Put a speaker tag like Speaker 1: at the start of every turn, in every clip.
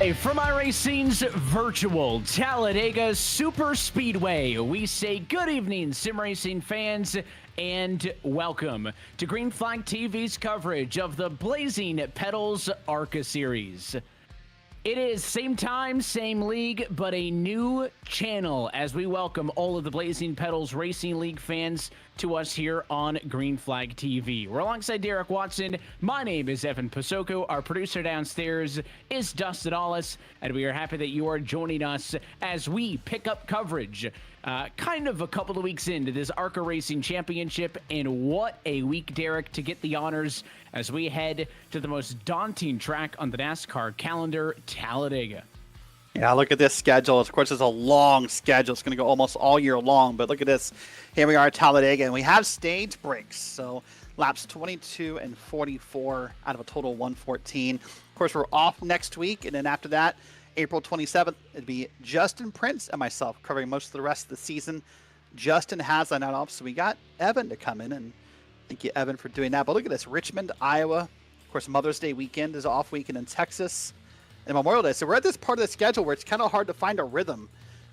Speaker 1: Hey, from iRacing's virtual Talladega Super Speedway, we say good evening, sim racing fans, and welcome to Green Flag TV's coverage of the Blazing Pedals ARCA Series. It is same time, same league, but a new channel as we welcome all of the Blazing Pedals Racing League fans to us here on Green Flag TV. We're alongside Derrick Watson. My name is Evan Posocco. Our producer downstairs is Dustin Ollis, and we are happy that you are joining us as we pick up coverage kind of a couple of weeks into this ARCA Racing Championship, and what a week, Derrick, to get the honors as we head to the most daunting track on the NASCAR calendar, Talladega.
Speaker 2: Yeah, look at this schedule. Of course, it's a long schedule. It's going to go almost all year long, but look at this. Here we are at Talladega, and we have stage breaks. So laps 22 and 44 out of a total 114. Of course, we're off next week, and then after that, April 27th, it'd be Justin, Prince, and myself covering most of the rest of the season. Justin has that off, so we got Evan to come in, and thank you, Evan, for doing that. But look at this, Richmond, Iowa. Of course, Mother's Day weekend is off weekend in Texas, and Memorial Day. So we're at this part of the schedule where it's kind of hard to find a rhythm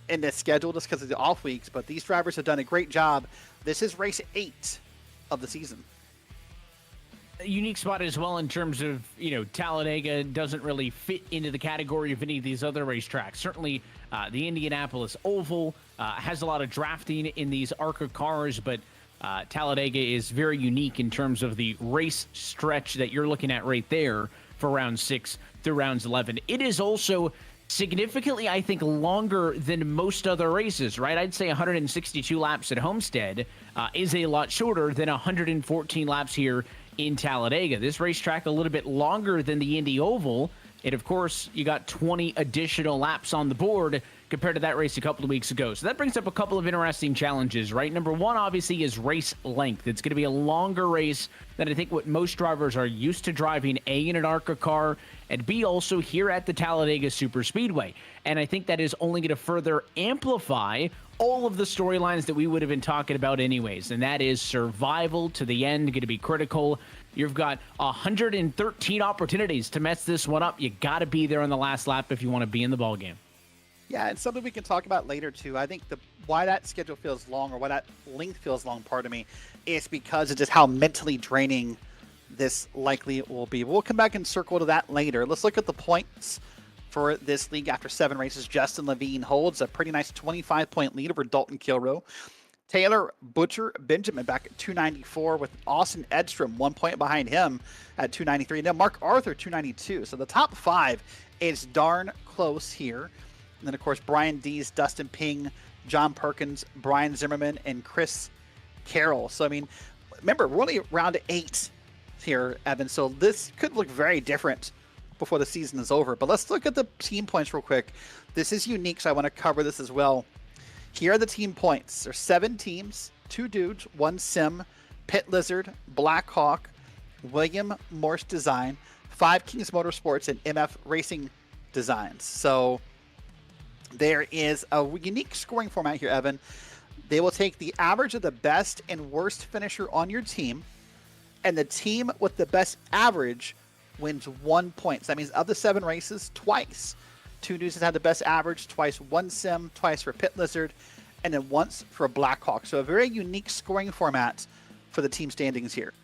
Speaker 2: in this schedule just because of the off weeks, but these drivers have done a great job. This is race 8 of the season.
Speaker 1: A unique spot as well in terms of, Talladega doesn't really fit into the category of any of these other racetracks. Certainly, the Indianapolis Oval has a lot of drafting in these ARCA cars, but Talladega is very unique in terms of the race stretch that you're looking at right there for round 6 through rounds 11. It is also significantly, I think, longer than most other races, right? I'd say 162 laps at Homestead is a lot shorter than 114 laps here in Talladega. This racetrack a little bit longer than the Indy Oval, and of course, you got 20 additional laps on the board compared to that race a couple of weeks ago. So that brings up a couple of interesting challenges, right? Number one, obviously, is race length. It's going to be a longer race than I think what most drivers are used to driving, A, in an ARCA car, and B, also here at the Talladega Super Speedway. And I think that is only going to further amplify all of the storylines that we would have been talking about anyways, and that is survival to the end, going to be critical. You've got 113 opportunities to mess this one up. You got to be there on the last lap if you want to be in the ballgame.
Speaker 2: Yeah, and something we can talk about later too. I think why that schedule feels long, or why that length feels long, pardon me, is because of just how mentally draining this likely will be. We'll come back and circle to that later. Let's look at the points for this league after 7 races. Justin Levine holds a pretty nice 25-point lead over Dalton Kilroe. Taylor Butcher Benjamin back at 294 with Austin Edstrom 1 point behind him at 293. Now Mark Arthur 292. So the top 5 is darn close here. And then, of course, Brian Dees, Dustin Ping, John Perkins, Brian Zimmerman, and Chris Carroll. So, I mean, remember, we're only round 8 here, Evan. So this could look very different before the season is over. But let's look at the team points real quick. This is unique, so I want to cover this as well. Here are the team points. There's 7 teams, 2 dudes, 1 sim, Pit Lizard, Black Hawk, William Morse Design, 5 Kings Motorsports, and MF Racing Designs. So there is a unique scoring format here, Evan. They will take the average of the best and worst finisher on your team, and the team with the best average wins 1 point. So that means of the 7 races, twice 2 dudes had the best average, twice 1 sim, twice for Pit Lizard, and then once for a Black Hawk. So a very unique scoring format for the team standings here.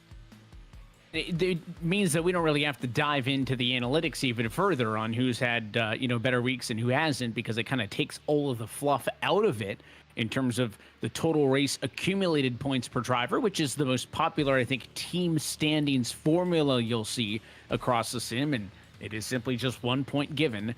Speaker 1: It means that we don't really have to dive into the analytics even further on who's had better weeks and who hasn't, because it kind of takes all of the fluff out of it in terms of the total race accumulated points per driver, which is the most popular, I think, team standings formula you'll see across the sim, and it is simply just 1 point given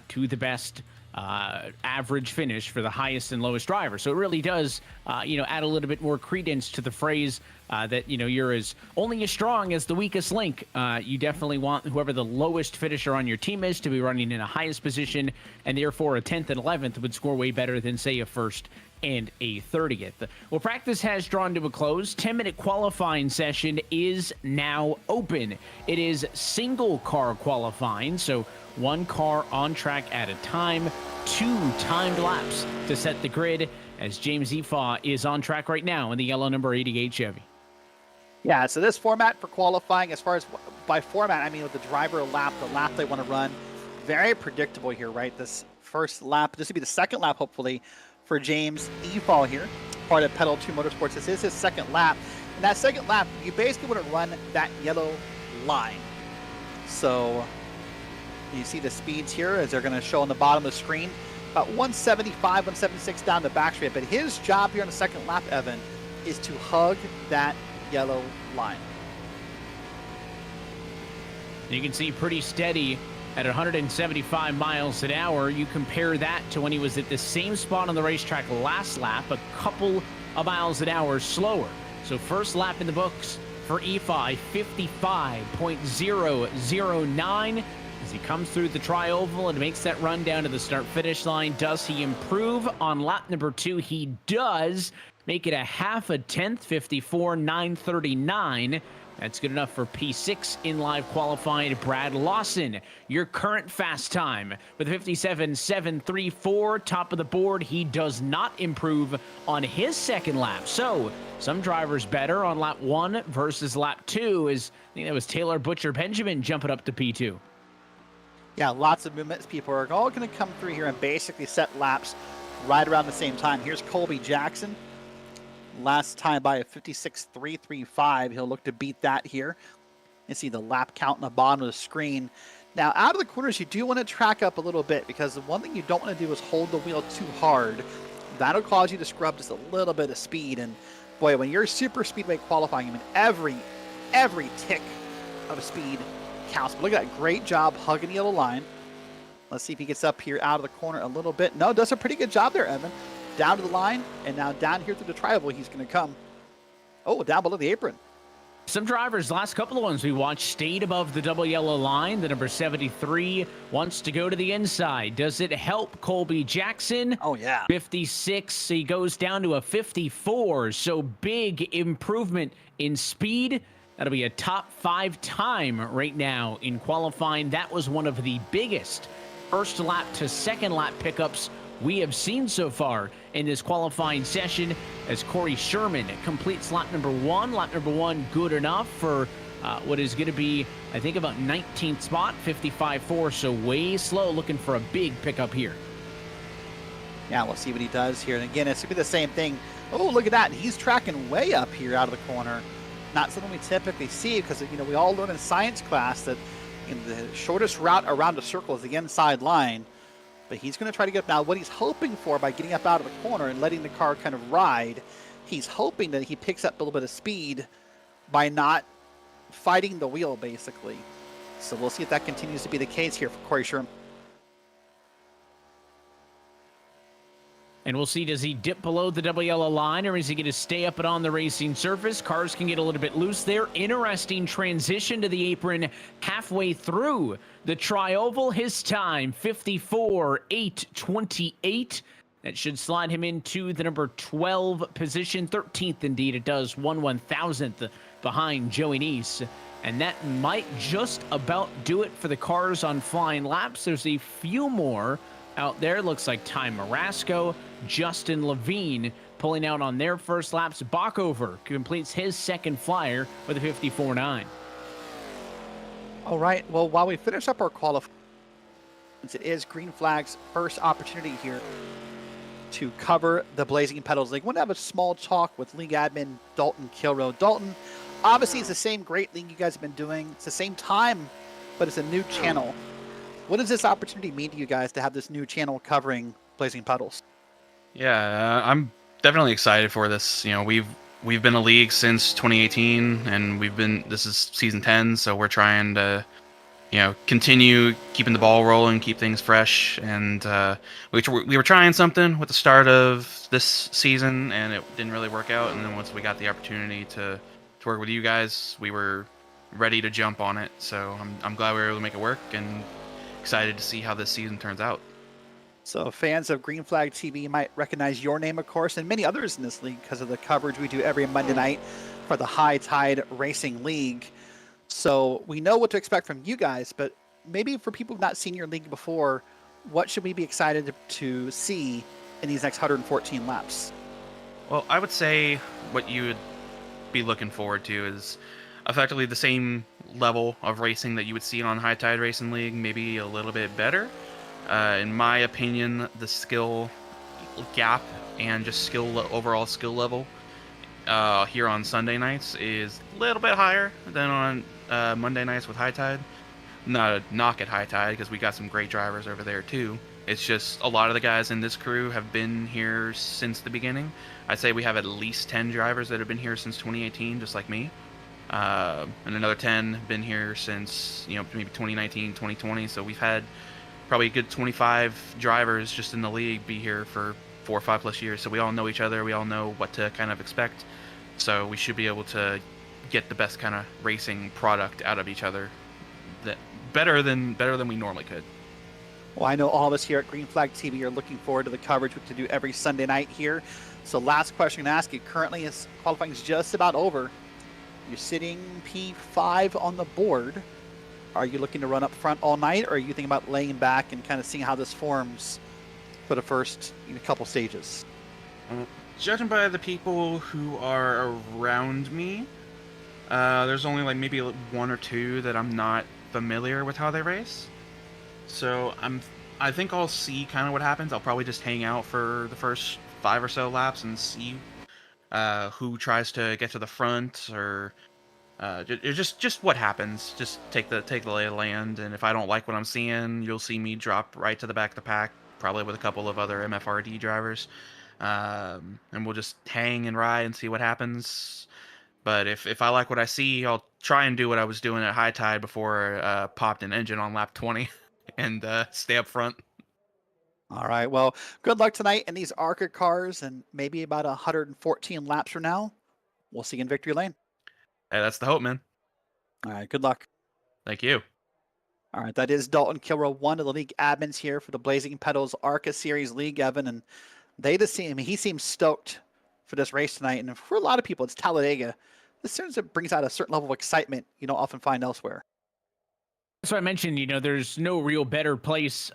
Speaker 1: to the best average finish for the highest and lowest driver. So it really does, add a little bit more credence to the phrase that, you're only as strong as the weakest link. You definitely want whoever the lowest finisher on your team is to be running in a highest position, and therefore a 10th and 11th would score way better than, say, a first and a 30th. Well, practice has drawn to a close. 10-minute qualifying session is now open. It is single car qualifying, so 1 car on track at a time, 2 timed laps to set the grid, as James Efaw is on track right now in the yellow number 88 Chevy.
Speaker 2: Yeah, so this format for qualifying, as far as by format, I mean with the driver lap, the lap they want to run, very predictable here, right? This first lap, this would be the second lap, hopefully, for James Efall here, part of Pedal 2 Motorsports. This is his second lap. And that second lap, you basically want to run that yellow line. So you see the speeds here as they're going to show on the bottom of the screen. About 175, 176 down the back straight. But his job here on the second lap, Evan, is to hug that yellow line.
Speaker 1: You can see pretty steady at 175 miles an hour. You compare that to when he was at the same spot on the racetrack last lap, a couple of miles an hour slower. So first lap in the books for Efall, 55.009. As he comes through the tri-oval and makes that run down to the start-finish line. Does he improve on lap number 2? He does. Make it a half a tenth, 54.939. That's good enough for P6 in live qualifying. Brad Lawson, your current fast time with 57.734, top of the board. He does not improve on his second lap. So some drivers better on lap 1 versus lap 2. I think that was Taylor Butcher Benjamin jumping up to P2.
Speaker 2: Yeah, lots of movements. People are all going to come through here and basically set laps right around the same time. Here's Colby Jackson. Last time by a 56.335. He'll look to beat that here. You see the lap count on the bottom of the screen. Now, out of the corners, you do want to track up a little bit because the one thing you don't want to do is hold the wheel too hard. That'll cause you to scrub just a little bit of speed. And boy, when you're super speedway qualifying, I mean, every tick of speed counts. But look at that. Great job hugging the yellow line. Let's see if he gets up here out of the corner a little bit. No, does a pretty good job there, Evan. Down to the line, and now down here through the tri-oval, he's going to come. Oh, down below the apron.
Speaker 1: Some drivers, last couple of ones we watched, stayed above the double yellow line. The number 73 wants to go to the inside. Does it help Colby Jackson?
Speaker 2: Oh, yeah.
Speaker 1: 56, he goes down to a 54. So big improvement in speed. That'll be a top 5 time right now in qualifying. That was one of the biggest first lap to second lap pickups we have seen so far in this qualifying session as Corey Sherman completes lap number 1. Lap number 1 good enough for what is going to be, I think, about 19th spot, 55.4, so way slow, looking for a big pickup here.
Speaker 2: Yeah, we'll see what he does here. And again, it's going to be the same thing. Oh, look at that. He's tracking way up here out of the corner. Not something we typically see because, you know, we all learn in science class that the shortest route around a circle is the inside line. But he's going to try to get up now. What he's hoping for by getting up out of the corner and letting the car kind of ride, he's hoping that he picks up a little bit of speed by not fighting the wheel, basically. So we'll see if that continues to be the case here for Corey Sherman.
Speaker 1: And we'll see, does he dip below the double yellow line, or is he going to stay up and on the racing surface? Cars can get a little bit loose there. Interesting transition to the apron halfway through the tri-oval. His time, 54.828. That should slide him into the number 12 position. 13th, indeed, it does. 1/1000th behind Joey Neese. And that might just about do it for the cars on flying laps. There's a few more out there. Looks like Ty Marasco, Justin Levine pulling out on their first laps. Backover completes his second flyer with a 54.9.
Speaker 2: All right. Well, while we finish up our qualifications, it is Green Flag's first opportunity here to cover the Blazing Pedals League. I want to have a small talk with league admin Dalton Kilroe. Dalton, obviously it's the same great league you guys have been doing. It's the same time, but it's a new channel. What does this opportunity mean to you guys to have this new channel covering Blazing Pedals?
Speaker 3: Yeah, I'm definitely excited for this. You know, we've been a league since 2018, and this is season 10, so we're trying to, you know, continue keeping the ball rolling, keep things fresh, and we were trying something with the start of this season, and it didn't really work out. And then once we got the opportunity to work with you guys, we were ready to jump on it. So I'm glad we were able to make it work, and excited to see how this season turns out.
Speaker 2: So fans of Green Flag TV might recognize your name, of course, and many others in this league because of the coverage we do every Monday night for the High Tide Racing League. So we know what to expect from you guys, but maybe for people who've not seen your league before, what should we be excited to see in these next 114 laps?
Speaker 3: Well, I would say what you would be looking forward to is effectively the same level of racing that you would see on High Tide Racing League, maybe a little bit better. In my opinion, the skill gap and just overall skill level here on Sunday nights is a little bit higher than on Monday nights with High Tide. Not a knock at High Tide, because we got some great drivers over there too. It's just a lot of the guys in this crew have been here since the beginning. I'd say we have at least 10 drivers that have been here since 2018, just like me. And another 10 have been here since, maybe 2019, 2020. So we've had probably a good 25 drivers just in the league be here for 4 or 5 plus years. So we all know each other. We all know what to kind of expect. So we should be able to get the best kind of racing product out of each other, that better than we normally could.
Speaker 2: Well, I know all of us here at Green Flag TV are looking forward to the coverage we do every Sunday night here. So last question I'm going to ask you. Currently, is qualifying is just about over. You're sitting P5 on the board. Are you looking to run up front all night, or are you thinking about laying back and kind of seeing how this forms for the first couple stages?
Speaker 3: Judging by the people who are around me, there's only like maybe 1 or 2 that I'm not familiar with how they race. So I think I'll see kind of what happens. I'll probably just hang out for the first 5 or so laps and see who tries to get to the front, or just what happens. Just take the lay of the land, and if I don't like what I'm seeing, you'll see me drop right to the back of the pack, probably with a couple of other MFRD drivers, and we'll just hang and ride and see what happens. But if I like what I see, I'll try and do what I was doing at High Tide before popped an engine on lap 20 and stay up front.
Speaker 2: All right. Well, good luck tonight in these ARCA cars, and maybe about 114 laps from now, we'll see you in victory lane.
Speaker 3: Hey, that's the hope, man.
Speaker 2: All right. Good luck.
Speaker 3: Thank you.
Speaker 2: All right. That is Dalton Kilrow, one of the league admins here for the Blazing Pedals ARCA Series League, Evan. And he seems stoked for this race tonight. And for a lot of people, it's Talladega. This seems it brings out a certain level of excitement you don't often find elsewhere.
Speaker 1: So I mentioned, there's no real better place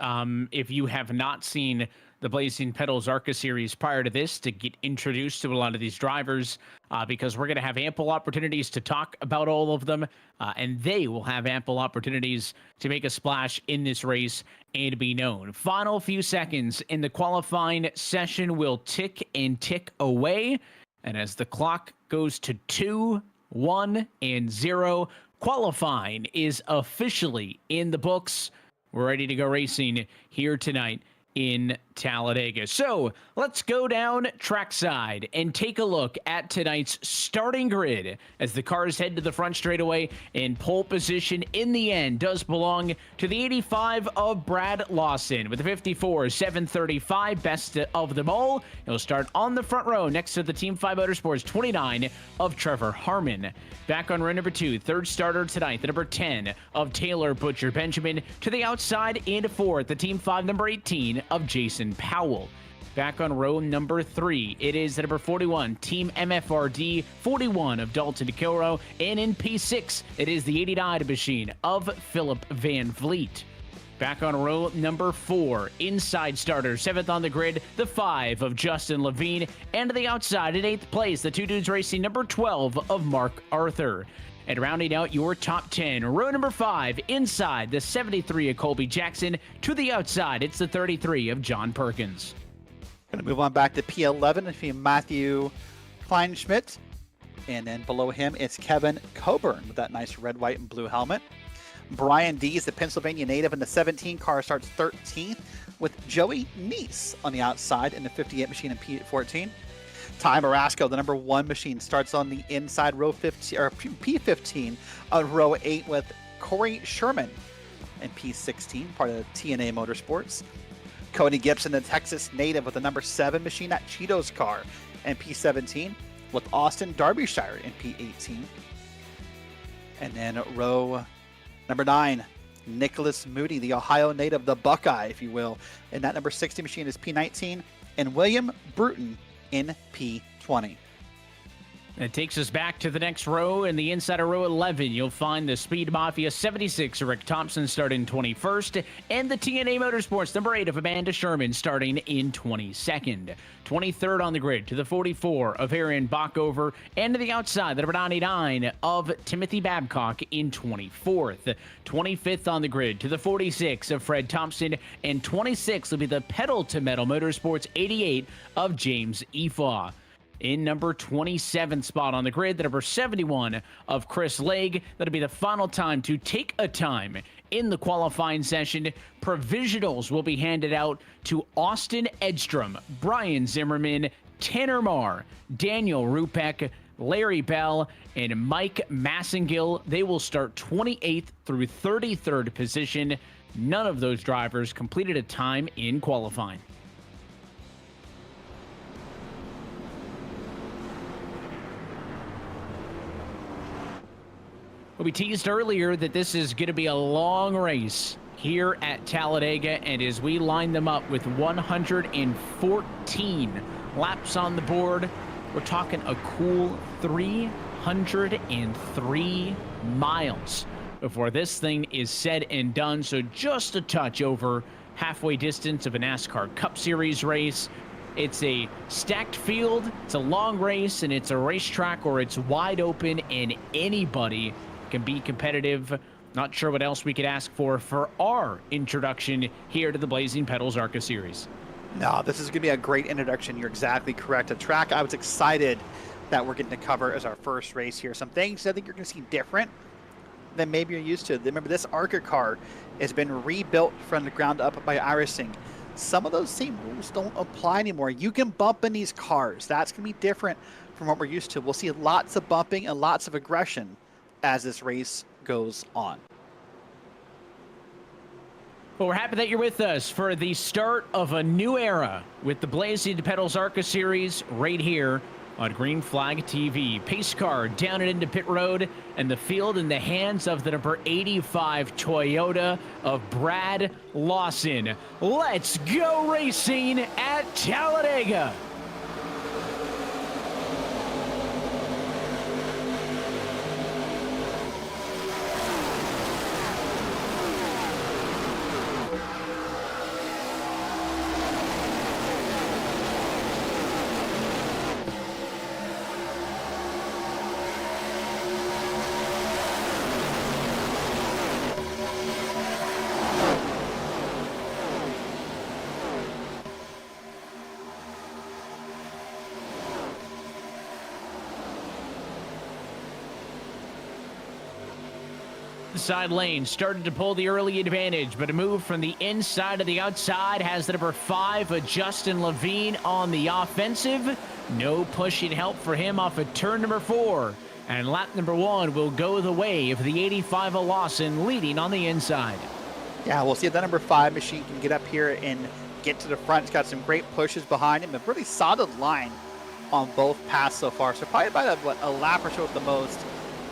Speaker 1: if you have not seen the Blazing Pedals ARCA Series prior to this to get introduced to a lot of these drivers, because we're going to have ample opportunities to talk about all of them, and they will have ample opportunities to make a splash in this race and be known. Final few seconds in the qualifying session will tick and tick away, and as the clock goes to 2, 1, and 0, qualifying is officially in the books. We're ready to go racing here tonight in Talladega. So let's go down trackside and take a look at tonight's starting grid as the cars head to the front straightaway, and pole position in the end does belong to the 85 of Brad Lawson with the 54 735, best of them all. He'll start on the front row next to the Team 5 Motorsports 29 of Trevor Harmon. Back on row number 2, third starter tonight, the number 10 of Taylor Butcher Benjamin. To the outside and fourth, the Team 5 number 18 of Jason Powell. Back on row number 3, it is the number 41, Team MFRD, 41 of Dalton Kilrow. And in P6, it is the 89 machine of Philip Van Vliet. Back on row number 4, inside starter, 7th on the grid, the 5 of Justin Levine. And to the outside, in 8th place, the Two Dudes Racing, number 12 of Mark Arthur. And rounding out your top 10, row number 5, inside, the 73 of Colby Jackson. To the outside, it's the 33 of John Perkins.
Speaker 2: Going to move on back to P11 and see Matthew Kleinschmidt. And then below him, it's Kevin Coburn with that nice red, white, and blue helmet. Brian Dees, the Pennsylvania native in the 17 car, starts 13th with Joey Neese on the outside in the 58 machine in P14. Ty Marasco, the number 1 machine, starts on the inside row 15 or P15 on row 8 with Corey Sherman in P16, part of TNA Motorsports. Cody Gibson, the Texas native with the number 7 machine at Cheetos car in P17 with Austin Derbyshire in P18. And then row number 9, Nicholas Moody, the Ohio native, the Buckeye, if you will. And that number 60 machine is P19. And William Bruton in P20.
Speaker 1: That takes us back to the next row. In the inside of row 11, you'll find the Speed Mafia 76, Rick Thompson, starting 21st, and the TNA Motorsports number 8 of Amanda Sherman starting in 22nd. 23rd on the grid to the 44 of Aaron Bockover, and to the outside, the number 99 of Timothy Babcock in 24th. 25th on the grid to the 46 of Fred Thompson, and 26th will be the Pedal to Metal Motorsports 88 of James Efaw. In number 27 spot on the grid, the number 71 of Chris Legg. That'll be the final time to take a time in the qualifying session. Provisionals will be handed out to Austin Edstrom, Brian Zimmerman, Tanner Marr, Daniel Rupek, Larry Bell, and Mike Massengill. They will start 28th through 33rd position. None of those drivers completed a time in qualifying. We teased earlier that this is going to be a long race here at Talladega, and as we line them up with 114 laps on the board, we're talking a cool 303 miles before this thing is said and done. So just a touch over halfway distance of a NASCAR Cup Series race. It's a stacked field, it's a long race, and it's a racetrack where it's wide open and anybody can be competitive. Not sure what else we could ask for our introduction here to the Blazing Pedals ARCA Series.
Speaker 2: No, this is going to be a great introduction. You're exactly correct. A track I was excited that we're getting to cover as our first race here. Some things I think you're going to see different than maybe you're used to. Remember, this ARCA car has been rebuilt from the ground up by iRacing. Some of those same rules don't apply anymore. You can bump in these cars. That's going to be different from what we're used to. We'll see lots of bumping and lots of aggression as this race goes on.
Speaker 1: Well, we're happy that you're with us for the start of a new era with the Blazing Pedals ARCA Series right here on Green Flag TV. Pace car down and into pit road, and the field in the hands of the number 85 Toyota of Brad Lawson. Let's go racing at Talladega. Side lane started to pull the early advantage, but a move from the inside to the outside has the number 5 Justin Levine on the offensive. No pushing help for him off of turn number 4, and lap number 1 will go the way of the 85 Lawson leading on the inside.
Speaker 2: Yeah, we'll see if that number 5 machine can get up here and get to the front. It's got some great pushes behind him, a really solid line on both paths so far. So probably about a lap or so at the most.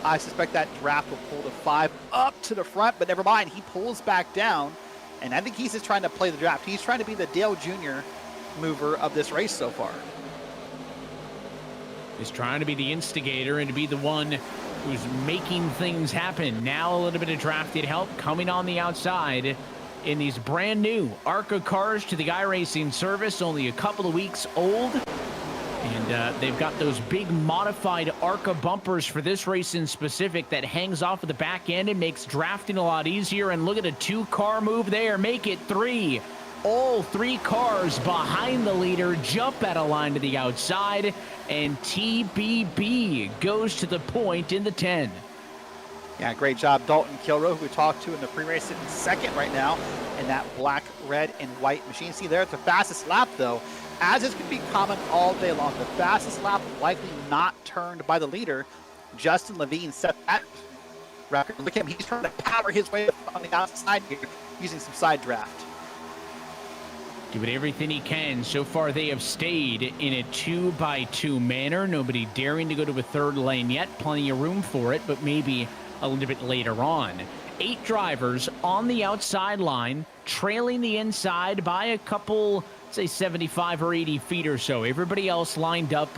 Speaker 2: I suspect that draft will pull the 5 up to the front, but never mind. He pulls back down, and I think he's just trying to play the draft. He's trying to be the Dale Jr. mover of this race so far.
Speaker 1: He's trying to be the instigator and to be the one who's making things happen. Now a little bit of drafted help coming on the outside in these brand new ARCA cars to the iRacing service, only a couple of weeks old. And they've got those big modified ARCA bumpers for this race in specific that hangs off of the back end and makes drafting a lot easier. And look at a 2-car move there. Make it 3. All 3 cars behind the leader jump at a line to the outside. And TBB goes to the point in the 10.
Speaker 2: Yeah, great job, Dalton Kilroe, who we talked to in the pre-race, sitting second right now in that black, red, and white machine. See there, it's the fastest lap, though. As is going to be common all day long, the fastest lap likely not turned by the leader. Justin Levine set that record. Look at him, he's trying to power his way on the outside here using some side draft.
Speaker 1: Doing everything he can. So far, they have stayed in a 2x2 manner. Nobody daring to go to a third lane yet. Plenty of room for it, but maybe a little bit later on. 8 drivers on the outside line, trailing the inside by a couple, say 75 or 80 feet or so. Everybody else lined up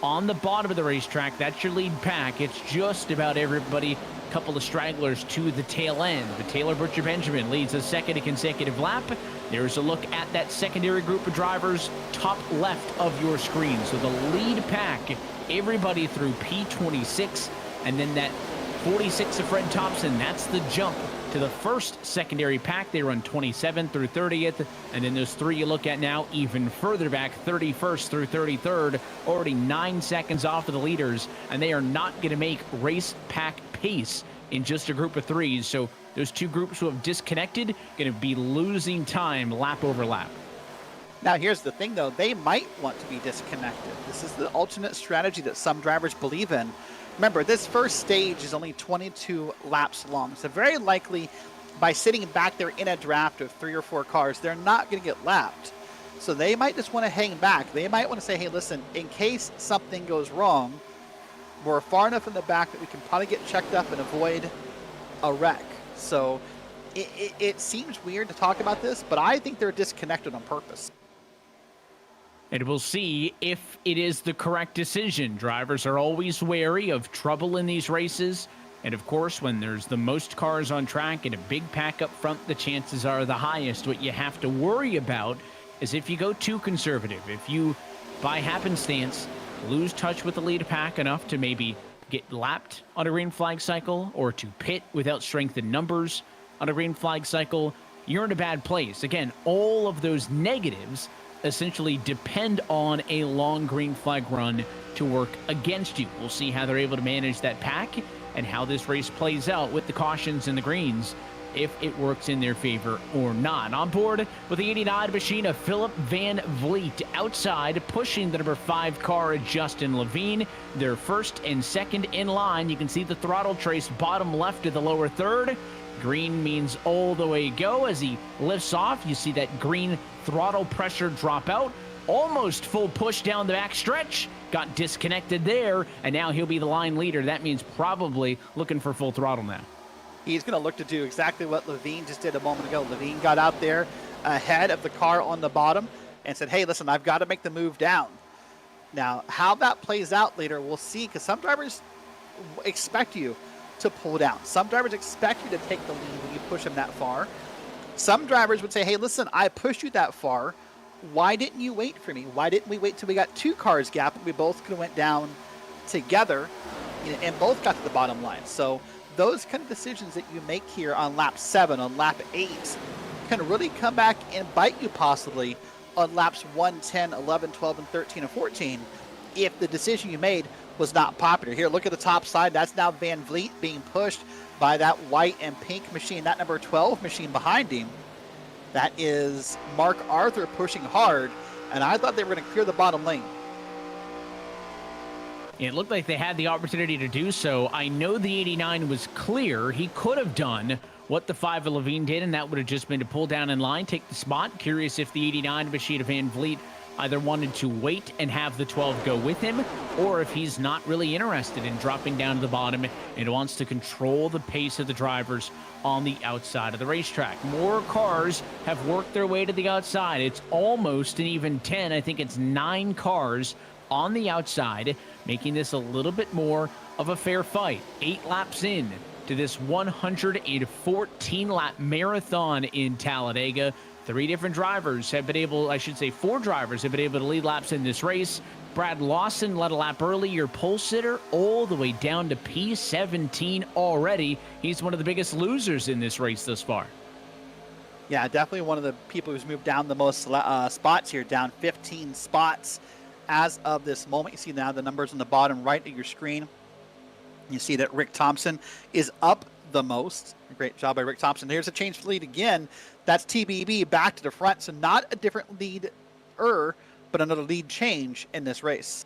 Speaker 1: On the bottom of the racetrack, that's your lead pack. It's just about everybody. Couple of stragglers to the tail end. But Taylor Butcher-Benjamin leads a second consecutive lap. There's a look at that secondary group of drivers, top left of your screen. So the lead pack, everybody through P26, and then that 46 of Fred Thompson, that's the jump to the first secondary pack. They run 27th through 30th, and then those three you look at now even further back, 31st through 33rd, already 9 seconds off of the leaders, and they are not going to make race pack pace in just a group of threes. So those two groups who have disconnected going to be losing time lap over lap.
Speaker 2: Now, here's the thing, though. They might want to be disconnected. This is the alternate strategy that some drivers believe in. Remember, this first stage is only 22 laps long. So very likely, by sitting back there in a draft of 3 or 4 cars, they're not going to get lapped. So they might just want to hang back. They might want to say, hey, listen, in case something goes wrong, we're far enough in the back that we can probably get checked up and avoid a wreck. So it seems weird to talk about this, but I think they're disconnected on purpose.
Speaker 1: And we'll see if it is the correct decision. Drivers are always wary of trouble in these races. And of course, when there's the most cars on track and a big pack up front, the chances are the highest. What you have to worry about is if you go too conservative, if you, by happenstance, lose touch with the lead pack enough to maybe get lapped on a green flag cycle or to pit without strength in numbers on a green flag cycle, you're in a bad place. Again, all of those negatives essentially depend on a long green flag run to work against you. We'll see how they're able to manage that pack and how this race plays out with the cautions and the greens, if it works in their favor or not. On board with the 89 machine of Philip Van Vliet, outside pushing the number 5 car, Justin Levine. They're first and second in line. You can see the throttle trace bottom left of the lower third. Green means all the way go. As he lifts off, you see that green throttle pressure drop out. Almost full push down the back stretch. Got disconnected there, and now he'll be the line leader. That means probably looking for full throttle now.
Speaker 2: He's going to look to do exactly what Levine just did a moment ago. Levine got out there ahead of the car on the bottom and said, hey, listen, I've got to make the move down. Now, how that plays out later, we'll see, because some drivers expect you to pull down. Some drivers expect you to take the lead when you push them that far. Some drivers would say, hey, listen, I pushed you that far. Why didn't you wait for me? Why didn't we wait till we got 2 cars gap and we both could have went down together and both got to the bottom line? So those kind of decisions that you make here on lap 7, on lap 8, can really come back and bite you possibly on laps 1, 10, 11, 12, and 13, and 14 if the decision you made was not popular. Here, look at the top side. That's now Van Vliet being pushed by that white and pink machine, that number 12 machine behind him. That is Mark Arthur pushing hard, and I thought they were going to clear the bottom lane.
Speaker 1: It looked like they had the opportunity to do so. I know the 89 was clear. He could have done what the 5 of Levine did, and that would have just been to pull down in line, take the spot. Curious if the 89 machine of Van Vliet either wanted to wait and have the 12 go with him, or if he's not really interested in dropping down to the bottom and wants to control the pace of the drivers on the outside of the racetrack. More cars have worked their way to the outside. It's almost an even 10. I think it's 9 cars on the outside, making this a little bit more of a fair fight. 8 laps in to this 114-lap marathon in Talladega. 3 different drivers have been able, I should say 4 drivers have been able to lead laps in this race. Brad Lawson led a lap early, your pole sitter, all the way down to P17 already. He's one of the biggest losers in this race thus far.
Speaker 2: Yeah, definitely one of the people who's moved down the most spots here, down 15 spots as of this moment. You see now the numbers on the bottom right of your screen. You see that Rick Thompson is up the most. Great job by Rick Thompson. Here's a change for lead again. That's TBB back to the front. So not a different leader, but another lead change in this race.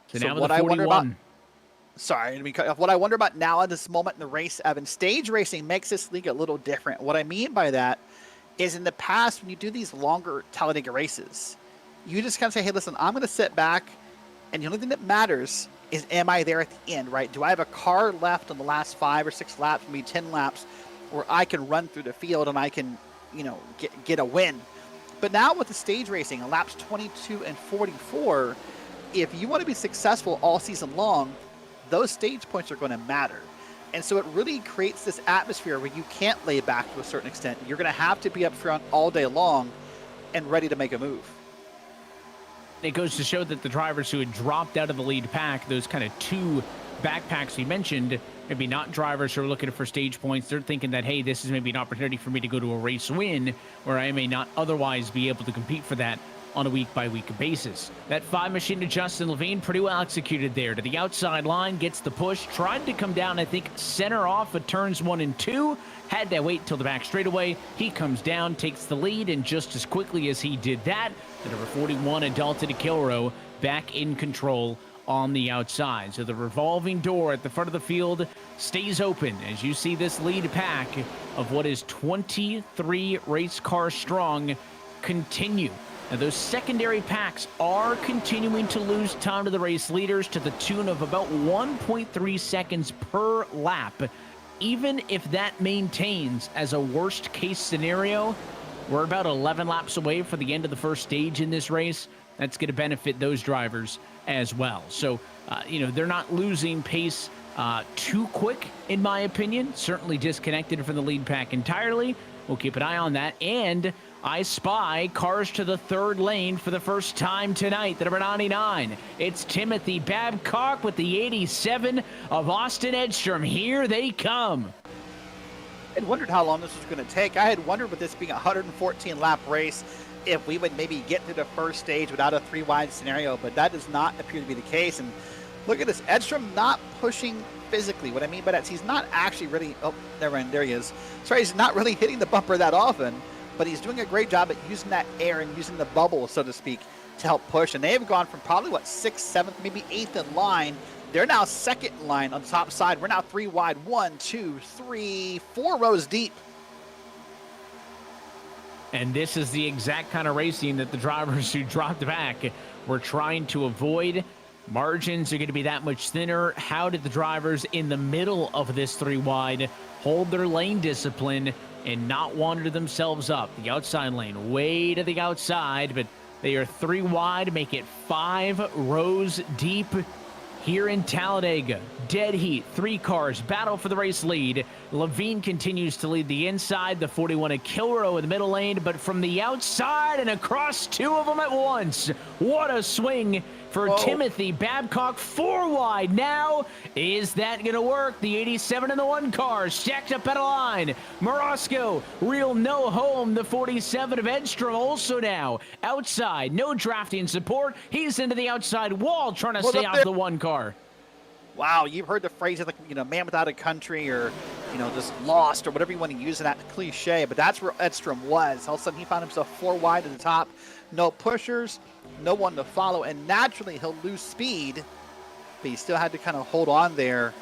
Speaker 1: So now what I wonder about,
Speaker 2: what I wonder about now at this moment in the race, Evan, stage racing makes this league a little different. What I mean by that is in the past, when you do these longer Talladega races, you just kind of say, hey, listen, I'm going to sit back, and the only thing that matters is, am I there at the end, right? Do I have a car left on the last 5 or 6 laps, maybe 10 laps, where I can run through the field and I can, get a win? But now with the stage racing, laps 22 and 44, if you want to be successful all season long, those stage points are going to matter. And so it really creates this atmosphere where you can't lay back to a certain extent. You're going to have to be up front all day long and ready to make a move.
Speaker 1: It goes to show that the drivers who had dropped out of the lead pack, those kind of two backpacks you mentioned, maybe not drivers who are looking for stage points. They're thinking that, hey, this is maybe an opportunity for me to go to a race win where I may not otherwise be able to compete for that on a week-by-week basis. That 5 machine to Justin Levine, pretty well executed there. To the outside line, gets the push, tried to come down, I think, center off of turns 1 and 2. Had to wait till the back straightaway. He comes down, takes the lead, and just as quickly as he did that, the number 41, Adalta de Kilrow, back in control on the outside. So the revolving door at the front of the field stays open as you see this lead pack of what is 23 race cars strong continue. Now, those secondary packs are continuing to lose time to the race leaders to the tune of about 1.3 seconds per lap. Even if that maintains as a worst-case scenario, we're about 11 laps away for the end of the first stage in this race. That's going to benefit those drivers as well. So, they're not losing pace too quick, in my opinion. Certainly disconnected from the lead pack entirely. We'll keep an eye on that. And I spy cars to the third lane for the first time tonight. The number 99. It's Timothy Babcock with the 87 of Austin Edstrom. Here they come.
Speaker 2: I had wondered how long this was going to take. I had wondered with this being a 114-lap race if we would maybe get through the first stage without a 3-wide scenario, but that does not appear to be the case. And look at this, Edstrom not pushing physically. What I mean by that is he's not actually really, there he is. Sorry, he's not really hitting the bumper that often, but he's doing a great job at using that air and using the bubble, so to speak, to help push. And they've gone from probably, 6th, 7th, maybe 8th in line. They're now 2nd in line on the top side. We're now 3 wide, 1, 2, 3, 4 rows deep.
Speaker 1: And this is the exact kind of racing that the drivers who dropped back were trying to avoid. Margins are going to be that much thinner. How did the drivers in the middle of this 3-wide hold their lane discipline and not wander themselves up? The outside lane, way to the outside, but they are 3 wide, make it 5 rows deep here in Talladega. Dead heat, 3 cars, battle for the race lead. Levine continues to lead the inside, the 41 of Kilrow in the middle lane, but from the outside and across 2 of them at once. What a swing for Timothy Babcock, 4 wide now. Is that going to work? The 87 and the 1 car stacked up at a line. Morosco, real no home. The 47 of Edstrom also now outside. No drafting support. He's into the outside wall trying to stay off the 1 car.
Speaker 2: Wow, you've heard the phrase like, man without a country or, just lost or whatever you want to use in that cliche, but that's where Edstrom was. All of a sudden he found himself 4 wide at the top. No pushers, no one to follow, and naturally he'll lose speed, but he still had to kind of hold on there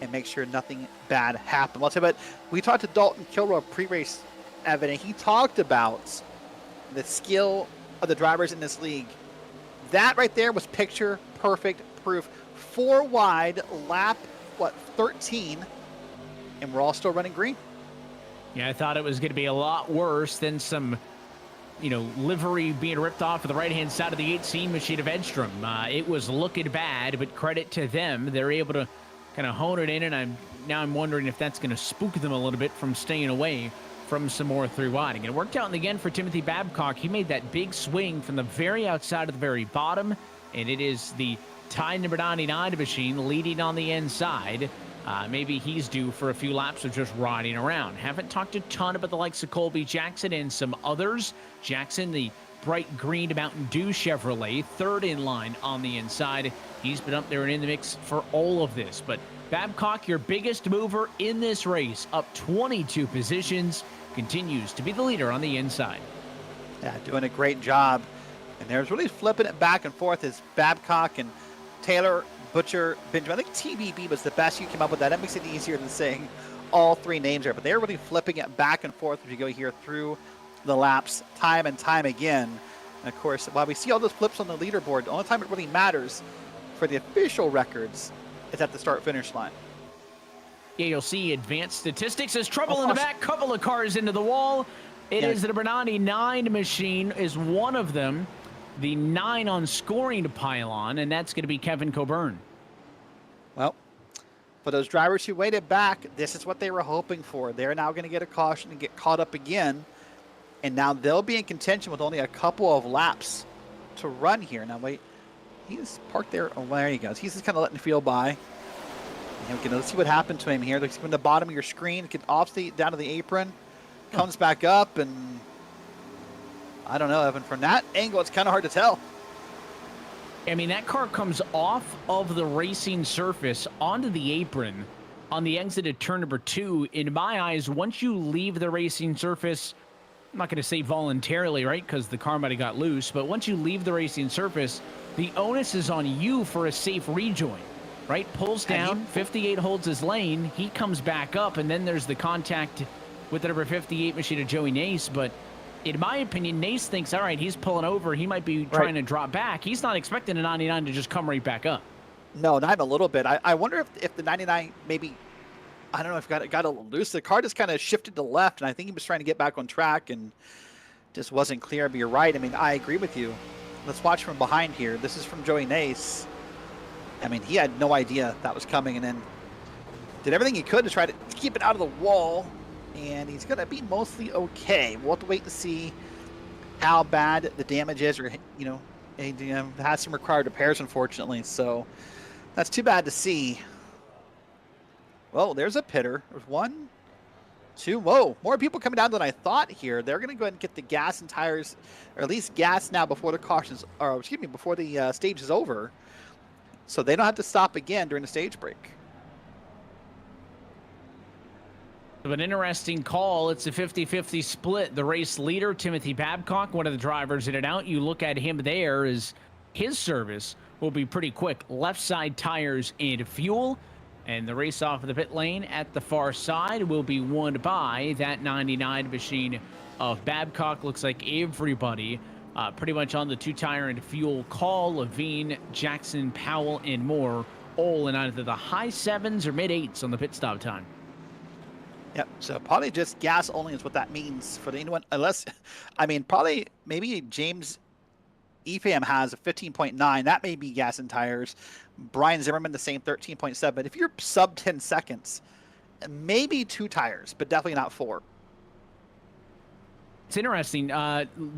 Speaker 2: and make sure nothing bad happened. I'll tell you what, we talked to Dalton Kilrow pre-race, Evan, and he talked about the skill of the drivers in this league. That right there was picture perfect proof. 4 wide, lap, 13, and we're all still running green.
Speaker 1: Yeah, I thought it was going to be a lot worse than some livery being ripped off of the right-hand side of the 18 machine of Edstrom. It was looking bad, but credit to them. They're able to kind of hone it in, and I'm wondering if that's going to spook them a little bit from staying away from some more 3-wide. It worked out again for Timothy Babcock. He made that big swing from the very outside to the very bottom, and it is the tie number 99 machine leading on the inside. Maybe he's due for a few laps of just riding around. Haven't talked a ton about the likes of Colby Jackson and some others. Jackson, the bright green Mountain Dew Chevrolet, 3rd in line on the inside. He's been up there and in the mix for all of this. But Babcock, your biggest mover in this race, up 22 positions, continues to be the leader on the inside.
Speaker 2: Yeah, doing a great job. And there's really flipping it back and forth as Babcock and Taylor, Butcher, Benjamin. I think TBB was the best you came up with that. That makes it easier than saying all 3 names there. But they're really flipping it back and forth as you go here through the laps time and time again. And of course, while we see all those flips on the leaderboard, the only time it really matters for the official records is at the start-finish line.
Speaker 1: Yeah, you'll see advanced statistics. There's trouble in the back. Couple of cars into the wall. It
Speaker 2: Yeah.
Speaker 1: is the number 99 machine is one of them. The 9 on scoring to pile on, and that's going to be Kevin Coburn.
Speaker 2: Well, for those drivers who waited back, this is what they were hoping for. They're now going to get a caution and get caught up again. And now they'll be in contention with only a couple of laps to run here. Now, wait. He's parked there. Oh, there he goes. He's just kind of letting the field by. Let's see what happened to him here. Looks from the bottom of your screen. Get off down to the apron. Comes back up, and I don't know, Evan. From that angle, it's kind of hard to tell.
Speaker 1: I mean, that car comes off of the racing surface onto the apron on the exit at turn number 2. In my eyes, once you leave the racing surface, I'm not going to say voluntarily, right, because the car might have got loose, but once you leave the racing surface, the onus is on you for a safe rejoin, right? Pulls down, 58 holds his lane, he comes back up, and then there's the contact with the number 58 machine of Joey Nace. But in my opinion, Nace thinks, all right, he's pulling over, he might be trying to drop back. He's not expecting a 99 to just come right back up.
Speaker 2: No, not even a little bit. I wonder if the 99 maybe, I don't know, if got a little loose. The car just kind of shifted to the left, and I think he was trying to get back on track and just wasn't clear. But you're right. I mean, I agree with you. Let's watch from behind here. This is from Joey Nace. I mean, he had no idea that was coming, and then did everything he could to try to keep it out of the wall, and he's going to be mostly okay. We'll have to wait to see how bad the damage is, or, he has some required repairs, unfortunately, so that's too bad to see. Well, there's a pitter. There's 1, 2. Whoa, more people coming down than I thought here. They're going to go ahead and get the gas and tires, or at least gas now before the cautions, or excuse me, before the stage is over, so they don't have to stop again during the stage break.
Speaker 1: An interesting call. It's a 50-50 split. The race leader, Timothy Babcock, one of the drivers in and out. You look at him there, as his service will be pretty quick. Left side tires and fuel. And the race off of the pit lane at the far side will be won by that 99 machine of Babcock. Looks like everybody pretty much on the 2-tire and fuel call. Levine, Jackson, Powell, and more all in either the high 7s or mid 8s on the pit stop time.
Speaker 2: Yep, so probably just gas only is what that means for anyone, unless, I mean, probably maybe James EFAM has a 15.9. That may be gas and tires. Brian Zimmerman, the same 13.7. But if you're sub 10 seconds, maybe 2 tires, but definitely not 4.
Speaker 1: It's interesting.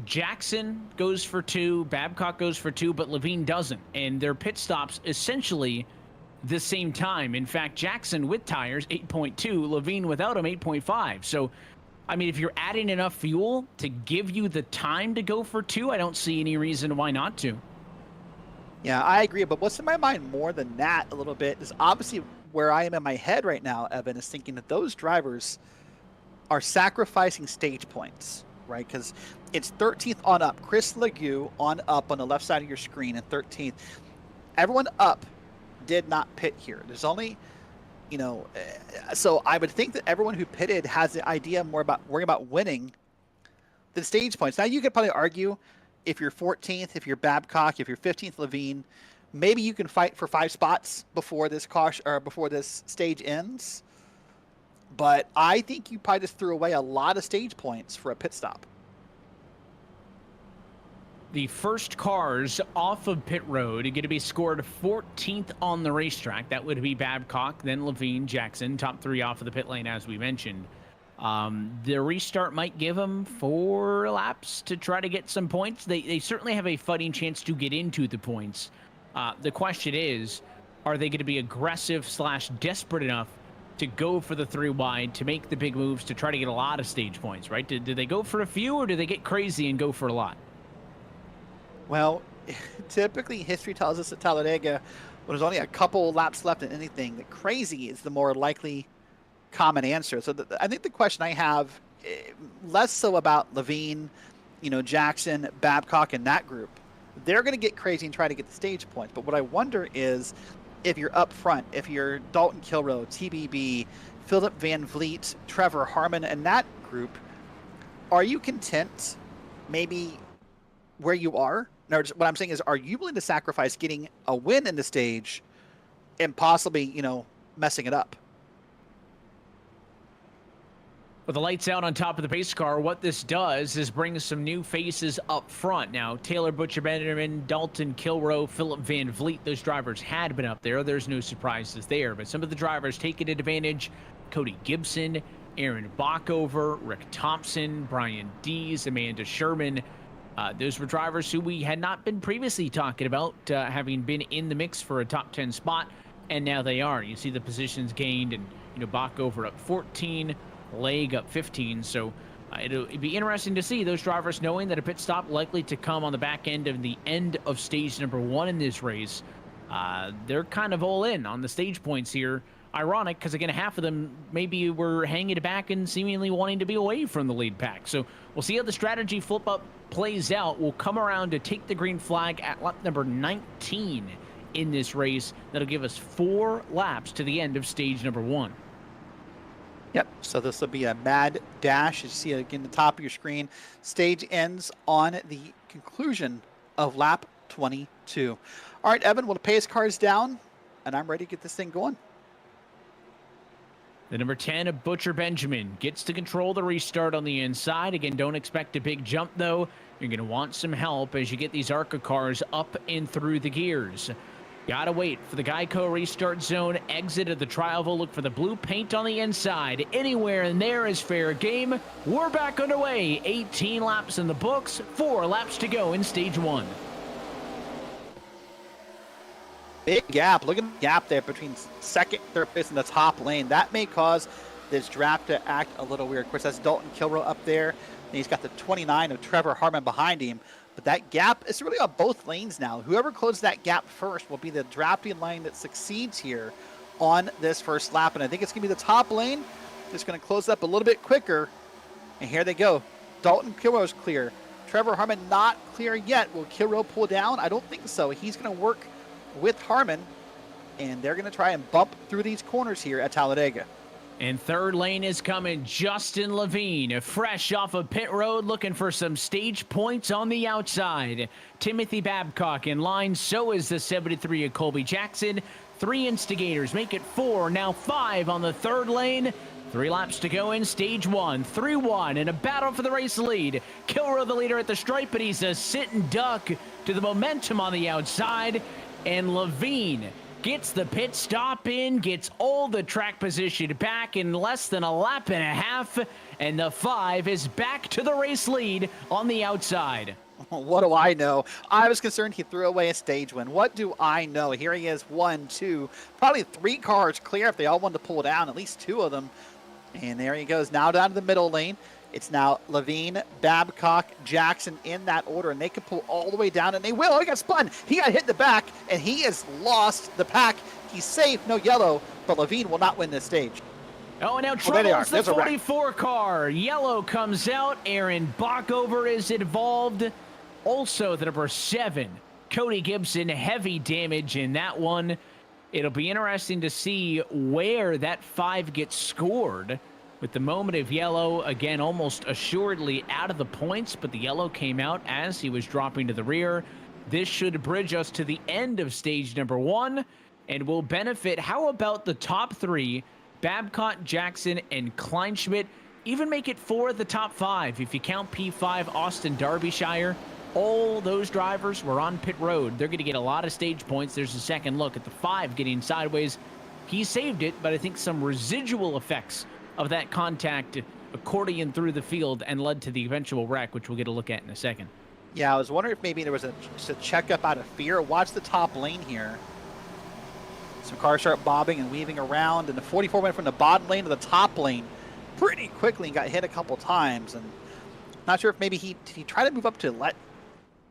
Speaker 1: Jackson goes for 2, Babcock goes for 2, but Levine doesn't. And their pit stops essentially the same time. In fact, Jackson with tires, 8.2, Levine without them, 8.5. So, I mean, if you're adding enough fuel to give you the time to go for 2, I don't see any reason why not to.
Speaker 2: Yeah, I agree. But what's in my mind more than that a little bit is obviously where I am in my head right now, Evan, is thinking that those drivers are sacrificing stage points, right? Because it's 13th on up. Chris Legue on up on the left side of your screen at 13th. Everyone up did not pit here. There's only, so I would think that everyone who pitted has the idea more about worrying about winning than stage points. Now, you could probably argue if you're 14th, if you're Babcock, if you're 15th Levine, maybe you can fight for 5 spots before this caution or before this stage ends. But I think you probably just threw away a lot of stage points for a pit stop.
Speaker 1: The first cars off of pit road are going to be scored 14th on the racetrack. That would be Babcock, then Levine, Jackson, top 3 off of the pit lane, as we mentioned. The restart might give them 4 laps to try to get some points. They certainly have a fighting chance to get into the points. The question is, are they going to be aggressive / desperate enough to go for the 3 wide, to make the big moves, to try to get a lot of stage points, right? Do they go for a few, or do they get crazy and go for a lot?
Speaker 2: Well, typically history tells us at Talladega, when there's only a couple laps left in anything, that crazy is the more likely common answer. So I think the question I have, less so about Levine, Jackson, Babcock, and that group. They're going to get crazy and try to get the stage points. But what I wonder is, if you're up front, if you're Dalton Kilroe, TBB, Philip Van Vliet, Trevor Harmon, and that group, are you content maybe where you are? No, what I'm saying is, are you willing to sacrifice getting a win in the stage and possibly, messing it up?
Speaker 1: With the lights out on top of the pace car, what this does is bring some new faces up front. Now, Taylor Butcher-Benjamin, Dalton Kilroe, Philip Van Vliet, those drivers had been up there. There's no surprises there. But some of the drivers taking advantage: Cody Gibson, Aaron Bockover, Rick Thompson, Brian Dees, Amanda Sherman. Those were drivers who we had not been previously talking about having been in the mix for a top 10 spot, and now they are. You see the positions gained, and Bockover up 14, Leg up 15. So it'd be interesting to see those drivers knowing that a pit stop likely to come on the back end of the end of stage number 1 in this race. They're kind of all in on the stage points here. Ironic, because again, half of them maybe were hanging it back and seemingly wanting to be away from the lead pack. So we'll see how the strategy flip up plays out. We'll come around to take the green flag at lap number 19 in this race. That'll give us 4 laps to the end of stage number 1.
Speaker 2: Yep, so this will be a mad dash. You see it again at the top of your screen. Stage ends on the conclusion of lap 22. All right, Evan, we'll pace cars down, and I'm ready to get this thing going.
Speaker 1: The number 10 of Butcher Benjamin gets to control the restart on the inside. Again, don't expect a big jump, though. You're going to want some help as you get these ARCA cars up and through the gears. Gotta wait for the Geico restart zone exit of the Trial. Look for the blue paint on the inside. Anywhere in there is fair game. We're back underway. 18 laps in the books. 4 laps to go in stage 1.
Speaker 2: Big gap. Look at the gap there between second, third place, and the top lane. That may cause this draft to act a little weird. Of course, that's Dalton Kilroe up there. And he's got the 29 of Trevor Harmon behind him. But that gap is really on both lanes now. Whoever closes that gap first will be the drafting lane that succeeds here on this first lap. And I think it's going to be the top lane that's going to close up a little bit quicker. And here they go. Dalton Kilroe is clear. Trevor Harmon not clear yet. Will Kilroe pull down? I don't think so. He's going to work with Harmon, and they're going to try and bump through these corners here at Talladega.
Speaker 1: And third lane is coming. Justin Levine, fresh off of pit road, looking for some stage points on the outside. Timothy Babcock in line. So is the 73 of Colby Jackson. 3 instigators make it 4, now 5 on the third lane. 3 laps to go in stage 1. 3-1 in a battle for the race lead. Kilroe the leader at the stripe, but he's a sit and duck to the momentum on the outside. And Levine gets the pit stop in, gets all the track position back in less than a lap and a half, and the 5 is back to the race lead on the outside.
Speaker 2: What do I know? I was concerned he threw away a stage win. What do I know? Here he is, 1, 2, probably 3 cars clear if they all wanted to pull down, at least 2 of them. And there he goes, now down to the middle lane. It's now Levine, Babcock, Jackson in that order, and they can pull all the way down, and they will. Oh, he got spun. He got hit in the back, and he has lost the pack. He's safe, no yellow, but Levine will not win this stage.
Speaker 1: Oh, and now troubles the 44 car. Yellow comes out. Aaron Bockover is involved. Also, the number 7, Cody Gibson, heavy damage in that one. It'll be interesting to see where that 5 gets scored. With the moment of yellow, again, almost assuredly out of the points, but the yellow came out as he was dropping to the rear. This should bridge us to the end of stage number 1 and will benefit. How about the top 3, Babcock, Jackson, and Kleinschmidt? Even make it 4 of the top 5 if you count P5, Austin Derbyshire. All those drivers were on pit road. They're going to get a lot of stage points. There's a second look at the 5 getting sideways. He saved it, but I think some residual effects of that contact accordion through the field and led to the eventual wreck, which we'll get a look at in a second.
Speaker 2: Yeah, I was wondering if maybe there was just a checkup out of fear. Watch the top lane here. Some cars start bobbing and weaving around, and the 44 went from the bottom lane to the top lane pretty quickly and got hit a couple times. And not sure if maybe he tried to move up to let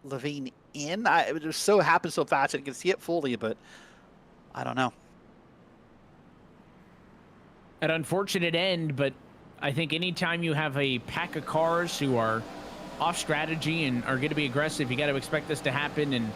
Speaker 2: Levine in. It just so happened so fast that you can see it fully, but I don't know.
Speaker 1: An unfortunate end, but I think anytime you have a pack of cars who are off strategy and are going to be aggressive, you got to expect this to happen. And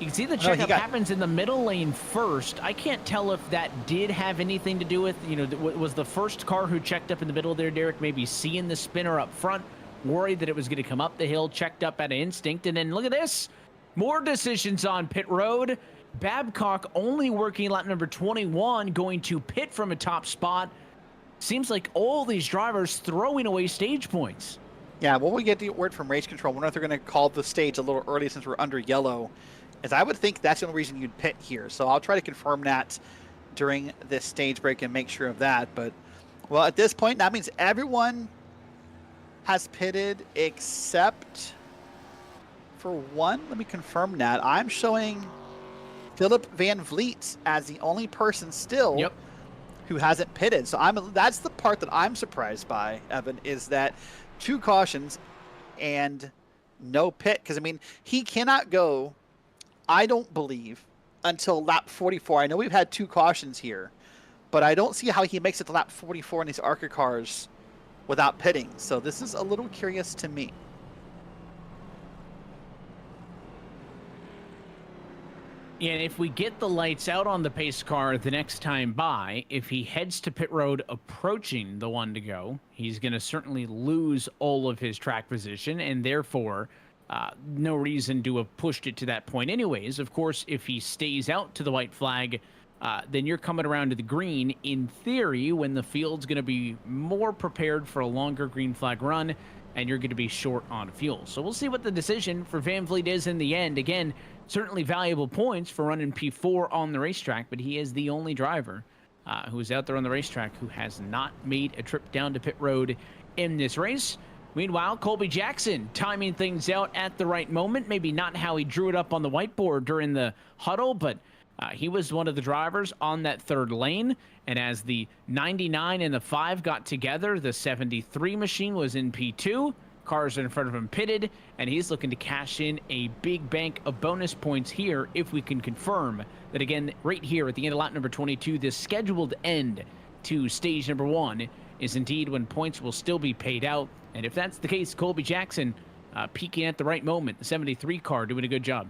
Speaker 1: you can see the checkup happens in the middle lane first. I can't tell if that did have anything to do with, was the first car who checked up in the middle there, Derrick, maybe seeing the spinner up front, worried that it was going to come up the hill, checked up out of instinct. And then look at this. More decisions on pit road. Babcock only working lap number 21, going to pit from a top spot. seems like all these drivers throwing away stage points.
Speaker 2: Yeah, well, we get the word from race control. I wonder if they're going to call the stage a little early since we're under yellow, as I would think that's the only reason you'd pit here. So I'll try to confirm that during this stage break and make sure of that. But, well, at this point, that means everyone has pitted except for one. Let me confirm that. I'm showing Philip Van Vliet as the only person still who hasn't pitted. So that's the part that I'm surprised by, Evan, is that 2 cautions and no pit. Because, I mean, he cannot go, I don't believe, until lap 44. I know we've had 2 cautions here, but I don't see how he makes it to lap 44 in these ARCA cars without pitting. So this is a little curious to me.
Speaker 1: And if we get the lights out on the pace car the next time by, if he heads to pit road approaching the 1 to go, he's going to certainly lose all of his track position, and therefore no reason to have pushed it to that point anyways. Of course, if he stays out to the white flag, then you're coming around to the green, in theory, when the field's going to be more prepared for a longer green flag run, and you're going to be short on fuel. So we'll see what the decision for Van Vliet is in the end. Again, certainly valuable points for running P4 on the racetrack, but he is the only driver who is out there on the racetrack who has not made a trip down to pit road in this race. Meanwhile, Colby Jackson timing things out at the right moment. Maybe not how he drew it up on the whiteboard during the huddle, but he was one of the drivers on that 3rd lane. And as the 99 and the 5 got together, the 73 machine was in P2. Cars in front of him pitted, and he's looking to cash in a big bank of bonus points here if we can confirm that, again, right here at the end of lap number 22, this scheduled end to stage number 1 is indeed when points will still be paid out. And if that's the case, Colby Jackson peaking at the right moment, the 73 car doing a good job.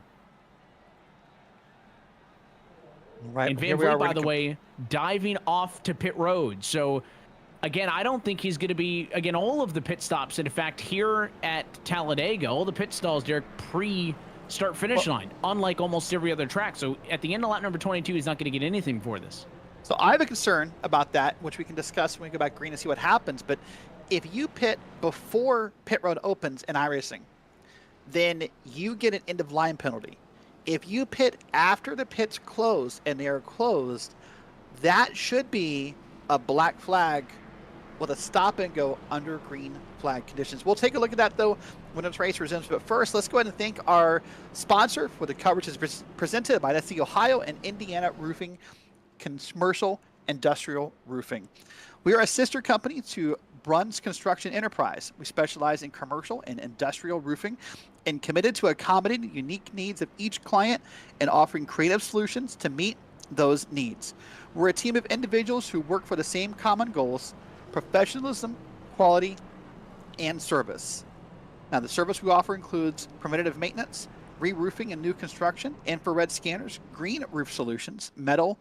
Speaker 2: Right.
Speaker 1: And Van Vliet, by the way, diving off to pit road. So, again, I don't think he's going to be, again, all of the pit stops. And in fact, here at Talladega, all the pit stalls, Derrick, pre-start finish line, unlike almost every other track. So at the end of lap number 22, he's not going to get anything for this.
Speaker 2: So I have a concern about that, which we can discuss when we go back green and see what happens. But if you pit before pit road opens in iRacing, then you get an end-of-line penalty. If you pit after the pits close and they are closed, that should be a black flag with a stop and go under green flag conditions. We'll take a look at that, though, when this race resumes. But first, let's go ahead and thank our sponsor for the coverage is presented by the Ohio and Indiana Roofing Commercial Industrial Roofing. We are a sister company to Bruns Construction Enterprise. We specialize in commercial and industrial roofing and committed to accommodating the unique needs of each client and offering creative solutions to meet those needs. We're a team of individuals who work for the same common goals: professionalism, quality, and service. Now, the service we offer includes preventative maintenance, re-roofing and new construction, infrared scanners, green roof solutions, metal,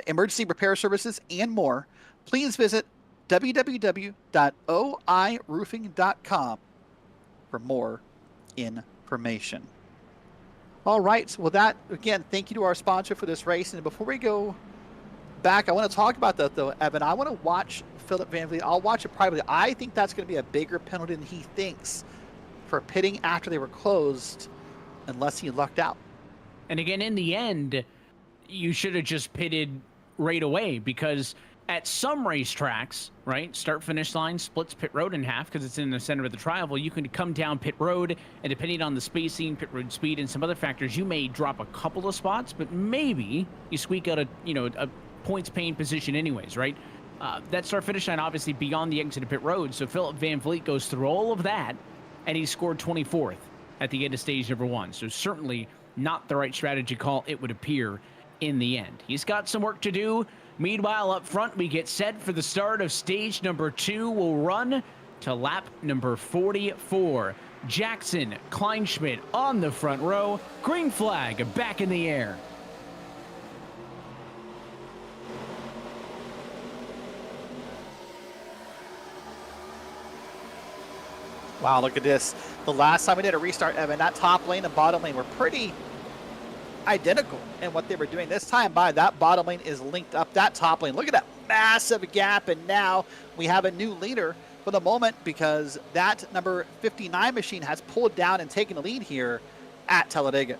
Speaker 2: emergency repair services, and more. Please visit www.oiroofing.com for more information. All right, so with that, again, thank you to our sponsor for this race. And before we go back, I want to talk about that, though, Evan. I want to watch Philip Van Vliet. I'll watch it privately. I think that's going to be a bigger penalty than he thinks for pitting after they were closed, unless he lucked out.
Speaker 1: And again, in the end, you should have just pitted right away, because at some racetracks, right, start-finish line splits pit road in half because it's in the center of the tri-oval. You can come down pit road, and depending on the spacing, pit road speed, and some other factors, you may drop a couple of spots, but maybe you squeak out a points-paying position anyways, right? That start-finish line obviously beyond the exit of pit road, so Philip Van Vliet goes through all of that, and he scored 24th at the end of stage number 1. So certainly not the right strategy call, it would appear, in the end. He's got some work to do. Meanwhile, up front, we get set for the start of stage number 2. We'll run to lap number 44. Jackson, Kleinschmidt on the front row. Green flag back in the air.
Speaker 2: Wow, look at this. The last time we did a restart, Evan, that top lane and bottom lane were pretty identical in what they were doing. This time by, that bottom lane is linked up that top lane. Look at that massive gap, and now we have a new leader for the moment because that number 59 machine has pulled down and taken the lead here at Talladega.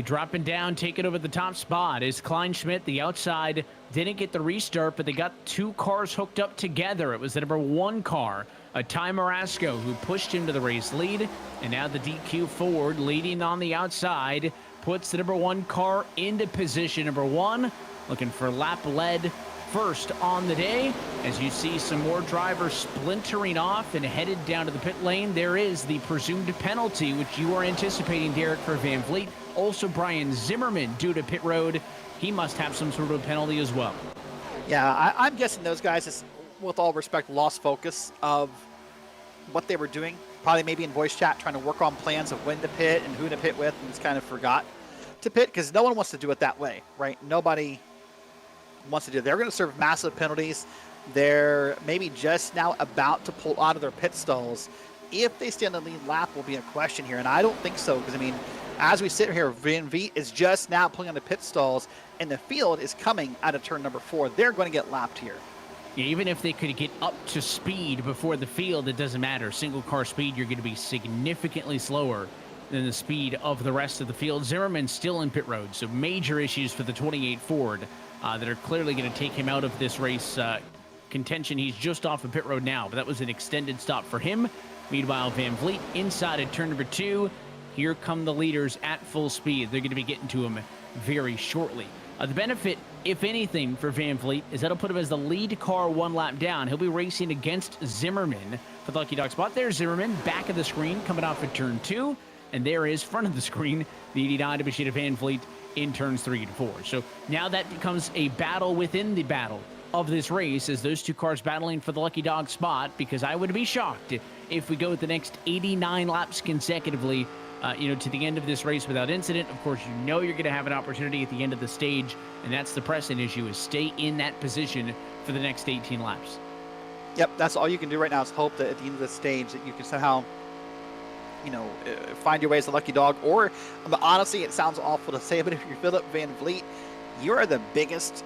Speaker 1: Dropping down, taking over the top spot is Kleinschmidt. The outside didn't get the restart, but they got two cars hooked up together. It was the number 1 car, Ty Marasco, who pushed him to the race lead. And now the DQ Ford leading on the outside puts the number 1 car into position number 1, looking for lap lead first on the day. As you see some more drivers splintering off and headed down to the pit lane, there is the presumed penalty, which you are anticipating, Derrick, for Van Vliet. Also, Brian Zimmerman due to pit road. He must have some sort of penalty as well.
Speaker 2: Yeah, I'm guessing those guys, just, with all respect, lost focus of what they were doing. Probably maybe in voice chat trying to work on plans of when to pit and who to pit with, and just kind of forgot to pit because no one wants to do it that way, right? Nobody wants to do it. They're going to serve massive penalties. They're maybe just now about to pull out of their pit stalls. If they stay on the lead lap will be a question here, and I don't think so because, I mean, as we sit here, Van Vliet is just now pulling on the pit stalls, and the field is coming out of turn number 4. They're going to get lapped here.
Speaker 1: Yeah, even if they could get up to speed before the field, it doesn't matter. Single car speed, you're going to be significantly slower than the speed of the rest of the field. Zimmerman's still in pit road, so major issues for the 28 Ford that are clearly going to take him out of this race contention. He's just off of pit road now, but that was an extended stop for him. Meanwhile, Van Vliet inside at turn number 2. Here come the leaders at full speed. They're going to be getting to him very shortly. The benefit, if anything, for Van Vliet is that'll put him as the lead car 1 lap down. He'll be racing against Zimmerman for the Lucky Dog spot. There's Zimmerman, back of the screen, coming off at turn 2. And there is, front of the screen, the 89 to Machida Van Vliet in turns 3 and 4. So now that becomes a battle within the battle of this race as those two cars battling for the Lucky Dog spot, because I would be shocked if we go with the next 89 laps consecutively to the end of this race without incident. Of course, you're going to have an opportunity at the end of the stage, and that's the pressing issue, is stay in that position for the next 18 laps.
Speaker 2: Yep, that's all you can do right now is hope that at the end of the stage that you can somehow, find your way as a lucky dog. Or, honestly, it sounds awful to say, but if you're Philip Van Vliet, you are the biggest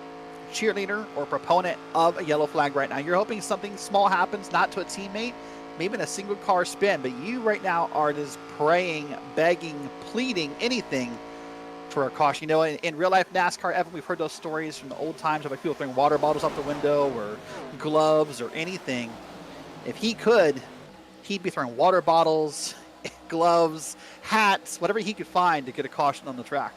Speaker 2: cheerleader or proponent of a yellow flag right now. You're hoping something small happens, not to a teammate, maybe in a single car spin, but you right now are just praying, begging, pleading, anything for a caution. In real life NASCAR, Evan, we've heard those stories from the old times of people throwing water bottles out the window or gloves or anything. If he could, he'd be throwing water bottles, gloves, hats, whatever he could find to get a caution on the track.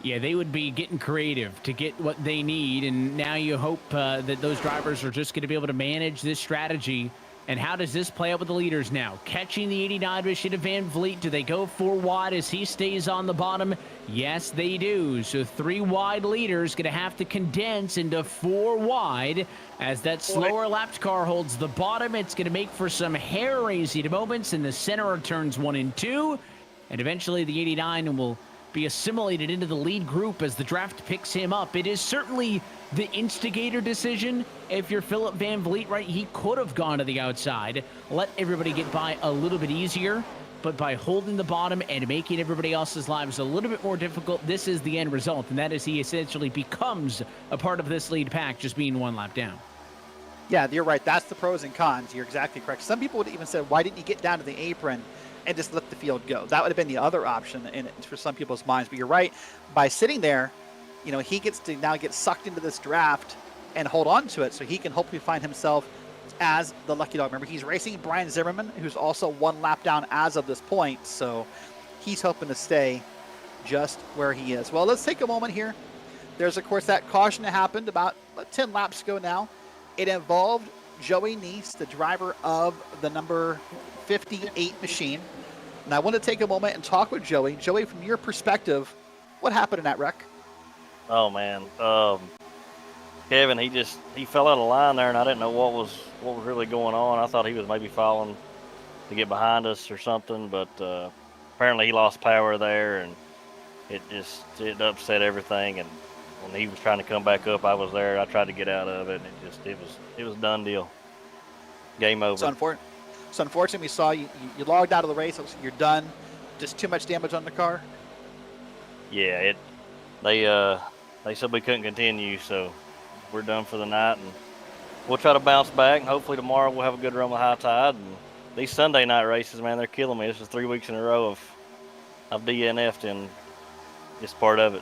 Speaker 1: Yeah, they would be getting creative to get what they need, and now you hope that those drivers are just going to be able to manage this strategy. And how does this play out with the leaders now? Catching the 89 Machida Van Vliet. Do they go 4 wide as he stays on the bottom? Yes, they do. So 3 wide leaders going to have to condense into 4 wide as that slower lapped car holds the bottom. It's going to make for some hair-raising moments in the center of turns 1 and 2. And eventually the 89 will be assimilated into the lead group as the draft picks him up. It is certainly the instigator decision. If you're Philip Van Vliet, right, he could have gone to the outside, let everybody get by a little bit easier, but by holding the bottom and making everybody else's lives a little bit more difficult, this is the end result, and that is he essentially becomes a part of this lead pack, just being 1 lap down.
Speaker 2: Yeah, you're right. That's the pros and cons. You're exactly correct. Some people would even say, why didn't you get down to the apron and just let the field go? That would have been the other option for some people's minds. But you're right. By sitting there, he gets to now get sucked into this draft and hold on to it so he can hopefully find himself as the lucky dog. Remember, he's racing Brian Zimmerman, who's also 1 lap down as of this point. So he's hoping to stay just where he is. Well, let's take a moment here. There's, of course, that caution that happened about 10 laps ago now. It involved Joey Neese, the driver of the number 58 machine. And I want to take a moment and talk with Joey. Joey, from your perspective, what happened in that wreck?
Speaker 4: Oh man, Kevin, he fell out of line there, and I didn't know what was really going on. I thought he was maybe falling to get behind us or something, but apparently he lost power there, and it upset everything. And when he was trying to come back up, I was there. I tried to get out of it, and it was a done deal. Game over.
Speaker 2: So unfortunately, we saw you logged out of the race. You're done. Just too much damage on the car.
Speaker 4: Yeah, they they said we couldn't continue, so we're done for the night, and we'll try to bounce back. And hopefully tomorrow we'll have a good run with high tide. And these Sunday night races, man, they're killing me. This is 3 weeks in a row of DNF'd, and it's part of it.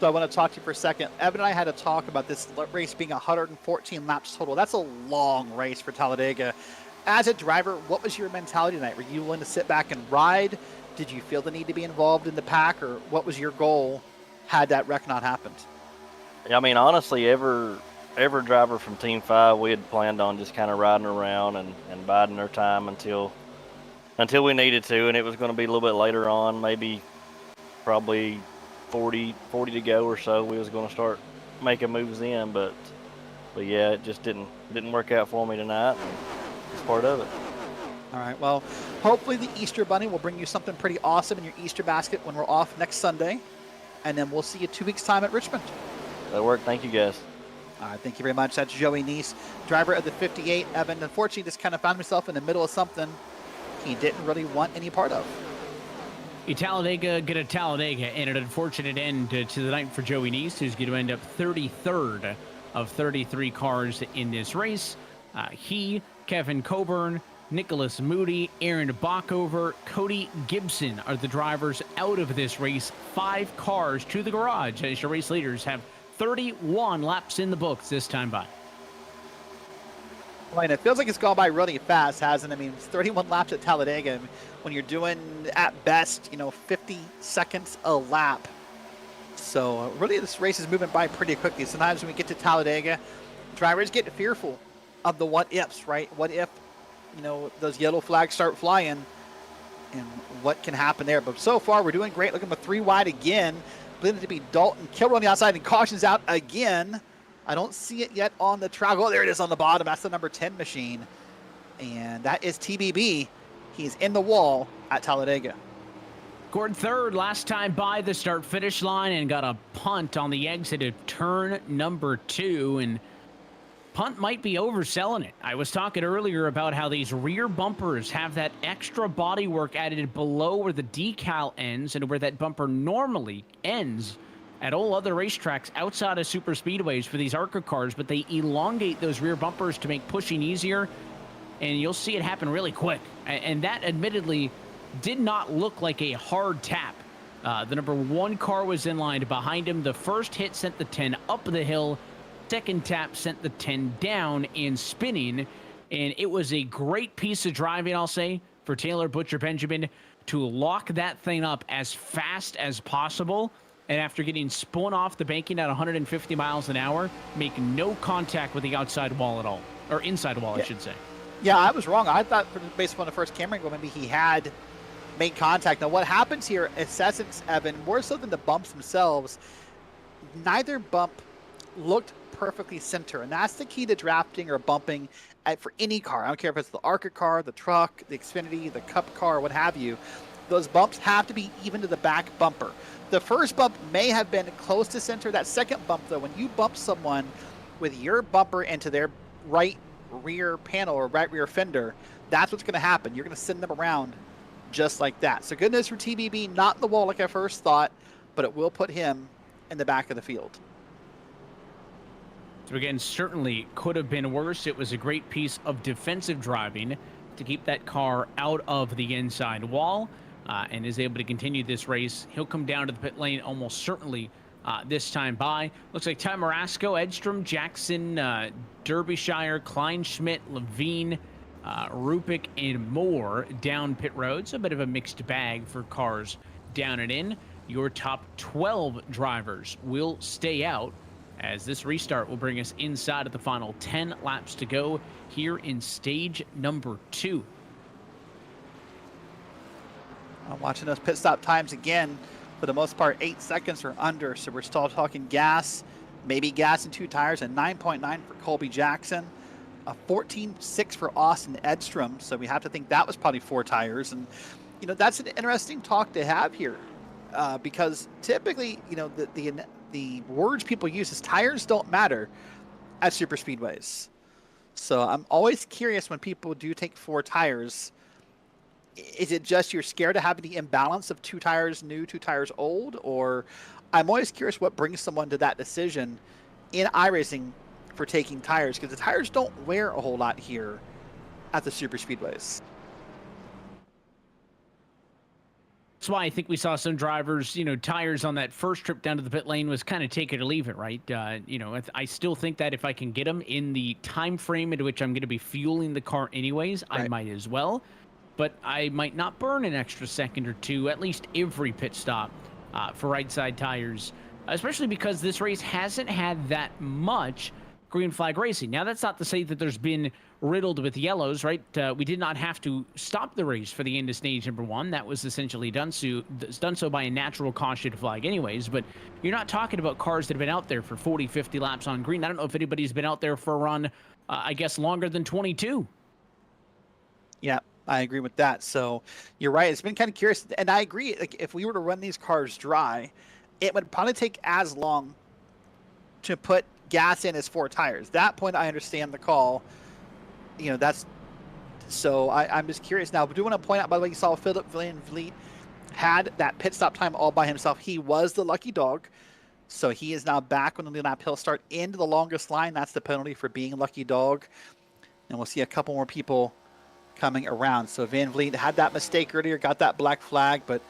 Speaker 2: So I want to talk to you for a second. Evan and I had a talk about this race being 114 laps total. That's a long race for Talladega. As a driver, what was your mentality tonight? Were you willing to sit back and ride? Did you feel the need to be involved in the pack, or what was your goal had that wreck not happened?
Speaker 4: I mean, honestly, every driver from Team 5, we had planned on just kind of riding around and biding our time until we needed to, and it was going to be a little bit later on, maybe probably 40 to go or so. We was going to start making moves in, but yeah, it just didn't work out for me tonight. It's part of it.
Speaker 2: All right, well, hopefully the Easter Bunny will bring you something pretty awesome in your Easter basket when we're off next Sunday, and then we'll see you 2 weeks' time at Richmond.
Speaker 4: That worked. Thank you, guys.
Speaker 2: All right, thank you very much. That's Joey Neese, driver of the 58. Evan, unfortunately, just kind of found himself in the middle of something he didn't really want any part of.
Speaker 1: Talladega get a Talladega, and an unfortunate end to the night for Joey Neese, who's going to end up 33rd of 33 cars in this race. He, Kevin Coburn, Nicholas Moody, Aaron Bockover, Cody Gibson are the drivers out of this race. 5 cars to the garage as your race leaders have 31 laps in the books this time by.
Speaker 2: Right, it feels like it's gone by really fast, hasn't it? I mean, it's 31 laps at Talladega. When you're doing, at best, 50 seconds a lap. So really, this race is moving by pretty quickly. Sometimes when we get to Talladega, drivers get fearful of the what-ifs, right? What if, those yellow flags start flying, and what can happen there? But so far, we're doing great. Looking for 3 wide again. Believed it to be Dalton Kilroy on the outside, and cautions out again. I don't see it yet on the track. Oh, there it is on the bottom. That's the number 10 machine. And that is TBB. He's in the wall at Talladega.
Speaker 1: Scored third last time by the start-finish line and got a punt on the exit of turn number 2. And punt might be overselling it. I was talking earlier about how these rear bumpers have that extra bodywork added below where the decal ends and where that bumper normally ends at all other racetracks outside of super speedways for these ARCA cars, but they elongate those rear bumpers to make pushing easier, and you'll see it happen really quick. And that admittedly did not look like a hard tap. The number 1 car was in line behind him. The first hit sent the 10 up the hill. Second tap sent the 10 down and spinning, and it was a great piece of driving, I'll say, for Taylor Butcher Benjamin to lock that thing up as fast as possible. And after getting spun off the banking at 150 miles an hour, make no contact with the outside wall at all. Or inside wall, I should say.
Speaker 2: Yeah, I was wrong. I thought, based upon the first camera angle, maybe he had made contact. Now, what happens here, in essence, Evan, more so than the bumps themselves, neither bump looked perfectly center. And that's the key to drafting or bumping for any car. I don't care if it's the ARCA car, the truck, the Xfinity, the Cup car, what have you. Those bumps have to be even to the back bumper. The first bump may have been close to center. That second bump, though, when you bump someone with your bumper into their right rear panel or right rear fender, that's what's going to happen. You're going to send them around just like that. So good news for TBB, not in the wall like I first thought, but it will put him in the back of the field.
Speaker 1: So again, certainly could have been worse. It was a great piece of defensive driving to keep that car out of the inside wall. And is able to continue this race. He'll come down to the pit lane almost certainly this time by. Looks like Ty Marasco, Edstrom, Jackson, Derbyshire, Kleinschmidt, Levine, Rupik, and more down pit roads. A bit of a mixed bag for cars down and in. Your top 12 drivers will stay out as this restart will bring us inside of the final 10 laps to go here in stage number 2.
Speaker 2: I'm watching those pit stop times again, for the most part, 8 seconds or under. So we're still talking gas, maybe gas and 2 tires, a 9.9 for Colby Jackson, a 14.6 for Austin Edstrom. So we have to think that was probably 4 tires. And, that's an interesting talk to have here because typically, the words people use is tires don't matter at super speedways. So I'm always curious when people do take 4 tires. Is it just you're scared of having the imbalance of 2 tires new, 2 tires old? Or I'm always curious what brings someone to that decision in iRacing for taking tires, because the tires don't wear a whole lot here at the super speedways.
Speaker 1: That's why I think we saw some drivers, tires on that first trip down to the pit lane was kind of take it or leave it, right? I still think that if I can get them in the time frame into which I'm going to be fueling the car anyways,
Speaker 2: Right.
Speaker 1: I might as well. But I might not burn an extra second or two, at least every pit stop for right side tires, especially because this race hasn't had that much green flag racing. Now, that's not to say that there's been riddled with yellows, right? We did not have to stop the race for the end of stage number 1. That was essentially done so by a natural caution flag anyways, but you're not talking about cars that have been out there for 40, 50 laps on green. I don't know if anybody's been out there for a run, I guess, longer than 22.
Speaker 2: Yeah, I agree with that. So you're right. It's been kind of curious. And I agree. Like, if we were to run these cars dry, it would probably take as long to put gas in as 4 tires. That point, I understand the call. That's so I'm just curious now. But I do want to point out, by the way, you saw Philip Van Vliet had that pit stop time all by himself. He was the lucky dog. So he is now back on the lead lap. He'll start into the longest line. That's the penalty for being a lucky dog. And we'll see a couple more people coming around. So Van Vliet had that mistake earlier, got that black flag, but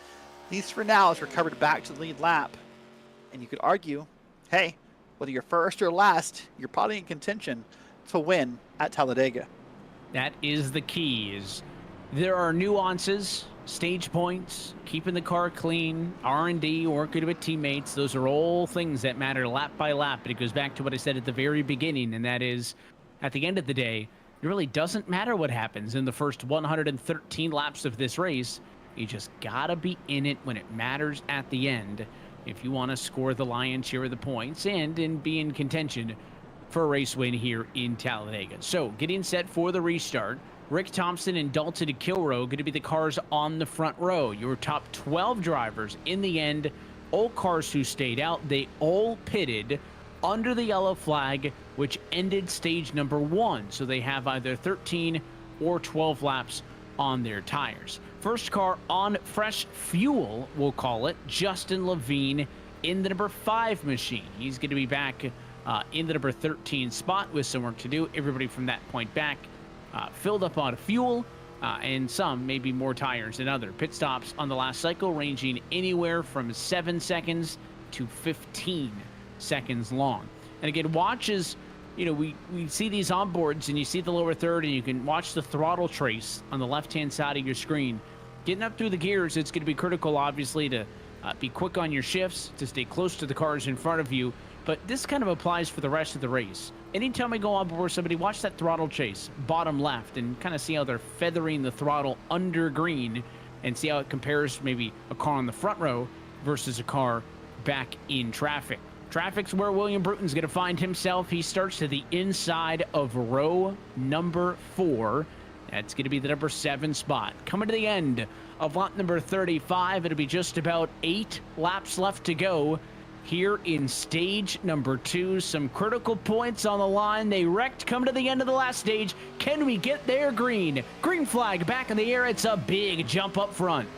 Speaker 2: at least for now is recovered back to the lead lap. And you could argue, hey, whether you're first or last, you're probably in contention to win at Talladega.
Speaker 1: That is the key. Is there are nuances, stage points, keeping the car clean, R&D, working with teammates. Those are all things that matter lap by lap. But it goes back to what I said at the very beginning, and that is, at the end of the day, it really doesn't matter what happens in the first 113 laps of this race. You just gotta be in it when it matters at the end if you want to score the lion's share of the points and be in contention for a race win here in Talladega. So, getting set for the restart, Rick Thompson and Dalton Kilroe going to be the cars on the front row. Your top 12 drivers in the end, all cars who stayed out, they all pitted under the yellow flag, which ended stage number 1. So they have either 13 or 12 laps on their tires. First car on fresh fuel, we'll call it, Justin Levine in the number 5 machine. He's going to be back in the number 13 spot with some work to do. Everybody from that point back filled up on fuel and some maybe more tires than other. Pit stops on the last cycle ranging anywhere from 7 seconds to 15 seconds long. And again, watches, we see these onboards and you see the lower third and you can watch the throttle trace on the left-hand side of your screen. Getting up through the gears, it's going to be critical, obviously, to be quick on your shifts, to stay close to the cars in front of you. But this kind of applies for the rest of the race. Anytime we go on board somebody, watch that throttle chase, bottom left, and kind of see how they're feathering the throttle under green and see how it compares to maybe a car on the front row versus a car back in traffic. Traffic's where William Bruton's going to find himself. He starts to the inside of row number 4. That's going to be the number 7 spot. Coming to the end of lap number 35, it'll be just about 8 laps left to go here in stage number 2. Some critical points on the line. They wrecked coming to the end of the last stage. Can we get there? Green flag back in the air. It's a big jump up front.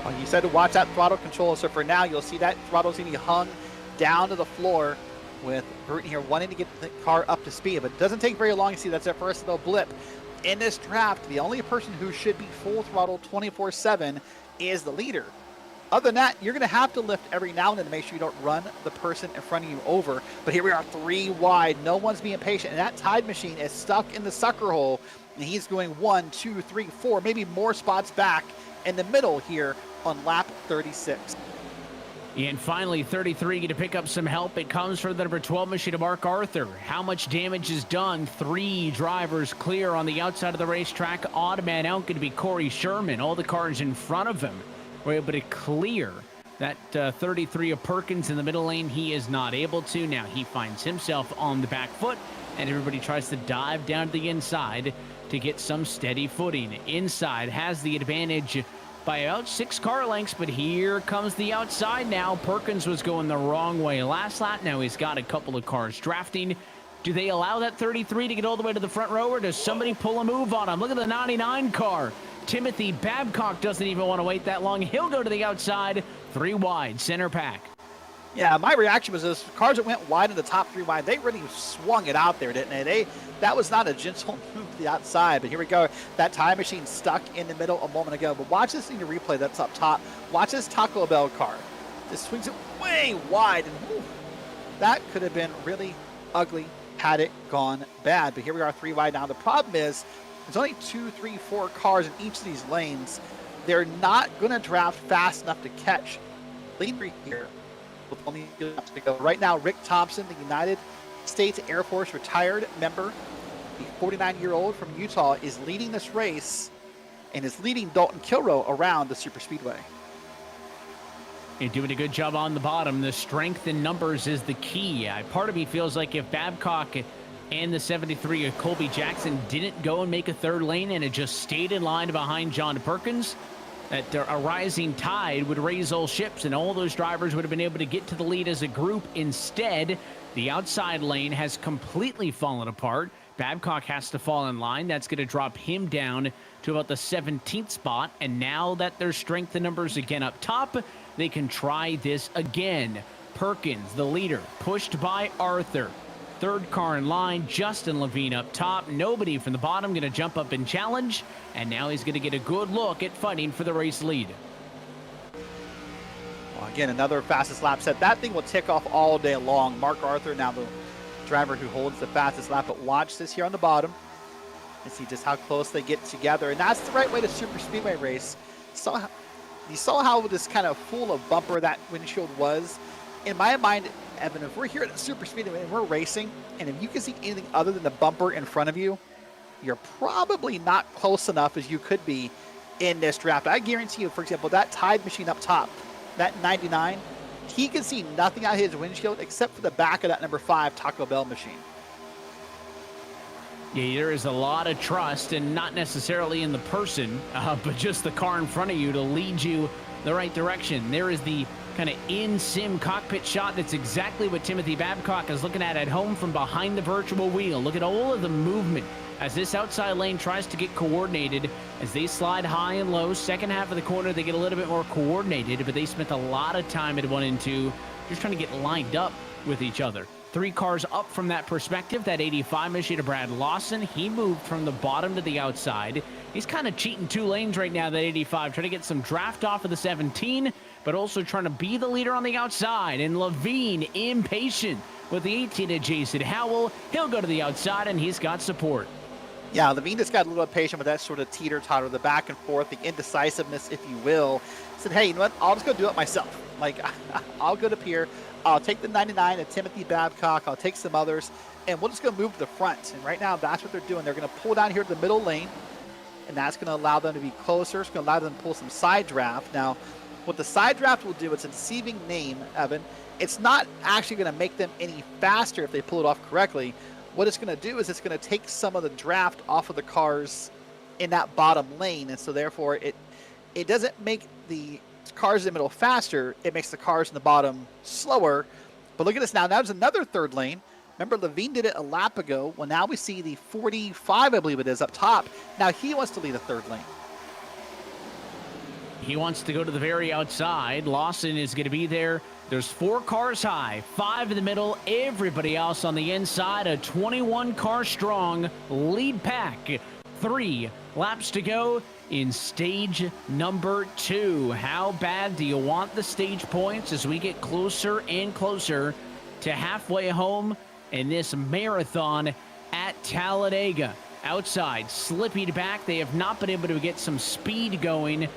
Speaker 2: Well, you said to watch that throttle control, so for now you'll see that throttle's going to be hung down to the floor with Bruton here wanting to get the car up to speed, but it doesn't take very long. You see that's their first little blip in this draft. The only person who should be full throttle 24/7 is the leader. Other than that, you're going to have to lift every now and then to make sure you don't run the person in front of you over. But here we are, 3 wide. No one's being patient, and that Tide machine is stuck in the sucker hole, and he's going 1, 2, 3, 4, maybe more spots back in the middle here on lap 36.
Speaker 1: And finally, 33 going to pick up some help. It comes from the number 12 machine of Mark Arthur. How much damage is done? 3 drivers clear on the outside of the racetrack. Odd man out going to be Corey Sherman. All the cars in front of him were able to clear that 33 of Perkins in the middle lane. He is not able to. Now he finds himself on the back foot, and everybody tries to dive down to the inside to get some steady footing. Inside has the advantage by about 6 car lengths, but here comes the outside now. Perkins was going the wrong way last lap. Now he's got a couple of cars drafting. Do they allow that 33 to get all the way to the front row, or does somebody pull a move on him? Look at the 99 car. Timothy Babcock doesn't even want to wait that long. He'll go to the outside. 3 wide, center pack.
Speaker 2: Yeah, my reaction was those cars that went wide in the top 3 wide, they really swung it out there, didn't they? That was not a gentle move to the outside, but here we go. That time machine stuck in the middle a moment ago. But watch this in your replay that's up top. Watch this Taco Bell car. This swings it way wide, and whew, that could have been really ugly had it gone bad. But here we are 3 wide now. The problem is there's only 2, 3, 4 cars in each of these lanes. They're not going to draft fast enough to catch lead here. With only to go. Right now, Rick Thompson, the United States Air Force retired member, the 49-year-old from Utah, is leading this race and is leading Dalton Kilrow around the super speedway.
Speaker 1: You're doing a good job on the bottom. The strength in numbers is the key. Part of me feels like if Babcock and the 73 of Colby Jackson didn't go and make a third lane and it just stayed in line behind John Perkins, that a rising tide would raise all ships and all those drivers would have been able to get to the lead as a group. Instead, the outside lane has completely fallen apart. Babcock has to fall in line. That's going to drop him down to about the 17th spot. And now that there's strength in numbers again up top, they can try this again. Perkins, the leader, pushed by Arthur. Third car in line, Justin Levine up top. Nobody from the bottom going to jump up and challenge. And now he's going to get a good look at fighting for the race lead.
Speaker 2: Well, again, another fastest lap set. That thing will tick off all day long. Mark Arthur, now the driver who holds the fastest lap. But watch this here on the bottom and see just how close they get together. And that's the right way to super speedway race. You saw how this kind of full of bumper that windshield was. In my mind, Evan, if we're here at the super speedway and we're racing, and if you can see anything other than the bumper in front of you, you're probably not close enough as you could be in this draft. I guarantee you, for example, that Tide machine up top, that 99, he can see nothing out of his windshield except for the back of that number 5 Taco Bell machine.
Speaker 1: Yeah, there is a lot of trust, and not necessarily in the person, but just the car in front of you to lead you the right direction. There is the kind of in-sim cockpit shot. That's exactly what Timothy Babcock is looking at home from behind the virtual wheel. Look at all of the movement as this outside lane tries to get coordinated as they slide high and low. Second half of the corner, they get a little bit more coordinated, but they spent a lot of time at 1 and 2 just trying to get lined up with each other. 3 cars up from that perspective. That 85 machine of Brad Lawson, he moved from the bottom to the outside. He's kind of cheating 2 lanes right now, that 85, trying to get some draft off of the 17, but also trying to be the leader on the outside. And Levine, impatient with the 18 of Jason Howell. He'll go to the outside, and he's got support.
Speaker 2: Yeah, Levine just got a little impatient with that sort of teeter-totter, the back and forth, the indecisiveness, if you will. Said, hey, you know what? I'll just go do it myself. Like, I'll go to Pier. I'll take the 99 of Timothy Babcock. I'll take some others, and we'll just go move to the front. And right now, that's what they're doing. They're going to pull down here to the middle lane, and that's going to allow them to be closer. It's going to allow them to pull some side draft. Now, what the side draft will do, it's a deceiving name, Evan. It's not actually going to make them any faster if they pull it off correctly. What it's going to do is it's going to take some of the draft off of the cars in that bottom lane, and so therefore it doesn't make the cars in the middle faster. It makes the cars in the bottom slower. But look at this now. Now there's another third lane. Remember, Levine did it a lap ago. Well, now we see the 45, I believe it is, up top. Now he wants to lead a third lane.
Speaker 1: He wants to go to the very outside. Lawson is going to be there. There's 4 cars high, 5 in the middle, everybody else on the inside. A 21 car strong lead pack. 3 laps to go in stage number 2. How bad do you want the stage points as we get closer and closer to halfway home in this marathon at Talladega? Outside, slipping back. They have not been able to get some speed going.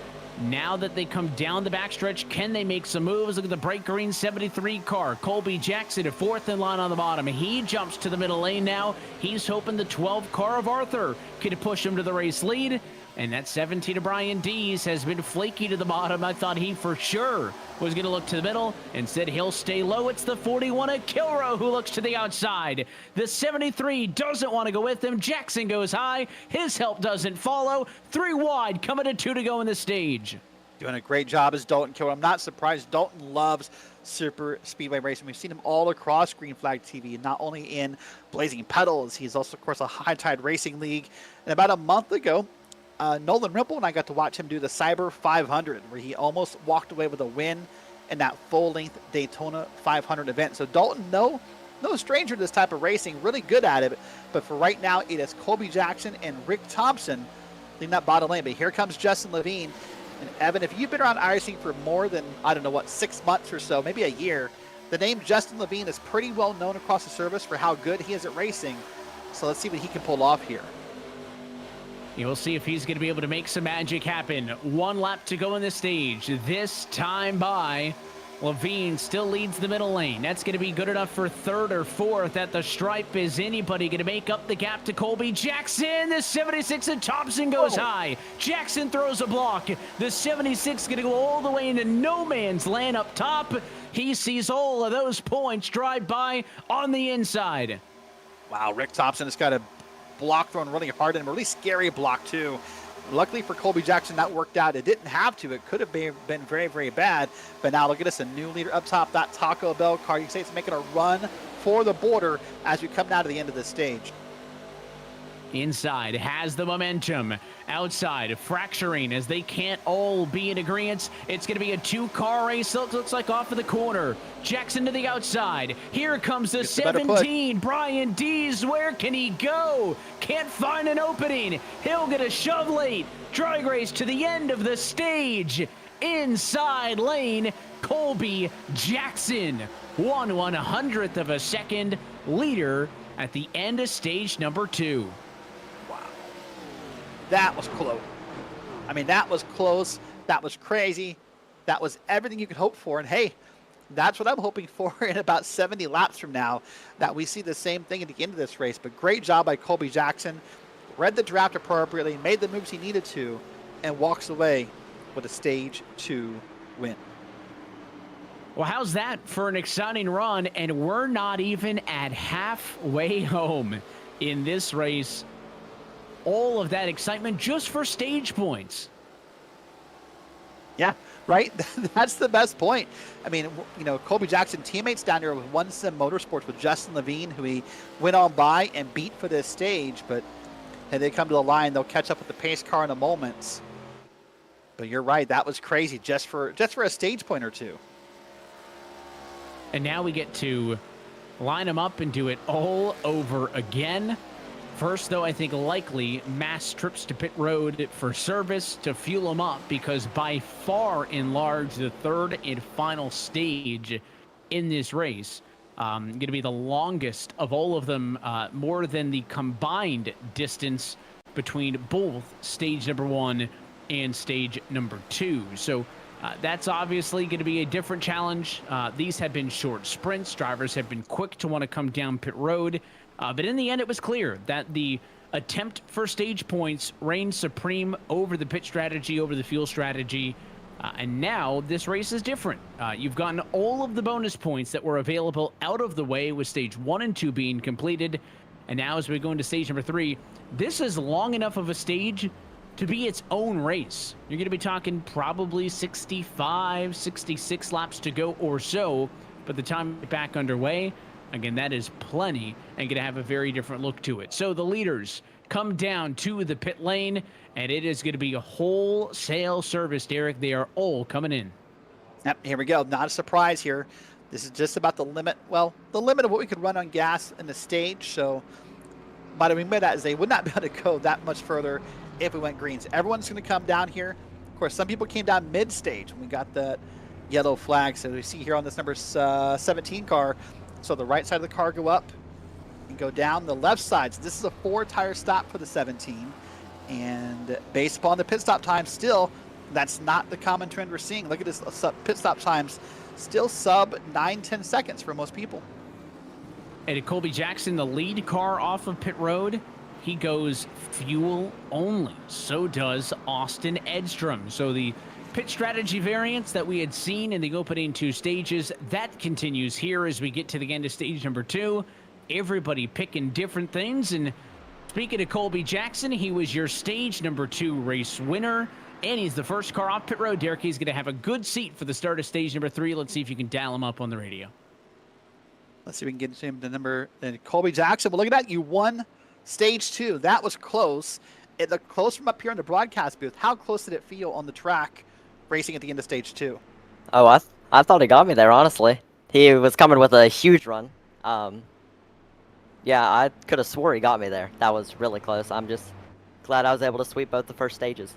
Speaker 1: Now that they come down the backstretch, can they make some moves? Look at the bright green 73 car. Colby Jackson at 4th in line on the bottom. He jumps to the middle lane now. He's hoping the 12 car of Arthur could push him to the race lead. And that 17 of Brian Dees has been flaky to the bottom. I thought he for sure was going to look to the middle. Instead, he'll stay low. It's the 41 of Kilrow who looks to the outside. The 73 doesn't want to go with him. Jackson goes high. His help doesn't follow. 3 wide, coming to 2 to go in the stage.
Speaker 2: Doing a great job as Dalton Kilrow. I'm not surprised. Dalton loves super speedway racing. We've seen him all across Green Flag TV, not only in Blazing Pedals. He's also, of course, a High Tide Racing League. And about a month ago, Nolan Ripple and I got to watch him do the Cyber 500, where he almost walked away with a win in that full-length Daytona 500 event. So Dalton, no stranger to this type of racing, really good at it. But for right now, it is Colby Jackson and Rick Thompson leading that bottom lane. But here comes Justin Levine. And Evan, if you've been around iRacing for more than, 6 months or so, maybe a year, the name Justin Levine is pretty well known across the service for how good he is at racing. So let's see what he can pull off here.
Speaker 1: You'll see if he's going to be able to make some magic happen. 1 lap to go in the stage. This time by Levine still leads the middle lane. That's going to be good enough for 3rd or 4th at the stripe. Is anybody going to make up the gap to Colby Jackson? The 76 and Thompson goes high. Jackson throws a block. The 76 going to go all the way into no man's land up top. He sees all of those points drive by on the inside.
Speaker 2: Wow, Rick Thompson has got a block thrown really hard and a really scary block too. Luckily for Colby Jackson, that worked out. It didn't have to. It could have been very, very bad. But now look at us, a new leader up top. That Taco Bell car, you can say it's making a run for the border as we come down to the end of the stage.
Speaker 1: Inside has the momentum. Outside, fracturing as they can't all be in agreement. It's going to be a 2-car race. It looks like off of the corner. Jackson to the outside. Here comes the 17. Brian Dees. Where can he go? Can't find an opening. He'll get a shove late. Drag race to the end of the stage. Inside lane, Colby Jackson. 1/100th of a second leader at the end of stage number 2.
Speaker 2: That was close. I mean, that was close. That was crazy. That was everything you could hope for. And hey, that's what I'm hoping for in about 70 laps from now, that we see the same thing at the end of this race. But great job by Colby Jackson. Read the draft appropriately, made the moves he needed to, and walks away with a stage 2 win.
Speaker 1: Well, how's that for an exciting run? And we're not even at halfway home in this race. All of that excitement just for stage points.
Speaker 2: Yeah, right? That's the best point. I mean, Colby Jackson teammates down here with One Sim Motorsports with Justin Levine, who he went on by and beat for this stage. But when they come to the line, they'll catch up with the pace car in a moment. But you're right, that was crazy just for a stage point or two.
Speaker 1: And now we get to line them up and do it all over again. First, though, I think likely mass trips to pit road for service to fuel them up, because by far and large, the 3rd and final stage in this race going to be the longest of all of them, more than the combined distance between both stage number 1 and stage number 2. So that's obviously going to be a different challenge. These have been short sprints. Drivers have been quick to want to come down pit road. But in the end, it was clear that the attempt for stage points reigned supreme over the pit strategy, over the fuel strategy. And now this race is different. You've gotten all of the bonus points that were available out of the way with stage 1 and 2 being completed. And now as we go into stage number 3, this is long enough of a stage to be its own race. You're going to be talking probably 65, 66 laps to go or so. But the time back underway, again, that is plenty and going to have a very different look to it. So the leaders come down to the pit lane, and it is going to be a wholesale service, Derrick. They are all coming in.
Speaker 2: Yep, here we go. Not a surprise here. This is just about the limit. Well, the limit of what we could run on gas in the stage. So what I mean by that is they would not be able to go that much further if we went greens. Everyone's going to come down here. Of course, some people came down mid-stage when we got that yellow flag. So we see here on this number 17 car. So the right side of the car go up and go down the left side. So this is a 4-tire stop for the 17. And based upon the pit stop time, still, that's not the common trend we're seeing. Look at this pit stop times, still sub 9-10 seconds for most people.
Speaker 1: And Colby Jackson, the lead car off of pit road, he goes fuel only. So does Austin Edstrom. So the pit strategy variance that we had seen in the opening 2 stages, that continues here as we get to the end of stage number 2. Everybody picking different things. And speaking of Colby Jackson, he was your stage number 2 race winner, and he's the first car off pit road. Derrick, he's going to have a good seat for the start of stage number 3. Let's see if you can dial him up on the radio.
Speaker 2: Let's see if we can get to him the number. Colby Jackson, well, look at that. You won stage 2. That was close. It looked close from up here in the broadcast booth. How close did it feel on the track racing at the end of stage 2?
Speaker 5: Oh, I thought he got me there, honestly. He was coming with a huge run. Yeah, I could have swore he got me there. That was really close. I'm just glad I was able to sweep both the first stages.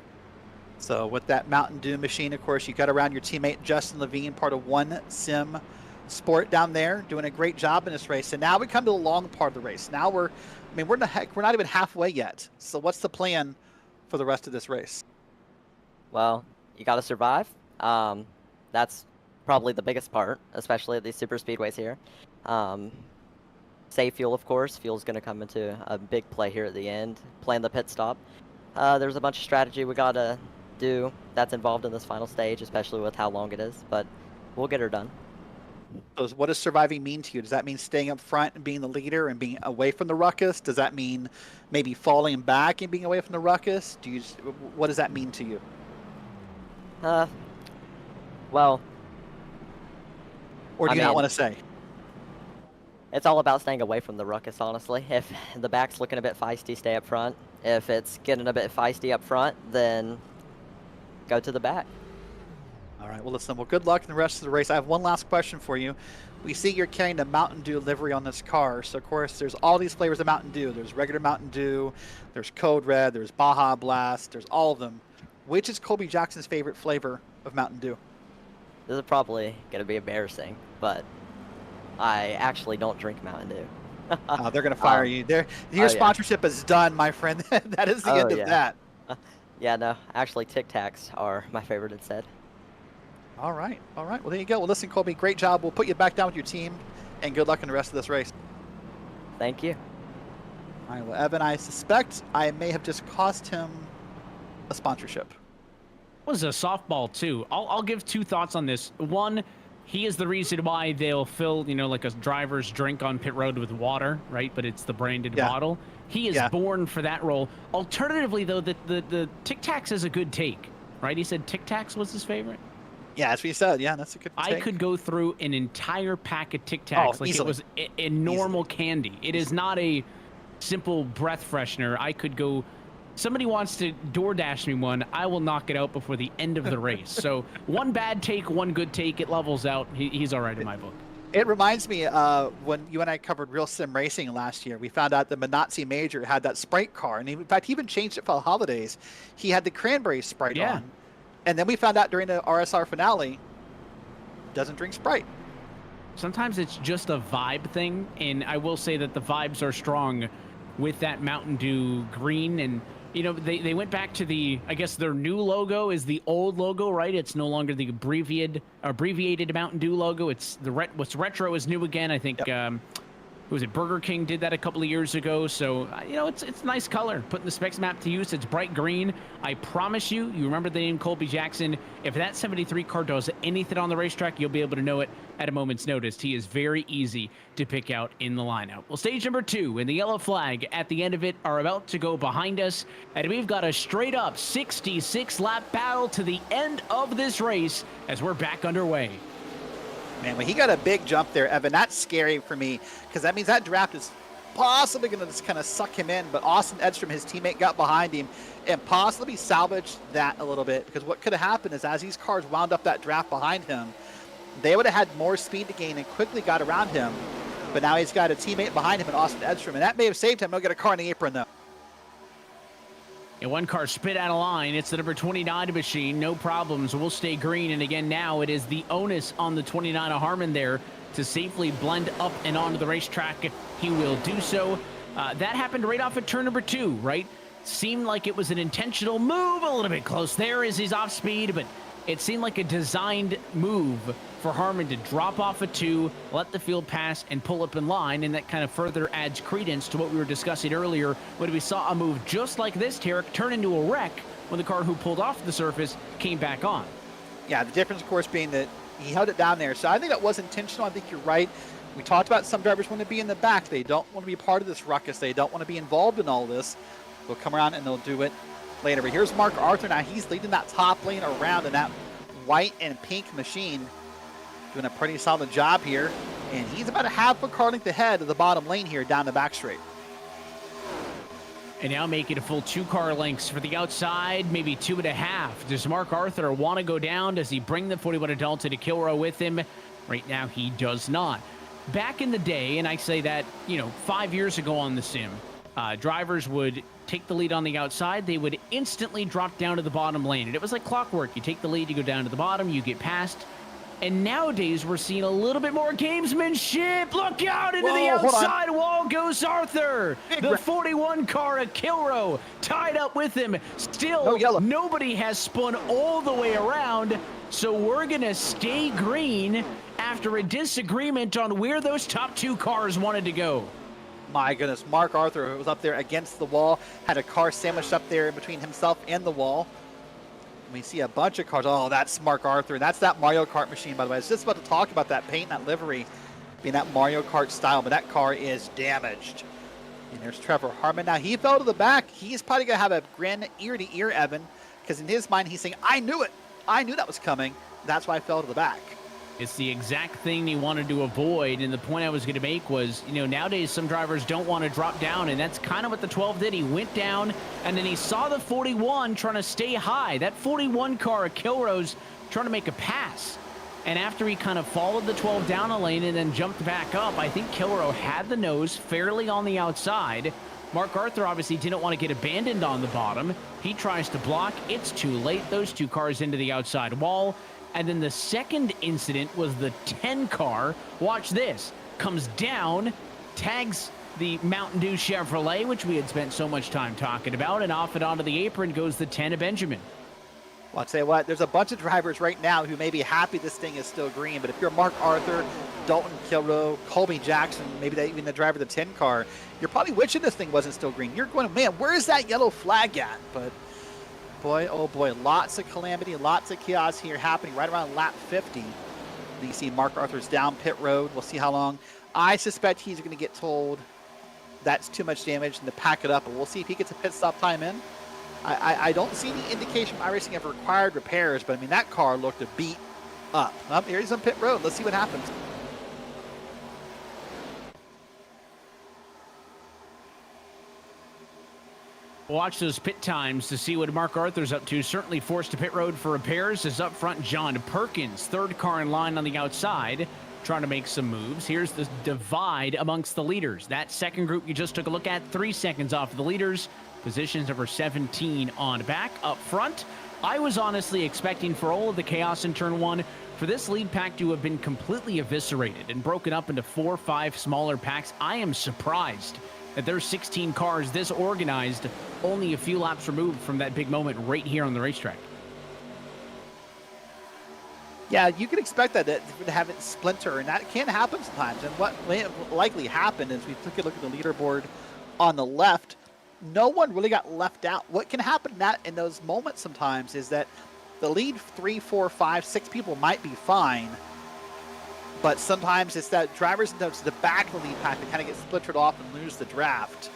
Speaker 2: So with that Mountain Dew machine, of course, you got around your teammate Justin Levine, part of One Sim Sport down there, doing a great job in this race. And now we come to the long part of the race. Now we're not even halfway yet. So what's the plan for the rest of this race?
Speaker 5: Well, you got to survive. That's probably the biggest part, especially at these super speedways here. Save fuel, of course. Fuel's going to come into a big play here at the end. Plan the pit stop. There's a bunch of strategy we got to do that's involved in this final stage, especially with how long it is, but we'll get her done.
Speaker 2: So what does surviving mean to you? Does that mean staying up front and being the leader and being away from the ruckus? Does that mean maybe falling back and being away from the ruckus? What does that mean to you?
Speaker 5: Well,
Speaker 2: or do you not want to say?
Speaker 5: It's all about staying away from the ruckus, honestly. If the back's looking a bit feisty, stay up front. If it's getting a bit feisty up front, then go to the back.
Speaker 2: All right, well, listen, good luck in the rest of the race. I have one last question for you. We see you're carrying the Mountain Dew livery on this car. So, of course, there's all these flavors of Mountain Dew. There's regular Mountain Dew, there's Code Red, there's Baja Blast, there's all of them. Which is Colby Jackson's favorite flavor of Mountain Dew?
Speaker 5: This is probably going to be embarrassing, but I actually don't drink Mountain Dew.
Speaker 2: They're going to fire you. Your sponsorship is done, my friend. That is the end of that.
Speaker 5: Yeah, no, actually Tic Tacs are my favorite instead.
Speaker 2: All right. Well, there you go. Well, listen, Colby, great job. We'll put you back down with your team, and good luck in the rest of this race.
Speaker 5: Thank you.
Speaker 2: All right, well, Evan, I suspect I may have just cost him a sponsorship.
Speaker 1: It was a softball, too. I'll give two thoughts on this. One, he is the reason why they'll fill, like a driver's drink on pit road with water, right? But it's the branded bottle. He is born for that role. Alternatively, though, the Tic Tacs is a good take, right? He said Tic Tacs was his favorite.
Speaker 2: Yeah, that's what he said. Yeah, that's a good take.
Speaker 1: I could go through an entire pack of Tic Tacs like
Speaker 2: easily.
Speaker 1: it was a normal candy. It is not a simple breath freshener. I could go. Somebody wants to DoorDash me one, I will knock it out before the end of the race. So one bad take, one good take, it levels out. He's all right in my book.
Speaker 2: It reminds me when you and I covered Real Sim Racing last year. We found out the Minazzi Major had that Sprite car, and in fact, he even changed it for the holidays. He had the cranberry Sprite on. And then we found out during the RSR finale, doesn't drink Sprite.
Speaker 1: Sometimes it's just a vibe thing, and I will say that the vibes are strong with that Mountain Dew green. And, they went back to I guess their new logo is the old logo, right? It's no longer the abbreviated Mountain Dew logo. It's what's retro is new again. I think, was it Burger King did that a couple of years ago? So, it's nice color. Putting the specs map to use, it's bright green. I promise you remember the name Colby Jackson. If that 73 car does anything on the racetrack, you'll be able to know it at a moment's notice. He is very easy to pick out in the lineup. Well, stage number 2 and the yellow flag at the end of it are about to go behind us. And we've got a straight up 66-lap battle to the end of this race as we're back underway.
Speaker 2: Man, when he got a big jump there, Evan, that's scary for me because that means that draft is possibly going to just kind of suck him in. But Austin Edstrom, his teammate, got behind him and possibly salvaged that a little bit because what could have happened is as these cars wound up that draft behind him, they would have had more speed to gain and quickly got around him. But now he's got a teammate behind him in Austin Edstrom, and that may have saved him. He'll get a car in the apron, though.
Speaker 1: And one car spit out of line. It's the number 29 machine. No problems. We'll stay green. And again, now it is the onus on the 29 of Harmon there to safely blend up and onto the racetrack. He will do so. That happened right off at turn number 2, right? Seemed like it was an intentional move. A little bit close there as he's off speed, but it seemed like a designed move for Harmon to drop off a 2, let the field pass, and pull up in line, and that kind of further adds credence to what we were discussing earlier when we saw a move just like this, Derrick, turn into a wreck when the car who pulled off the surface came back on.
Speaker 2: Yeah, the difference, of course, being that he held it down there. So I think that was intentional. I think you're right. We talked about some drivers want to be in the back. They don't want to be part of this ruckus. They don't want to be involved in all this. They'll come around and they'll do it later. But here's Mark Arthur now. He's leading that top lane around in that white and pink machine. Doing a pretty solid job here. And he's about a half a car length ahead of the bottom lane here down the back straight.
Speaker 1: And now make it a full 2 car lengths for the outside, maybe 2.5. Does Mark Arthur want to go down? Does he bring the 41 Adulta to Kilrow with him? Right now, he does not. Back in the day, and I say that, 5 years ago on the sim, drivers would take the lead on the outside. They would instantly drop down to the bottom lane. And it was like clockwork. You take the lead, you go down to the bottom, you get past. And nowadays, we're seeing a little bit more gamesmanship. Look out into the outside wall goes Arthur. The 41 car at Kilrow tied up with him. Still, nobody has spun all the way around. So we're going to stay green after a disagreement on where those top 2 cars wanted to go.
Speaker 2: My goodness, Mark Arthur was up there against the wall, had a car sandwiched up there between himself and the wall. We see a bunch of cars. Oh, that's Mark Arthur. That's that Mario Kart machine, by the way. I was just about to talk about that paint and that livery being that Mario Kart style, but that car is damaged. And there's Trevor Harmon. Now, he fell to the back. He's probably going to have a grin ear-to-ear, Evan, because in his mind, he's saying, I knew it. I knew that was coming. That's why I fell to the back.
Speaker 1: It's the exact thing he wanted to avoid, and the point I was going to make was, nowadays some drivers don't want to drop down, and that's kind of what the 12 did. He went down, and then he saw the 41 trying to stay high. That 41 car at Kilrow's trying to make a pass, and after he kind of followed the 12 down a lane and then jumped back up, I think Kilrow had the nose fairly on the outside. Mark Arthur obviously didn't want to get abandoned on the bottom. He tries to block. It's too late. Those 2 cars into the outside wall. And then the second incident was the 10 car. Watch this. Comes down, tags the Mountain Dew Chevrolet, which we had spent so much time talking about, and off and onto the apron goes the 10 of Benjamin.
Speaker 2: Well, I'll tell you what, there's a bunch of drivers right now who may be happy this thing is still green, but if you're Mark Arthur, Dalton Kilrow, Colby Jackson, maybe even the driver of the 10 car, you're probably wishing this thing wasn't still green. You're going, man, where is that yellow flag at? But boy, oh boy, lots of calamity, lots of chaos here happening right around lap 50. You see Mark Arthur's down pit road. We'll see how long. I suspect he's going to get told that's too much damage and to pack it up, and we'll see if he gets a pit stop time in. I don't see any indication from iRacing of required repairs, but I mean, that car looked a beat up. Here he's on pit road. Let's see what happens.
Speaker 1: Watch those pit times to see what Mark Arthur's up to. Certainly forced to pit road for repairs. Is up front John Perkins, 3rd car in line on the outside, trying to make some moves. Here's the divide amongst the leaders. That second group you just took a look at, 3 seconds off of the leaders. Positions number 17 on back. Up front, I was honestly expecting for all of the chaos in turn 1 for this lead pack to have been completely eviscerated and broken up into 4 or 5 smaller packs. I am surprised that there's 16 cars this organized, only a few laps removed from that big moment right here on the racetrack.
Speaker 2: Yeah, you can expect that to have it splinter, and that can happen sometimes. And what likely happened is we took a look at the leaderboard on the left. No one really got left out. What can happen in those moments sometimes is that the lead 3, 4, 5, 6 people might be fine, but sometimes it's that drivers into the back of the lead pack that kind of get splintered off and lose the draft.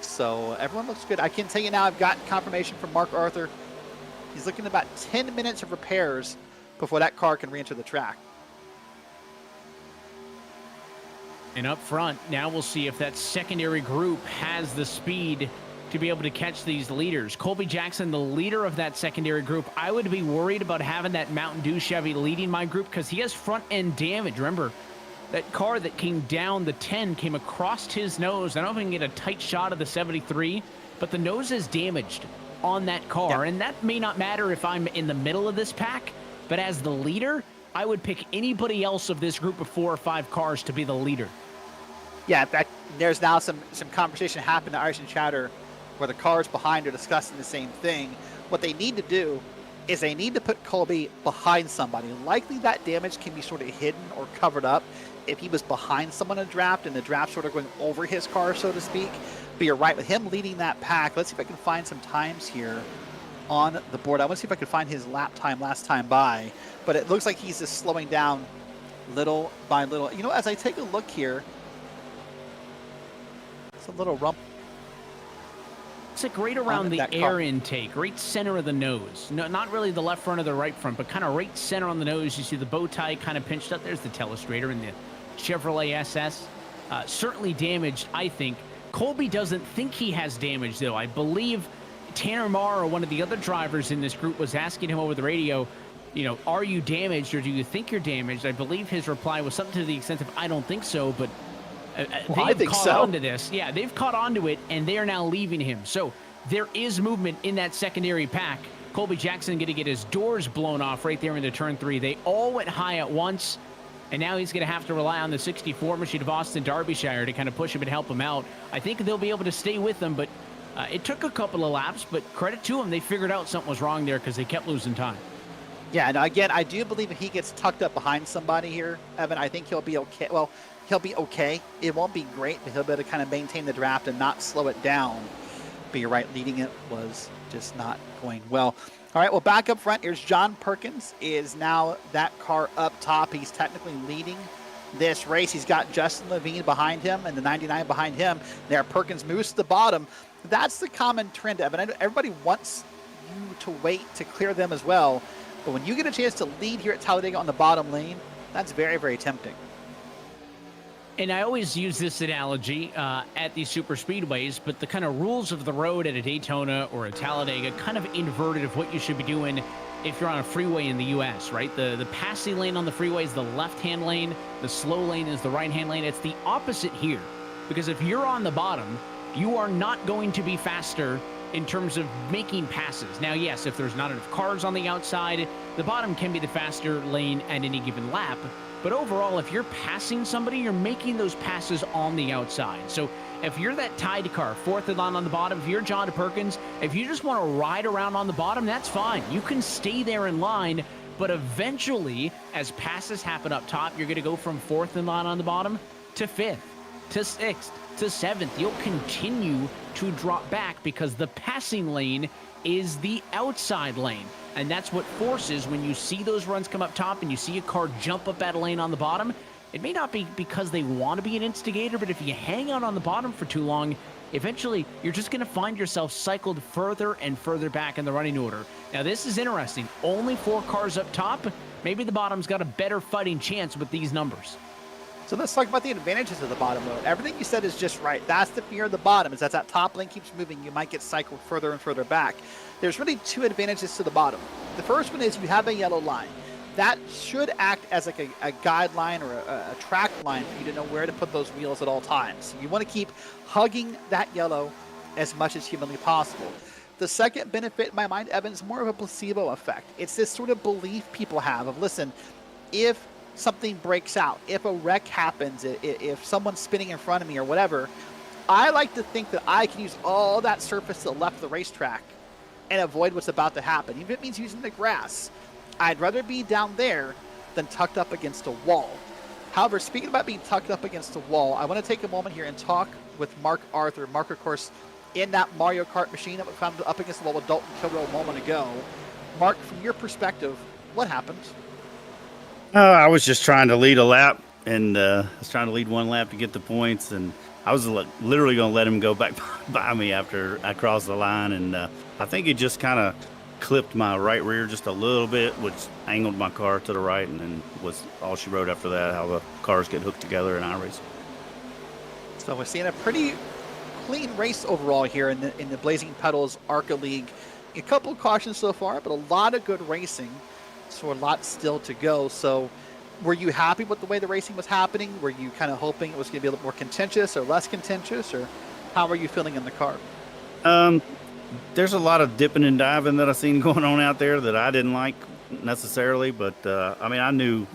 Speaker 2: So everyone looks good. I can tell you now, I've got confirmation from Mark Arthur. He's looking at about 10 minutes of repairs before that car can re-enter the track.
Speaker 1: And up front, now we'll see if that secondary group has the speed to be able to catch these leaders. Colby Jackson, the leader of that secondary group, I would be worried about having that Mountain Dew Chevy leading my group because he has front end damage. Remember, that car that came down the 10 came across his nose. I don't know if I can get a tight shot of the 73, but the nose is damaged on that car. Yeah. And that may not matter if I'm in the middle of this pack, but as the leader, I would pick anybody else of this group of 4 or 5 cars to be the leader.
Speaker 2: Yeah, in fact, there's now some conversation happening in Irish Chatter where the cars behind are discussing the same thing. What they need to do is they need to put Colby behind somebody. Likely that damage can be sort of hidden or covered up if he was behind someone in a draft and the draft sort of going over his car, so to speak. But you're right, with him leading that pack, let's see if I can find some times here on the board. I want to see if I can find his lap time last time by, but it looks like he's just slowing down little by little. You know, as I take a look here, it's a little rump.
Speaker 1: It's like right around the air intake, right center of the nose. No, not really the left front or the right front, but kind of right center on the nose. You see the bow tie kind of pinched up. There's the telestrator in the Chevrolet SS. Certainly damaged, I think. Colby doesn't think he has damage, though. I believe Tanner Marr, or one of the other drivers in this group, was asking him over the radio, are you damaged or do you think you're damaged? I believe his reply was something to the extent of, I don't think so, but they've caught on to this. Yeah, they've caught on to it, and they are now leaving him. So there is movement in that secondary pack. Colby Jackson going to get his doors blown off right there into turn 3. They all went high at once, and now he's going to have to rely on the 64 machine of Austin Derbyshire to kind of push him and help him out. I think they'll be able to stay with him, but it took a couple of laps, but credit to them. They figured out something was wrong there because they kept losing time.
Speaker 2: Yeah, and again, I do believe if he gets tucked up behind somebody here, Evan, I think he'll be okay. Well, he'll be okay. It won't be great, but he'll be able to kind of maintain the draft and not slow it down. But you're right, leading it was just not going well. All right, well, back up front, here's John Perkins, is now that car up top. He's technically leading this race. He's got Justin Levine behind him and the 99 behind him. There, Perkins moves to the bottom. That's the common trend, Evan. I know everybody wants you to wait to clear them as well. But when you get a chance to lead here at Talladega on the bottom lane, that's very, very tempting.
Speaker 1: And I always use this analogy at these super speedways, but the kind of rules of the road at a Daytona or a Talladega kind of inverted of what you should be doing if you're on a freeway in the U.S., right? The passing lane on the freeway is the left-hand lane. The slow lane is the right-hand lane. It's the opposite here, because if you're on the bottom, you are not going to be faster in terms of making passes. Now, yes, if there's not enough cars on the outside, the bottom can be the faster lane at any given lap. But overall, if you're passing somebody, you're making those passes on the outside. So if you're that tied car, fourth and on the bottom, if you're John Perkins, if you just want to ride around on the bottom, that's fine. You can stay there in line, but eventually, as passes happen up top, you're going to go from fourth in line on the bottom to fifth, to sixth, to seventh. You'll continue to drop back because the passing lane is the outside lane. And that's what forces, when you see those runs come up top and you see a car jump up that lane on the bottom, it may not be because they want to be an instigator, but if you hang out on the bottom for too long, eventually you're just going to find yourself cycled further and further back in the running order. Now, this is interesting. Only 4 cars up top. Maybe the bottom's got a better fighting chance with these numbers.
Speaker 2: So let's talk about the advantages of the bottom road. Everything you said is just right. That's the fear of the bottom, is that top lane keeps moving. You might get cycled further and further back. There's really 2 advantages to the bottom. The first one is you have a yellow line. That should act as like a guideline or a track line for you to know where to put those wheels at all times. You want to keep hugging that yellow as much as humanly possible. The second benefit, in my mind, Evan, is more of a placebo effect. It's this sort of belief people have of, listen, if something breaks out, if a wreck happens, if someone's spinning in front of me or whatever, I like to think that I can use all that surface to the left of the racetrack and avoid what's about to happen. Even if it means using the grass, I'd rather be down there than tucked up against a wall. However, speaking about being tucked up against a wall, I want to take a moment here and talk with Mark Arthur. Mark, of course, in that Mario Kart machine that we found up against the wall with Dalton Kilrow a moment ago. Mark, from your perspective, what happened?
Speaker 6: I was just trying to lead a lap, and I was trying to lead one lap to get the points, and I was literally going to let him go back by me after I crossed the line, and I think it just kind of clipped my right rear just a little bit, which angled my car to the right, and then was all she wrote after that, how the cars get hooked together in iRacing.
Speaker 2: So we're seeing a pretty clean race overall here in the Blazing Pedals ARCA League. A couple of cautions so far, but a lot of good racing. So a lot still to go. So were you happy with the way the racing was happening? Were you kind of hoping it was going to be a little more contentious or less contentious, or how were you feeling in the car?
Speaker 6: There's a lot of dipping and diving that I've seen going on out there that I didn't like necessarily, but I mean, I knew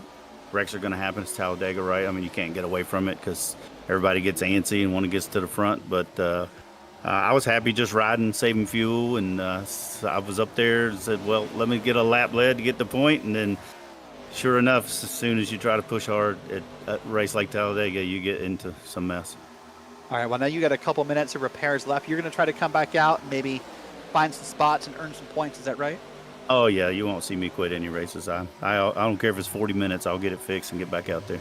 Speaker 6: wrecks are going to happen. It's Talladega, right? I mean, you can't get away from it because everybody gets antsy and one gets to the front, but I was happy just riding, saving fuel, and so I was up there and said, well, let me get a lap lead to get the point, and then sure enough, as soon as you try to push hard at a race like Talladega, you get into some mess.
Speaker 2: All right, well, now you got a couple minutes of repairs left. You're going to try to come back out and maybe find some spots and earn some points. Is that right?
Speaker 6: Oh, yeah, you won't see me quit any races. I don't care if it's 40 minutes. I'll get it fixed and get back out there.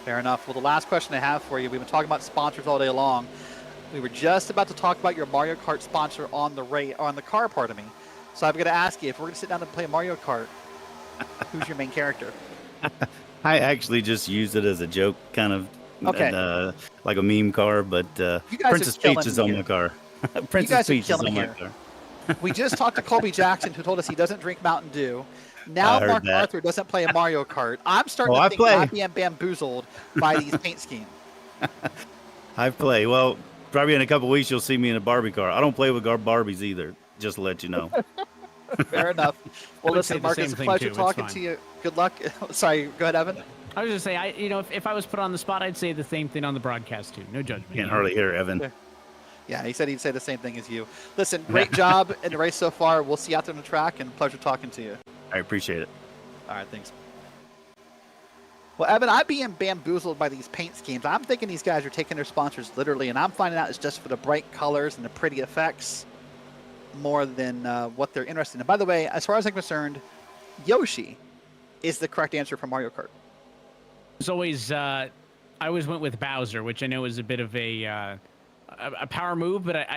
Speaker 2: Fair enough. Well, the last question I have for you, we've been talking about sponsors all day long. We were just about to talk about your Mario Kart sponsor on the car, pardon me. So I've got to ask you, if we're going to sit down and play Mario Kart, who's your main character?
Speaker 6: I actually just used it as a joke kind of
Speaker 2: Okay.
Speaker 6: and, like a meme car, but
Speaker 2: You guys
Speaker 6: Princess
Speaker 2: are killing
Speaker 6: Peach is
Speaker 2: me
Speaker 6: on
Speaker 2: here.
Speaker 6: my car.
Speaker 2: guys
Speaker 6: Princess
Speaker 2: are
Speaker 6: Peach is
Speaker 2: killing
Speaker 6: on
Speaker 2: me
Speaker 6: my
Speaker 2: here.
Speaker 6: car.
Speaker 2: We just talked to Colby Jackson, who told us he doesn't drink Mountain Dew.
Speaker 6: I
Speaker 2: Now
Speaker 6: heard
Speaker 2: Mark
Speaker 6: that.
Speaker 2: Arthur doesn't play a Mario Kart. I'm starting
Speaker 6: Oh,
Speaker 2: to
Speaker 6: I
Speaker 2: think that I'm
Speaker 6: play.
Speaker 2: being bamboozled by these paint schemes.
Speaker 6: I play. Well, probably in a couple weeks you'll see me in a Barbie car. I don't play with Barbies either. Just to let you know.
Speaker 2: Fair enough. Well,
Speaker 1: would say
Speaker 2: listen,
Speaker 1: the
Speaker 2: Mark,
Speaker 1: same
Speaker 2: it's a
Speaker 1: thing,
Speaker 2: pleasure
Speaker 1: too. It's
Speaker 2: talking
Speaker 1: fine.
Speaker 2: to you. Good luck. Sorry, go ahead, Evan.
Speaker 1: I was just say, if I was put on the spot, I'd say the same thing on the broadcast too. No judgment.
Speaker 6: Can't hardly hear Evan.
Speaker 2: Yeah, he said he'd say the same thing as you. Listen, great job in the race so far. We'll see you out there on the track, and pleasure talking to you.
Speaker 6: I appreciate it.
Speaker 2: All right, thanks. Well, Evan, I'm being bamboozled by these paint schemes. I'm thinking these guys are taking their sponsors literally, and I'm finding out it's just for the bright colors and the pretty effects more than what they're interested in. And by the way, as far as I'm concerned, Yoshi is the correct answer for Mario Kart.
Speaker 1: It's always, I always went with Bowser, which I know is a bit of a power move, but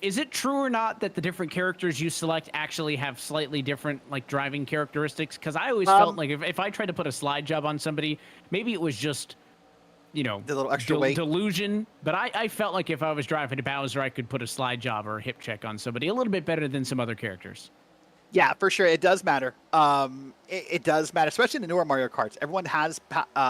Speaker 1: is it true or not that the different characters you select actually have slightly different like driving characteristics? Because I always felt like if I tried to put a slide job on somebody, maybe it was just, the
Speaker 2: little extra weight.
Speaker 1: delusion. But I felt like if I was driving to Bowser, I could put a slide job or a hip check on somebody a little bit better than some other characters.
Speaker 2: Yeah, for sure. It does matter. It does matter, especially in the newer Mario Karts. Everyone has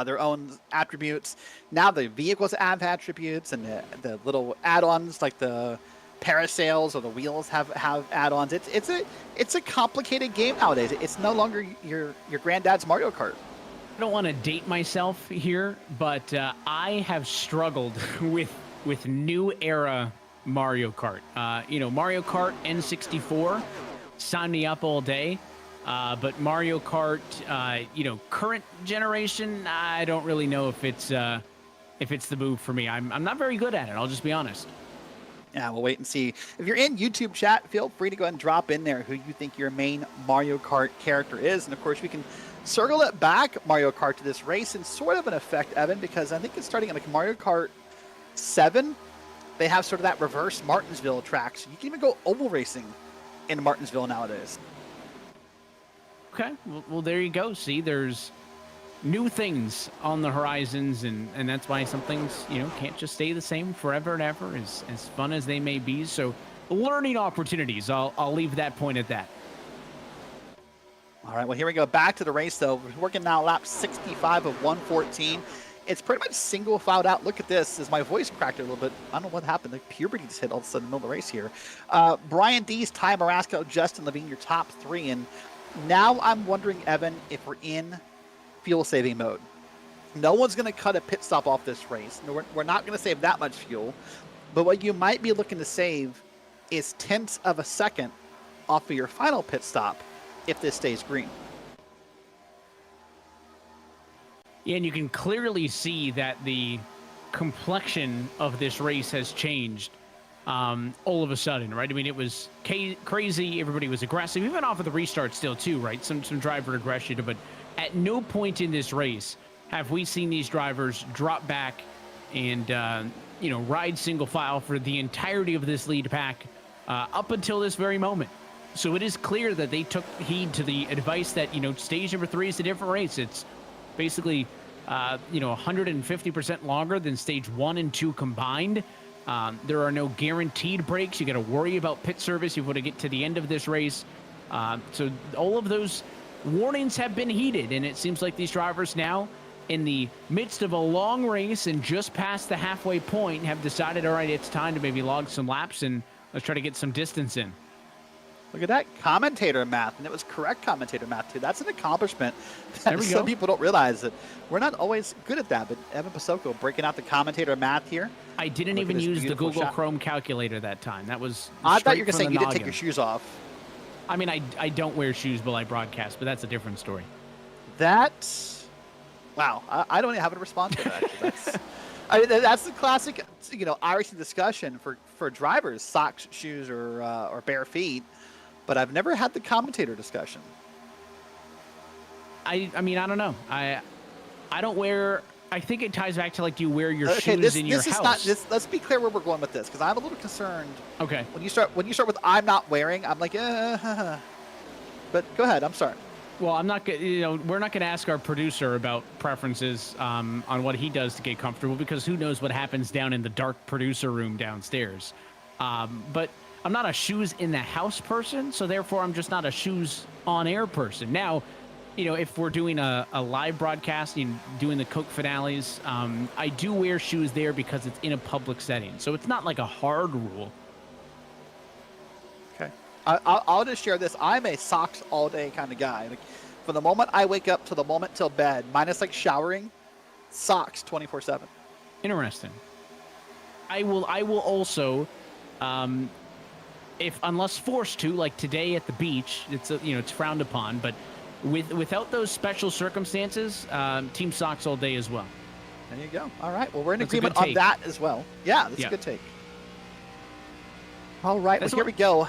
Speaker 2: their own attributes. Now the vehicles have attributes, and the little add-ons like the parasails or the wheels have add-ons. It's a complicated game nowadays. It's no longer your granddad's Mario Kart.
Speaker 1: I don't want to date myself here, but I have struggled with new era Mario Kart. Mario Kart N64. Sign me up all day. But Mario Kart, current generation, I don't really know if it's the move for me. I'm not very good at it. I'll just be honest.
Speaker 2: Yeah, we'll wait and see. If you're in YouTube chat, feel free to go ahead and drop in there who you think your main Mario Kart character is. And of course, we can circle it back, Mario Kart, to this race in sort of an effect, Evan, because I think it's starting in like Mario Kart 7. They have sort of that reverse Martinsville track. So you can even go oval racing in Martinsville nowadays.
Speaker 1: Okay, well there you go. See, there's new things on the horizons, and that's why some things, can't just stay the same forever and ever, as fun as they may be. So learning opportunities, I'll leave that point at that.
Speaker 2: All right, well, here we go. Back to the race, though. We're working now lap 65 of 114. It's pretty much single filed out. Look at this. As my voice cracked a little bit. I don't know what happened. Like puberty just hit all of a sudden in the middle of the race here. Brian Dees, Ty Marasco, Justin Levine, your top three. And now I'm wondering, Evan, if we're in fuel-saving mode. No one's going to cut a pit stop off this race. No, we're not going to save that much fuel. But what you might be looking to save is tenths of a second off of your final pit stop if this stays green.
Speaker 1: Yeah, and you can clearly see that the complexion of this race has changed all of a sudden, right? I mean, it was crazy. Everybody was aggressive, even off of the restart still, too, right? Some driver aggression, but at no point in this race have we seen these drivers drop back and, ride single file for the entirety of this lead pack up until this very moment. So it is clear that they took heed to the advice that, stage number 3 is a different race. It's basically, 150% longer than stage 1 and 2 combined. There are no guaranteed breaks. You got to worry about pit service. You want to get to the end of this race. So all of those warnings have been heeded, and it seems like these drivers now, in the midst of a long race and just past the halfway point, have decided, all right, it's time to maybe log some laps and let's try to get some distance in.
Speaker 2: Look at that commentator math, and it was correct commentator math, too. That's an accomplishment
Speaker 1: There
Speaker 2: that
Speaker 1: we
Speaker 2: some
Speaker 1: go.
Speaker 2: people don't realize. That we're not always good at that, but Evan Posocco breaking out the commentator math here.
Speaker 1: I didn't
Speaker 2: Look at
Speaker 1: even
Speaker 2: this
Speaker 1: use the
Speaker 2: beautiful
Speaker 1: Google
Speaker 2: shot.
Speaker 1: Chrome calculator that time. That was
Speaker 2: I thought you
Speaker 1: straight
Speaker 2: were going to
Speaker 1: from
Speaker 2: say
Speaker 1: the
Speaker 2: you didn't take
Speaker 1: noggin.
Speaker 2: your shoes off.
Speaker 1: I mean, I don't wear shoes while I broadcast, but that's a different story.
Speaker 2: Wow, I don't even have a response to that. That's the classic, Irish discussion for drivers: socks, shoes, or bare feet. But I've never had the commentator discussion.
Speaker 1: I mean, I don't know. I don't wear. I think it ties back to do you wear your shoes in your house?
Speaker 2: Let's be clear where we're going with this, because I'm a little concerned.
Speaker 1: Okay.
Speaker 2: When you start with I'm not wearing, I'm like, but go ahead. I'm sorry.
Speaker 1: Well, I'm not gonna, you know, we're not gonna ask our producer about preferences on what he does to get comfortable, because who knows what happens down in the dark producer room downstairs. But I'm not a shoes in the house person, so therefore I'm just not a shoes on air person. Now, you know, if we're doing a live broadcast and doing the Coke finales, I do wear shoes there because it's in a public setting. So it's not like a hard rule.
Speaker 2: Okay. I'll just share this. I'm a socks all day kind of guy. Like, from the moment I wake up to the moment till bed, minus like showering, socks 24/7.
Speaker 1: Interesting. I will also, if unless forced to, like today at the beach, it's it's frowned upon, but without those special circumstances, team socks all day as well.
Speaker 2: There you go. All right. Well, we're in
Speaker 1: That's a
Speaker 2: agreement
Speaker 1: good
Speaker 2: on
Speaker 1: take.
Speaker 2: that as well. Yeah, that's
Speaker 1: Yeah.
Speaker 2: a good take. All right.
Speaker 1: That's
Speaker 2: Well, here we go.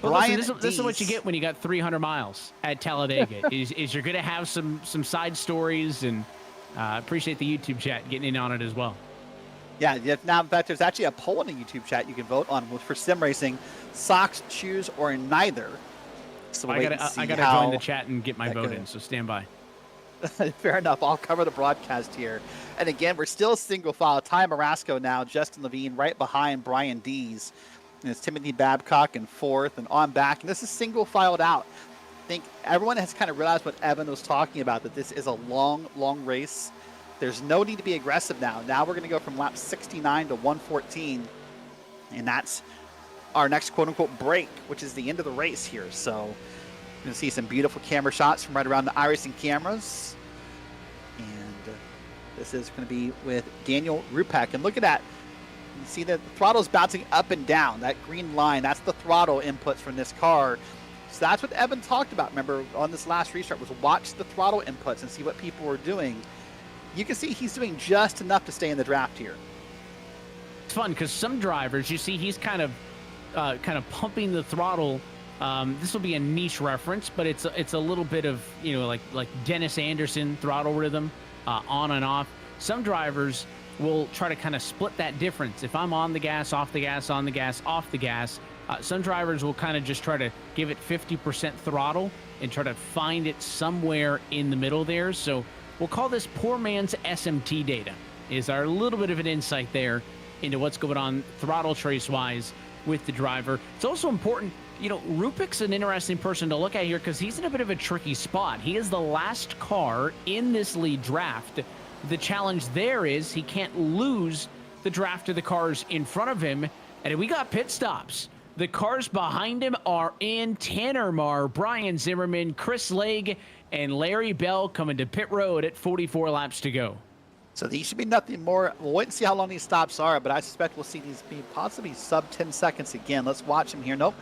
Speaker 1: Well,
Speaker 2: Brian
Speaker 1: listen, this is what you
Speaker 2: Dees.
Speaker 1: get when you got 300 miles at Talladega. is you're going to have some side stories, and appreciate the YouTube chat getting in on it as well.
Speaker 2: Yeah. Now, in fact, there's actually a poll in the YouTube chat you can vote on for sim racing: socks, shoes, or neither. So we'll
Speaker 1: I
Speaker 2: wait and
Speaker 1: gotta
Speaker 2: see
Speaker 1: join
Speaker 2: how
Speaker 1: the chat and get my
Speaker 2: that
Speaker 1: vote
Speaker 2: goes.
Speaker 1: in. So stand by.
Speaker 2: Fair enough. I'll cover the broadcast here. And again, we're still single file. Ty Marasco now, Justin Levine right behind Brian Dees. And it's Timothy Babcock in fourth and on back. And this is single filed out. I think everyone has kind of realized what Evan was talking about, that this is a long, long race. There's no need to be aggressive now. Now we're going to go from lap 69 to 114. And that's our next quote-unquote break, which is the end of the race here. So you're going to see some beautiful camera shots from right around the iRacing cameras. And this is going to be with Daniel Rupak. And look at that. You see that the throttle's bouncing up and down. That green line, that's the throttle inputs from this car. So that's what Evan talked about, remember, on this last restart, was watch the throttle inputs and see what people were doing. You can see he's doing just enough to stay in the draft here.
Speaker 1: It's fun because some drivers, you see, he's kind of pumping the throttle. This will be a niche reference, but it's a little bit of like Dennis Anderson throttle rhythm, on and off. Some drivers will try to kind of split that difference. If I'm on the gas, off the gas, on the gas, off the gas, some drivers will kind of just try to give it 50% throttle and try to find it somewhere in the middle there. So we'll call this poor man's SMT data, is our little bit of an insight there into what's going on throttle trace wise with the driver. It's also important, Rupik's an interesting person to look at here because he's in a bit of a tricky spot. He is the last car in this lead draft. The challenge there is he can't lose the draft of the cars in front of him. And we got pit stops. The cars behind him are in Tanner Marr, Brian Zimmerman, Chris Legg, and Larry Bell coming to pit road at 44 laps to go.
Speaker 2: So these should be nothing more. We'll wait and see how long these stops are, but I suspect we'll see these be possibly sub 10 seconds again. Let's watch them here. Nope.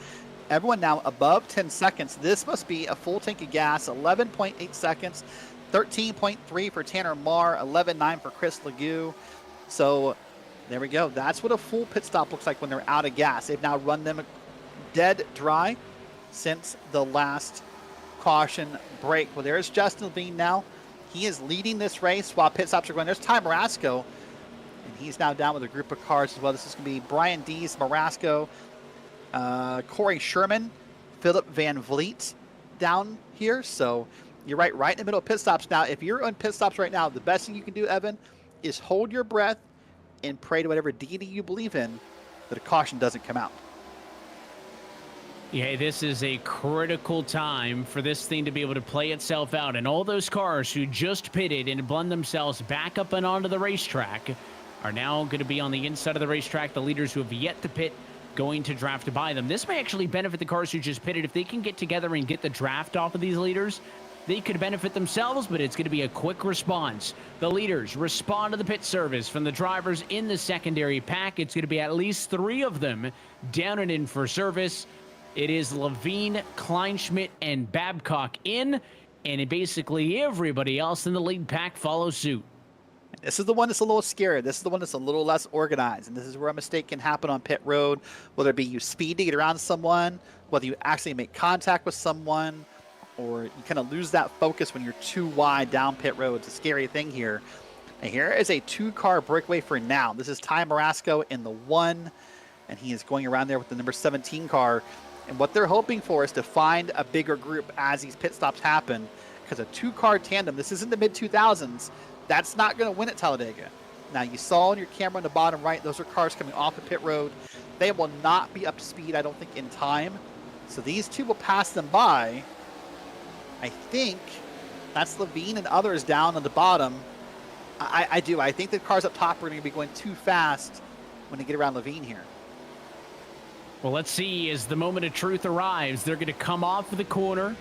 Speaker 2: Everyone now above 10 seconds. This must be a full tank of gas. 11.8 seconds. 13.3 for Tanner Marr. 11.9 for Chris Legg. So there we go. That's what a full pit stop looks like when they're out of gas. They've now run them dead dry since the last caution break. Well, there's Justin Levine now. He is leading this race while pit stops are going. There's Ty Marasco, and he's now down with a group of cars as well. This is going to be Brian Dees, Marasco, Corey Sherman, Philip Van Vliet down here. So you're right in the middle of pit stops. Now, if you're on pit stops right now, the best thing you can do, Evan, is hold your breath and pray to whatever deity you believe in that a caution doesn't come out.
Speaker 1: Yeah, this is a critical time for this thing to be able to play itself out. And all those cars who just pitted and blend themselves back up and onto the racetrack are now going to be on the inside of the racetrack. The leaders who have yet to pit going to draft by them. This may actually benefit the cars who just pitted. If they can get together and get the draft off of these leaders, they could benefit themselves, but it's going to be a quick response. The leaders respond to the pit service from the drivers in the secondary pack. It's going to be at least 3 of them down and in for service. It is Levine, Kleinschmidt, and Babcock in, and basically everybody else in the lead pack follows suit.
Speaker 2: This is the one that's a little scary. This is the one that's a little less organized, and this is where a mistake can happen on pit road, whether it be you speed to get around someone, whether you actually make contact with someone, or you kind of lose that focus when you're too wide down pit road. It's a scary thing here. And here is a 2-car breakaway for now. This is Ty Marasco in the 1, and he is going around there with the number 17 car. And what they're hoping for is to find a bigger group as these pit stops happen. Because a 2-car tandem, this isn't the mid-2000s, that's not going to win at Talladega. Now, you saw on your camera on the bottom right, those are cars coming off the pit road. They will not be up to speed, I don't think, in time. So these two will pass them by. I think that's Levine and others down on the bottom. I do. I think the cars up top are going to be going too fast when they get around Levine here.
Speaker 1: Well, let's see as the moment of truth arrives. They're going to come off of the corner,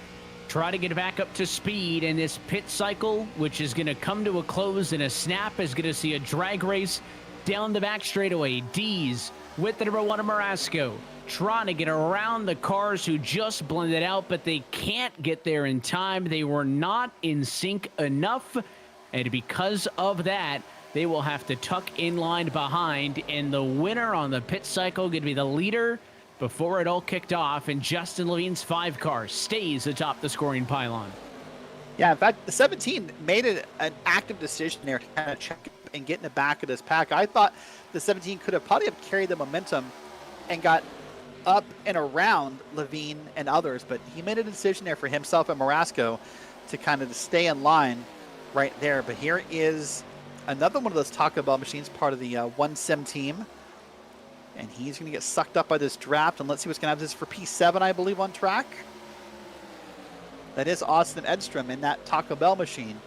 Speaker 1: try to get back up to speed, and this pit cycle, which is going to come to a close in a snap, is going to see a drag race down the back straightaway. D's with the number 1 of Marasco, trying to get around the cars who just blended out, but they can't get there in time. They were not in sync enough, and because of that, they will have to tuck in line behind, and the winner on the pit cycle going to be the leader before it all kicked off, and Justin Levine's 5 car stays atop the scoring pylon.
Speaker 2: Yeah, in fact, the 17 made it an active decision there to kind of check and get in the back of this pack. I thought the 17 could have probably have carried the momentum and got up and around Levine and others, but he made a decision there for himself and Marasco to kind of stay in line right there. But here is another one of those Taco Bell machines, part of the 1-sim team. And he's going to get sucked up by this draft. And let's see what's going to happen. This is for P7, I believe, on track. That is Austin Edstrom in that Taco Bell machine.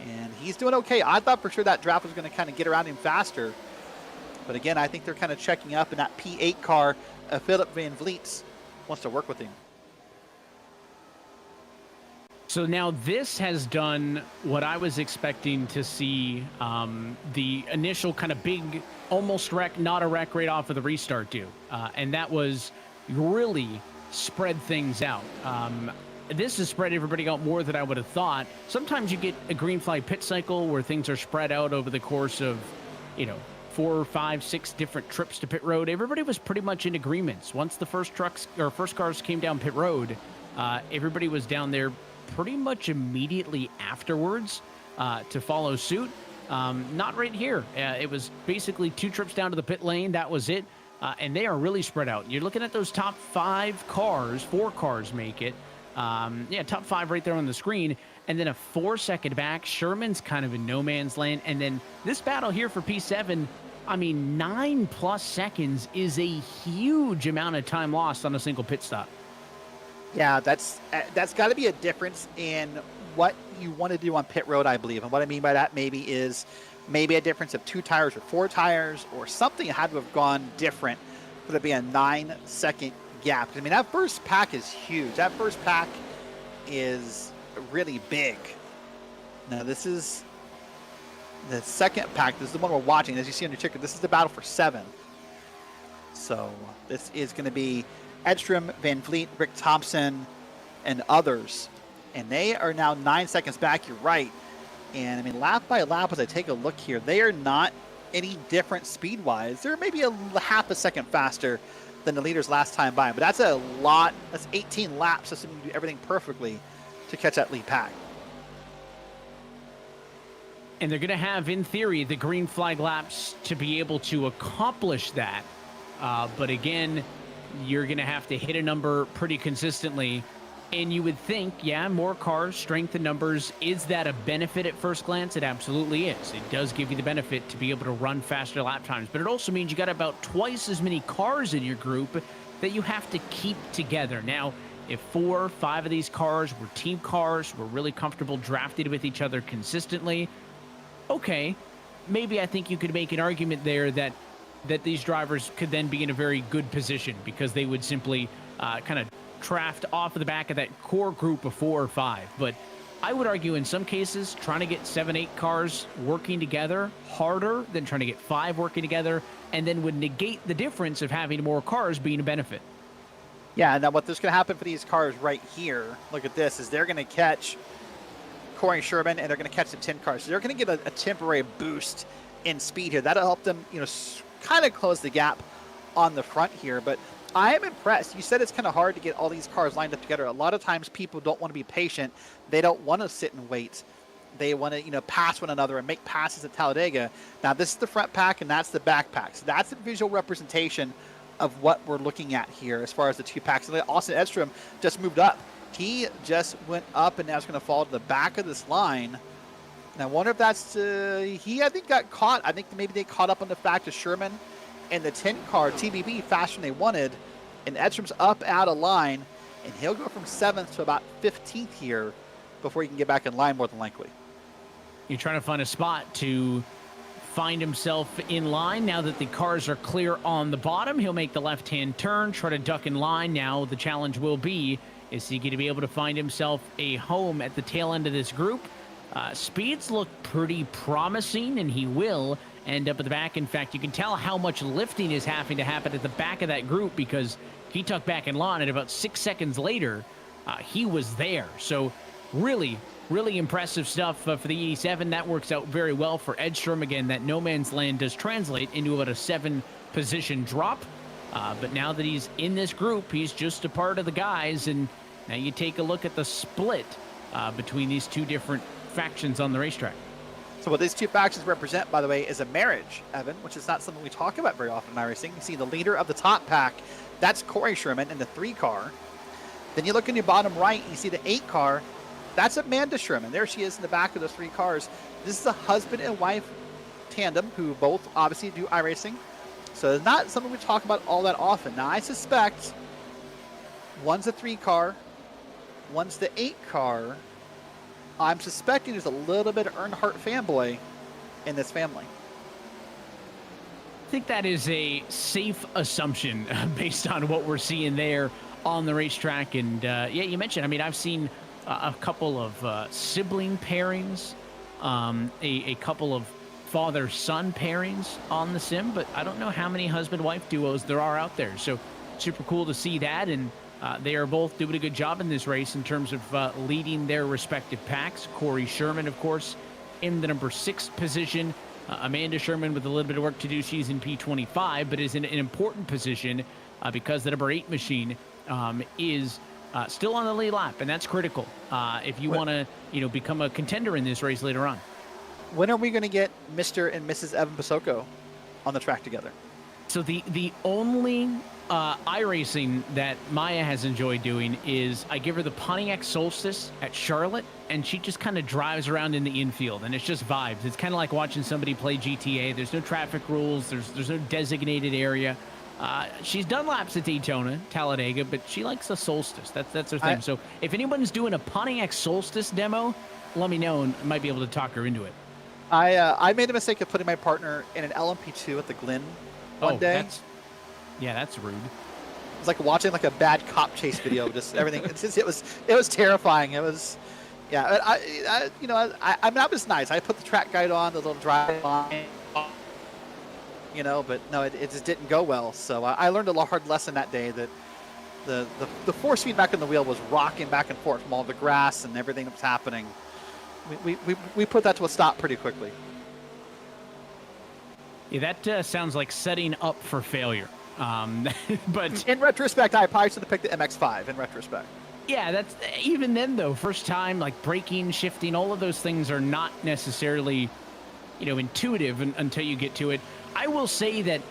Speaker 2: And he's doing okay. I thought for sure that draft was going to kind of get around him faster. But again, I think they're kind of checking up. And that P8 car, Philip Van Vliet, wants to work with him.
Speaker 1: So now this has done what I was expecting to see the initial kind of big, almost wreck, not a wreck right off of the restart do. And that was really spread things out. This has spread everybody out more than I would have thought. Sometimes you get a green flag pit cycle where things are spread out over the course of, 4, 5, 6 different trips to pit road. Everybody was pretty much in agreements. Once the first cars came down pit road, everybody was down there pretty much immediately afterwards to follow suit. Not right here. It was basically 2 trips down to the pit lane. That was it. And they are really spread out. You're looking at those top 5 cars, 4 cars make it. Top 5 right there on the screen. And then a 4-second back. Sherman's kind of in no man's land. And then this battle here for P7, 9+ seconds is a huge amount of time lost on a single pit stop.
Speaker 2: Yeah, that's got to be a difference in what you want to do on pit road, I believe. And what I mean by that is maybe a difference of 2 tires or 4 tires or something had to have gone different for there to be a 9-second gap. That first pack is huge. That first pack is really big. Now, this is the second pack. This is the one we're watching. As you see on your ticker, this is the battle for 7. So this is going to be Edstrom, Van Vliet, Rick Thompson, and others. And they are now 9 seconds back. You're right. And lap by lap, as I take a look here, they are not any different speed-wise. They're maybe a half a second faster than the leaders last time by. But that's a lot. That's 18 laps, assuming you do everything perfectly to catch that lead pack.
Speaker 1: And they're going to have, in theory, the green flag laps to be able to accomplish that. But again, you're going to have to hit a number pretty consistently. And you would think, more cars, strength in numbers. Is that a benefit at first glance? It absolutely is. It does give you the benefit to be able to run faster lap times. But it also means you got about twice as many cars in your group that you have to keep together. Now, if 4 or 5 of these cars were team cars, were really comfortable drafted with each other consistently, okay, maybe I think you could make an argument there that these drivers could then be in a very good position because they would simply kind of draft off of the back of that core group of 4 or 5. But I would argue in some cases, trying to get 7, 8 cars working together harder than trying to get 5 working together, and then would negate the difference of having more cars being a benefit.
Speaker 2: Yeah, now what's going to happen for these cars right here, look at this, is they're going to catch Corey Sherman and they're going to catch the 10 cars. So they're going to get a temporary boost in speed here. That'll help them, kind of close the gap on the front here. But I am impressed. You said it's kind of hard to get all these cars lined up together. A lot of times people don't want to be patient. They don't want to sit and wait. They want to, pass one another and make passes at Talladega. Now, this is the front pack and that's the back pack. So that's a visual representation of what we're looking at here as far as the two packs. And Austin Edstrom just moved up. He just went up and now is going to fall to the back of this line. And I wonder if that's he, I think, got caught. I think maybe they caught up on the fact of Sherman and the 10 car TBB faster than they wanted. And Edstrom's up out of line, and he'll go from 7th to about 15th here before he can get back in line, more than likely.
Speaker 1: You're trying to find a spot to find himself in line. Now that the cars are clear on the bottom, he'll make the left-hand turn, try to duck in line. Now the challenge will be, is he going to be able to find himself a home at the tail end of this group? Speeds look pretty promising, and he will end up at the back. In fact, you can tell how much lifting is having to happen at the back of that group, because he tucked back in line, and about 6 seconds later, he was there. So really, really impressive stuff for the 87. That works out very well for Edstrom. Again, that no man's land does translate into about a 7-position drop. But now that he's in this group, he's just a part of the guys. And now you take a look at the split between these two different factions on the racetrack.
Speaker 2: So what these two factions represent, by the way, is a marriage, Evan, which is not something we talk about very often in iRacing. You see the leader of the top pack, that's Corey Sherman in the 3 car. Then you look in your bottom right, you see the 8 car. That's Amanda Sherman. There she is in the back of those 3 cars. This is a husband and wife tandem who both obviously do iRacing. So it's not something we talk about all that often. Now, I suspect one's a 3 car, one's the 8 car. I'm suspecting there's a little bit of Earnhardt fanboy in this family.
Speaker 1: I think that is a safe assumption based on what we're seeing there on the racetrack. And yeah, you mentioned, I mean, I've seen a couple of sibling pairings, a couple of father-son pairings on the sim, but I don't know how many husband-wife duos there are out there. So super cool to see that. And they are both doing a good job in this race in terms of leading their respective packs. Corey Sherman, of course, in the number 6 position. Amanda Sherman with a little bit of work to do. She's in P25, but is in an important position because the number 8 machine is still on the lead lap, and that's critical if you want to, become a contender in this race later on.
Speaker 2: When are we going to get Mr. and Mrs. Evan Posocco on the track together?
Speaker 1: So the only iRacing that Maya has enjoyed doing is I give her the Pontiac Solstice at Charlotte, and she just kind of drives around in the infield, and it's just vibes. It's kind of like watching somebody play GTA. There's no traffic rules. There's no designated area. She's done laps at Daytona, Talladega, but she likes the Solstice. That's her thing. So if anyone's doing a Pontiac Solstice demo, let me know, and I might be able to talk her into it.
Speaker 2: I made a mistake of putting my partner in an LMP2 at the Glen one day.
Speaker 1: That's rude.
Speaker 2: It was like watching like a bad cop chase video. Just everything. It was terrifying. It was, yeah. I was nice. I put the track guide on, the little drive line, but no, it just didn't go well. So I learned a hard lesson that day that the force feedback on the wheel was rocking back and forth from all the grass and everything that was happening. We put that to a stop pretty quickly.
Speaker 1: Yeah, that sounds like setting up for failure. But
Speaker 2: in retrospect, I probably should have picked the MX-5 in retrospect.
Speaker 1: Yeah, that's even then though, first time, like braking, shifting, all of those things are not necessarily, intuitive until you get to it. I will say that,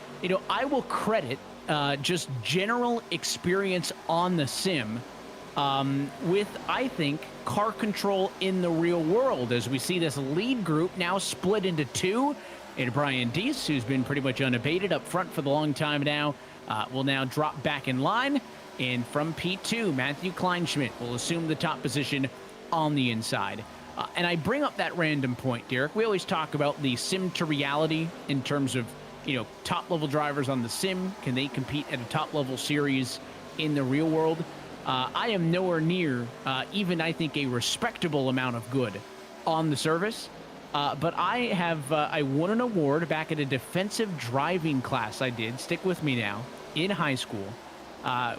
Speaker 1: I will credit just general experience on the sim with, I think, car control in the real world, as we see this lead group now split into 2. And Brian Deese, who's been pretty much unabated up front for the long time now, will now drop back in line. And from P2, Matthew Kleinschmidt will assume the top position on the inside. And I bring up that random point, Derek. We always talk about the sim to reality in terms of, top-level drivers on the sim. Can they compete at a top-level series in the real world? I am nowhere near even, I think, a respectable amount of good on the service. But I won an award back at a defensive driving class I did, stick with me now, in high school,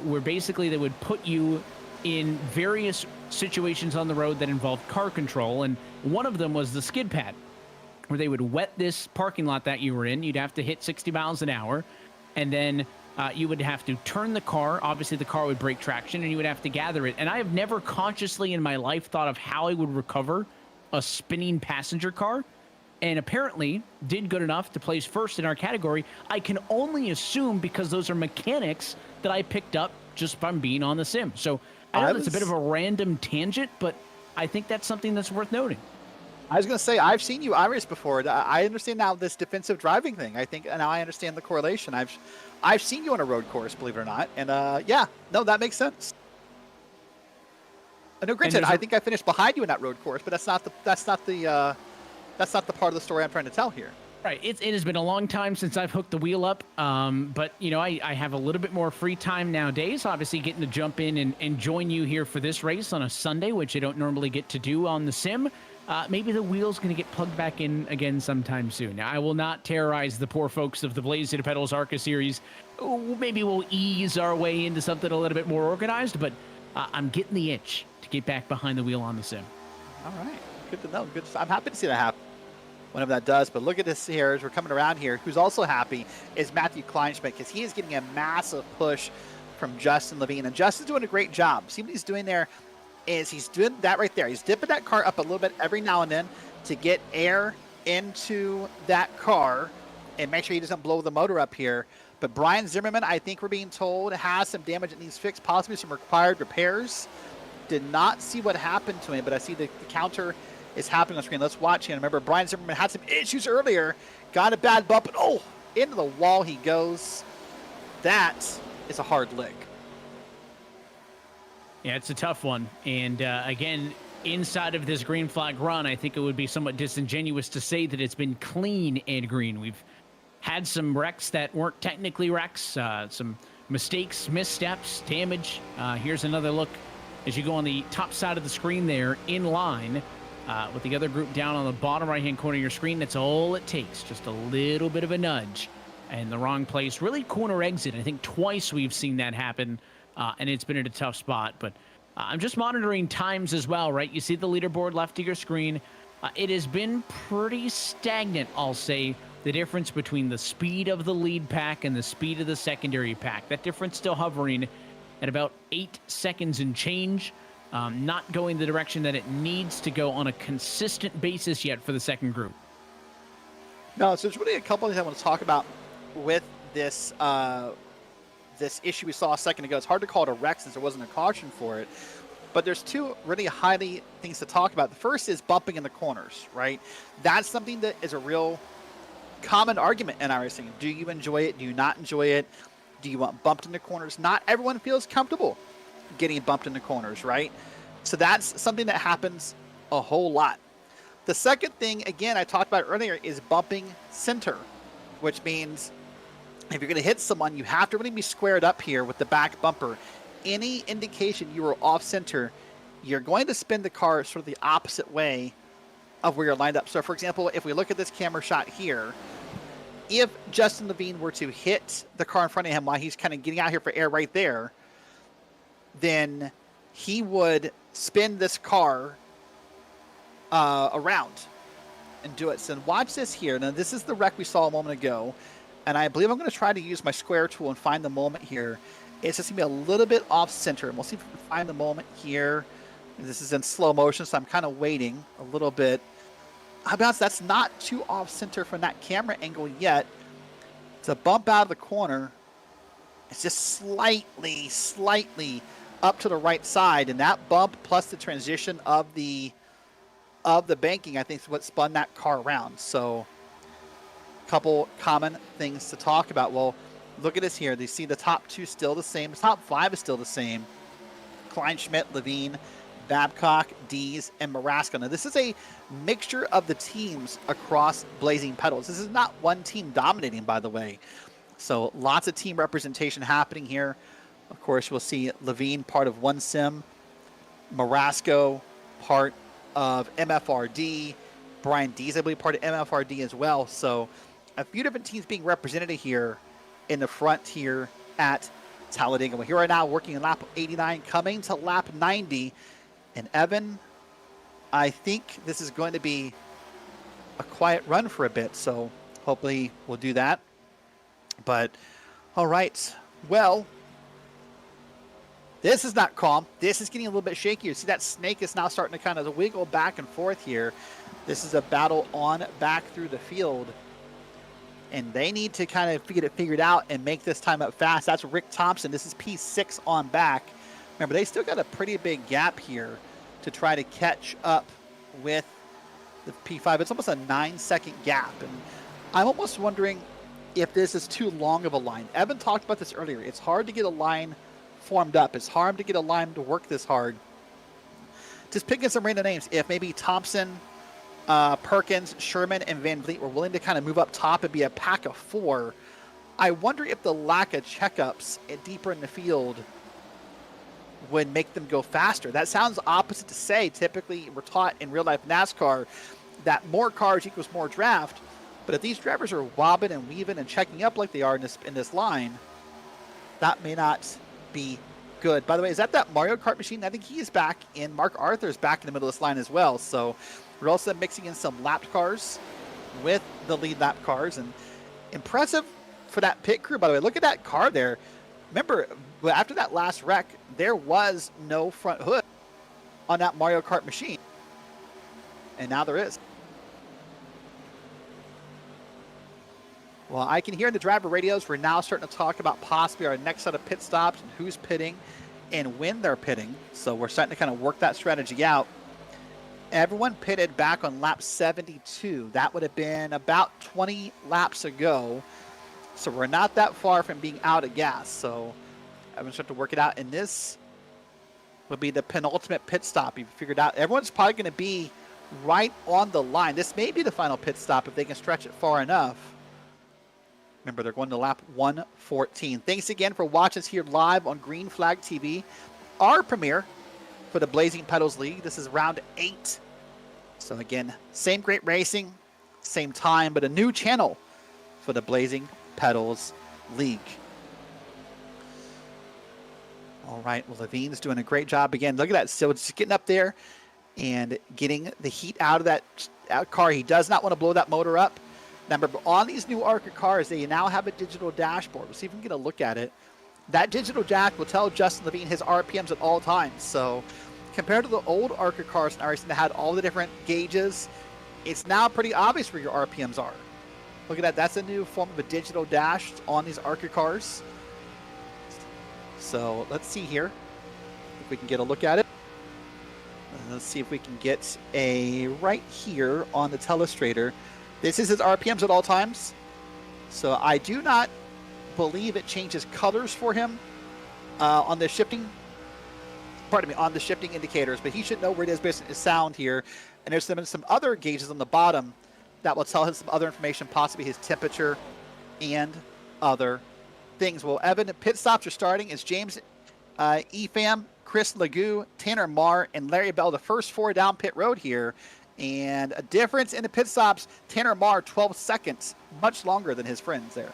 Speaker 1: where basically they would put you in various situations on the road that involved car control. And one of them was the skid pad, where they would wet this parking lot that you were in. You'd have to hit 60 miles an hour. And then you would have to turn the car. Obviously, the car would break traction, and you would have to gather it. And I have never consciously in my life thought of how I would recover a spinning passenger car. and apparently did good enough to place first in our category. I can only assume because those are mechanics that I picked up just from being on the sim. So I know that's a bit of a random tangent, but I think that's something that's worth noting.
Speaker 2: I was going to say, I've seen you iRace before. I understand now this defensive driving thing. I think now I understand the correlation. I've seen you on a road course, believe it or not, and yeah, no, that makes sense. No, granted, I think I finished behind you in that road course, but that's not the part of the story I'm trying to tell here.
Speaker 1: Right. It has been a long time since I've hooked the wheel up, but you know, I have a little bit more free time nowadays. Obviously, getting to jump in and join you here for this race on a Sunday, which I don't normally get to do on the sim. Maybe the wheel's going to get plugged back in again sometime soon. Now, I will not terrorize the poor folks of the Blazing Pedals ARCA Series. Maybe we'll ease our way into something a little bit more organized, but I'm getting the itch to get back behind the wheel on the sim.
Speaker 2: All right. Good to know. Good. I'm happy to see that happen whenever that does. But look at this here as we're coming around here. Who's also happy is Matthew Kleinschmidt, because he is getting a massive push from Justin Levine. And Justin's doing a great job. See what he's doing there is he's doing that right there. He's dipping that car up a little bit every now and then to get air into that car and make sure he doesn't blow the motor up here. But Brian Zimmerman, I think we're being told, has some damage that needs fixed, possibly some required repairs. Did not see what happened to him, but I see the counter is happening on the screen. Let's watch him. Remember, Brian Zimmerman had some issues earlier, got a bad bump, and into the wall he goes. That is a hard lick.
Speaker 1: Yeah, it's a tough one. And again, inside of this green flag run, I think it would be somewhat disingenuous to say that it's been clean and green. We've had some wrecks that weren't technically wrecks, some mistakes, missteps, damage. Here's another look as you go on the top side of the screen there in line with the other group down on the bottom right-hand corner of your screen. That's all it takes, just a little bit of a nudge in the wrong place. Really corner exit. I think twice we've seen that happen, and it's been in a tough spot. But I'm just monitoring times as well, right? You see the leaderboard left of your screen. It has been pretty stagnant, I'll say, the difference between the speed of the lead pack and the speed of the secondary pack. That difference still hovering at about 8 seconds and change. Not going the direction that it needs to go on a consistent basis yet for the second group.
Speaker 2: No, so there's really a couple of things I want to talk about with this this issue we saw a second ago. It's hard to call it a wreck since there wasn't a caution for it. But there's two really highly things to talk about. The first is bumping in the corners, right? That's something that is a real common argument in iRacing. Do you enjoy it? Do you not enjoy it? Do you want bumped in the corners? Not everyone feels comfortable getting bumped in the corners, right? So that's something that happens a whole lot. The second thing, again, I talked about earlier, is bumping center, which means if you're going to hit someone, you have to really be squared up here with the back bumper. Any indication you are off center, you're going to spin the car sort of the opposite way of where you're lined up. So, for example, if we look at this camera shot here, if Justin Levine were to hit the car in front of him while he's kind of getting out here for air right there, then he would spin this car around and do it. So watch this here. Now, this is the wreck we saw a moment ago, and I believe I'm going to try to use my square tool and find the moment here. It's just going to be a little bit off center, and we'll see if we can find the moment here. This is in slow motion, so I'm kind of waiting a little bit. I'll be honest, that's not too off center from that camera angle yet. It's a bump out of the corner. It's just slightly up to the right side, and that bump plus the transition of the banking, I think, is what spun that car around. So a couple common things to talk about. Well, look at this here. You see the top two still the same. The top five is still the same. Kleinschmidt, Levine, Babcock, Dees, and Marasco. Now, this is a mixture of the teams across Blazing Pedals. This is not one team dominating, by the way. So lots of team representation happening here. Of course, we'll see Levine part of one sim, Marasco part of MFRD, Brian Dees, I believe, part of MFRD as well. So a few different teams being represented here in the front here at Talladega. We're here right now working in lap 89, coming to lap 90. And Evan, I think this is going to be a quiet run for a bit, so hopefully we'll do that. But, all right, well, this is not calm. This is getting a little bit shaky. You see that snake is now starting to kind of wiggle back and forth here. This is a battle on back through the field. And they need to kind of get it figured out and make this time up fast. That's Rick Thompson. This is P6 on back. Remember, they still got a pretty big gap here to try to catch up with the P5. It's almost a 9-second gap. And I'm almost wondering if this is too long of a line. Evan talked about this earlier. It's hard to get a line formed up. It's hard to get a line to work this hard. Just picking some random names. If maybe Thompson, Perkins, Sherman, and Van Vliet were willing to kind of move up top and be a pack of 4, I wonder if the lack of checkups deeper in the field would make them go faster. That sounds opposite to say. Typically, we're taught in real-life NASCAR that more cars equals more draft, but if these drivers are wobbing and weaving and checking up like they are in this line, that may not be good. By the way, is that Mario Kart machine? I think he is back, and Mark Arthur is back in the middle of this line as well. So we're also mixing in some lapped cars with the lead lap cars, and impressive for that pit crew. By the way, look at that car there. Remember, after that last wreck, there was no front hood on that Mario Kart machine, and now there is. Well, I can hear in the driver radios, we're now starting to talk about possibly our next set of pit stops and who's pitting and when they're pitting. So we're starting to kind of work that strategy out. Everyone pitted back on lap 72. That would have been about 20 laps ago. So we're not that far from being out of gas. So I'm going to start to work it out. And this would be the penultimate pit stop. You've figured out everyone's probably going to be right on the line. This may be the final pit stop if they can stretch it far enough. Remember, they're going to lap 114. Thanks again for watching us here live on Green Flag TV. Our premiere for the Blazing Pedals League. This is round 8. So again, same great racing, same time, but a new channel for the Blazing Pedals League. All right, well, Levine's doing a great job again. Look at that, still just getting up there and getting the heat out of that car. He does not want to blow that motor up. Remember, on these new ARCA cars, they now have a digital dashboard. We'll see if we can get a look at it. That digital jack will tell Justin Levine his RPMs at all times. So compared to the old ARCA cars that had all the different gauges, it's now pretty obvious where your RPMs are. Look at that. That's a new form of a digital dash on these ARCA cars. So let's see here if we can get a look at it. Let's see if we can get a right here on the telestrator. This is his RPMs at all times. So I do not believe it changes colors for him on the shifting, on the shifting indicators, but he should know where it is based on his sound here. And there's some other gauges on the bottom that will tell him some other information, possibly his temperature and other things. Well, Evan, pit stops are starting. It's James Efam, Chris Legou, Tanner Marr, and Larry Bell, the first 4 down pit road here. And a difference in the pit stops, Tanner Marr, 12 seconds, much longer than his friends there.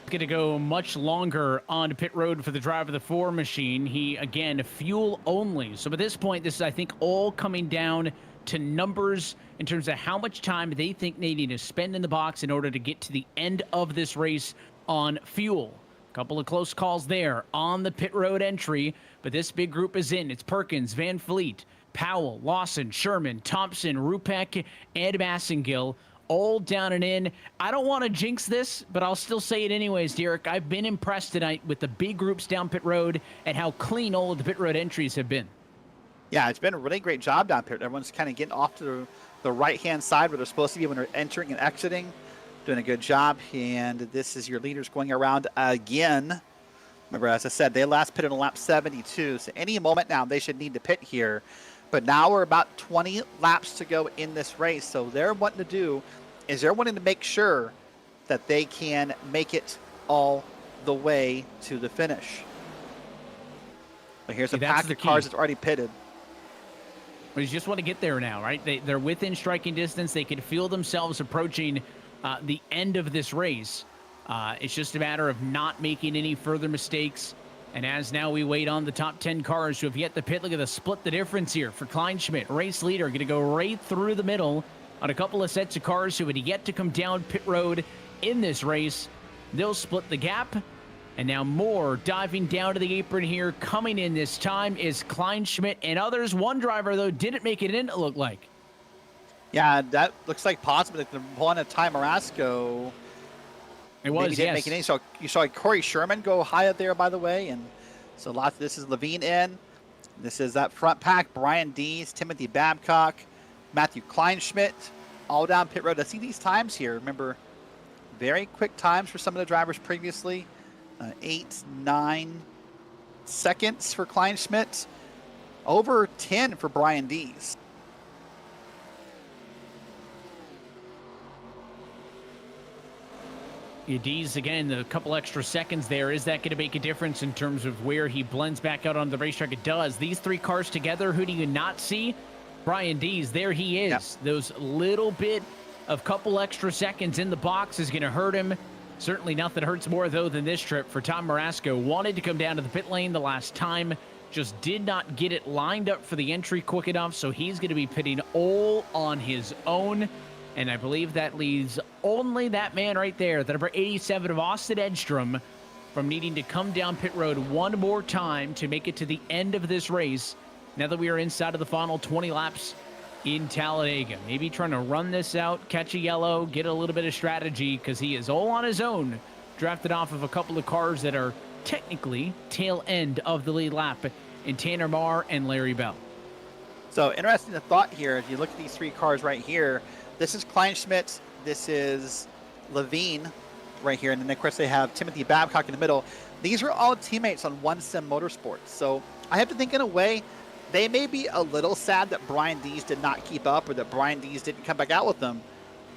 Speaker 1: Going to go much longer on pit road for the driver of the 4 machine. He, again, fuel only. So at this point, this is, I think, all coming down to numbers in terms of how much time they think they need to spend in the box in order to get to the end of this race on fuel. A couple of close calls there on the pit road entry, but this big group is in. It's Perkins, Van Vliet, Powell, Lawson, Sherman, Thompson, Rupek, and Massengill, all down and in. I don't want to jinx this, but I'll still say it anyways, Derrick. I've been impressed tonight with the big groups down pit road and how clean all of the pit road entries have been.
Speaker 2: Yeah, it's been a really great job down pit. Everyone's kind of getting off to the right-hand side where they're supposed to be when they're entering and exiting. Doing a good job. And this is your leaders going around again. Remember, as I said, they last pitted on lap 72. So any moment now, they should need to pit here. But now we're about 20 laps to go in this race. So they're wanting to do is they're wanting to make sure that they can make it all the way to the finish. But here's a pack of cars that's already pitted.
Speaker 1: Well, you just want to get there now, right? They're within striking distance. They can feel themselves approaching the end of this race. It's just a matter of not making any further mistakes. And as now we wait on the top 10 cars who have yet to pit, look at the split the difference here for Kleinschmidt. Race leader going to go right through the middle on a couple of sets of cars who had yet to come down pit road in this race. They'll split the gap. And now Moore diving down to the apron here. Coming in this time is Kleinschmidt and others. One driver, though, didn't make it in, it looked like.
Speaker 2: Yeah, that looks like possibly the one at Ty Marasco.
Speaker 1: It
Speaker 2: Maybe
Speaker 1: was,
Speaker 2: didn't
Speaker 1: yes.
Speaker 2: make it in. So you saw Corey Sherman go high up there, by the way, and so lots. This is Levine in. This is that front pack: Brian Dees, Timothy Babcock, Matthew Kleinschmidt, all down pit road. I see these times here. Remember, very quick times for some of the drivers previously. 8, 9 seconds for Kleinschmidt. Over 10 for Brian Dees.
Speaker 1: Dees, again, a couple extra seconds there. Is that going to make a difference in terms of where he blends back out on the racetrack? It does. These three cars together, who do you not see? Brian Dees, there he is. Yep. Those little bit of couple extra seconds in the box is going to hurt him. Certainly nothing hurts more, though, than this trip for Tom Marasco. Wanted to come down to the pit lane the last time, just did not get it lined up for the entry quick enough, so he's going to be pitting all on his own. And I believe that leaves only that man right there, the number 87 of Austin Edstrom, from needing to come down pit road one more time to make it to the end of this race. Now that we are inside of the final 20 laps in Talladega, maybe trying to run this out, catch a yellow, get a little bit of strategy, because he is all on his own, drafted off of a couple of cars that are technically tail end of the lead lap in Tanner Marr and Larry Bell.
Speaker 2: So interesting thought here. If you look at these three cars right here, this is Kleinschmidt, this is Levine right here, and then of course they have Timothy Babcock in the middle. These are all teammates on One Sim Motorsports. So I have to think, in a way, they may be a little sad that Brian Dees did not keep up, or that Brian Dees didn't come back out with them.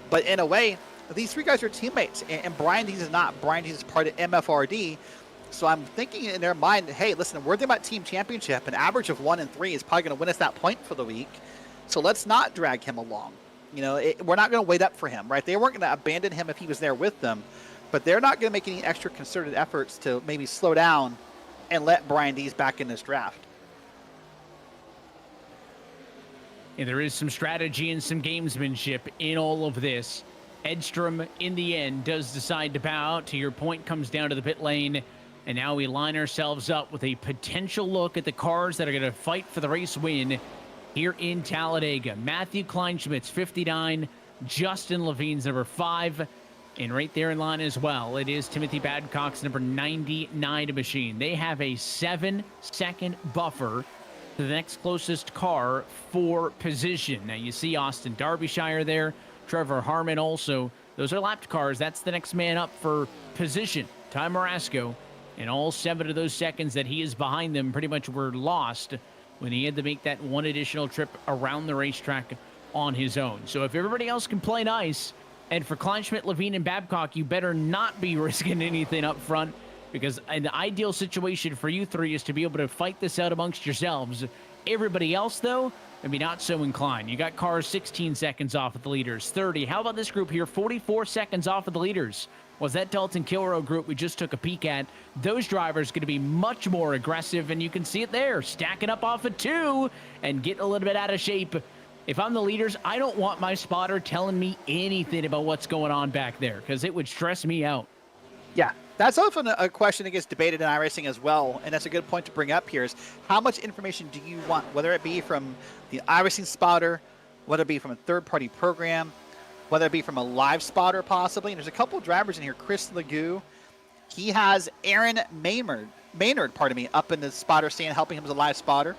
Speaker 2: But in a way, these three guys are teammates, and Brian Dees is not. Brian Dees is part of MFRD. So I'm thinking in their mind, hey, listen, we're thinking about team championship. An average of 1 and 3 is probably going to win us that point for the week. So let's not drag him along. You know, we're not going to wait up for him, right? They weren't going to abandon him if he was there with them, but they're not going to make any extra concerted efforts to maybe slow down and let Brian Dees back in this draft.
Speaker 1: And there is some strategy and some gamesmanship in all of this. Edstrom, in the end, does decide to bow out. To your point, comes down to the pit lane, and now we line ourselves up with a potential look at the cars that are going to fight for the race win here in Talladega. Matthew Kleinschmidt's 59, Justin Levine's number 5, and right there in line as well, it is Timothy Babcock's number 99 machine. They have a 7-second buffer to the next closest car for position. Now you see Austin Derbyshire there, Trevor Harmon also. Those are lapped cars. That's the next man up for position. Ty Marasco, and all 7 of those seconds that he is behind them pretty much were lost when he had to make that one additional trip around the racetrack on his own. So if everybody else can play nice, and for Kleinschmidt, Levine, and Babcock, you better not be risking anything up front, because an ideal situation for you three is to be able to fight this out amongst yourselves. Everybody else, though, maybe not so inclined. You got cars 16 seconds off of the leaders, 30. How about this group here? 44 seconds off of the leaders. Was that Dalton Kilroe group we just took a peek at? Those drivers going to be much more aggressive, and you can see it there, stacking up off of 2 and getting a little bit out of shape. If I'm the leaders, I don't want my spotter telling me anything about what's going on back there, because it would stress me out.
Speaker 2: Yeah, that's often a question that gets debated in iRacing as well, and that's a good point to bring up here, is how much information do you want, whether it be from the iRacing spotter, whether it be from a third-party program, whether it be from a live spotter possibly. And there's a couple of drivers in here. Chris Legou, he has Aaron Maynard, up in the spotter stand, helping him as a live spotter.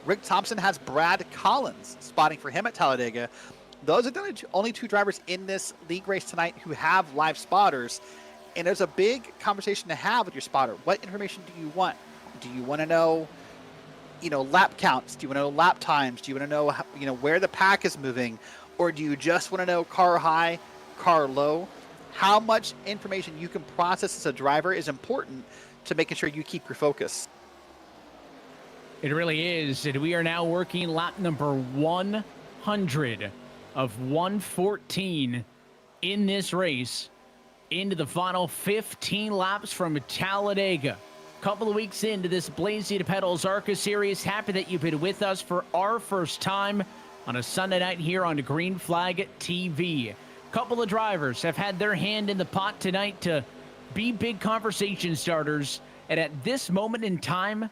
Speaker 2: Rick Thompson has Brad Collins spotting for him at Talladega. Those are the only 2 drivers in this league race tonight who have live spotters. And there's a big conversation to have with your spotter. What information do you want? Do you want to know, lap counts? Do you want to know lap times? Do you want to know, where the pack is moving? Or do you just want to know car high, car low? How much information you can process as a driver is important to making sure you keep your focus.
Speaker 1: It really is. And we are now working lap number 100 of 114 in this race into the final 15 laps from Talladega. Couple of weeks into this Blazing Pedals ARCA Series. Happy that you've been with us for our first time on a Sunday night here on Green Flag TV. Couple of drivers have had their hand in the pot tonight to be big conversation starters. And at this moment in time,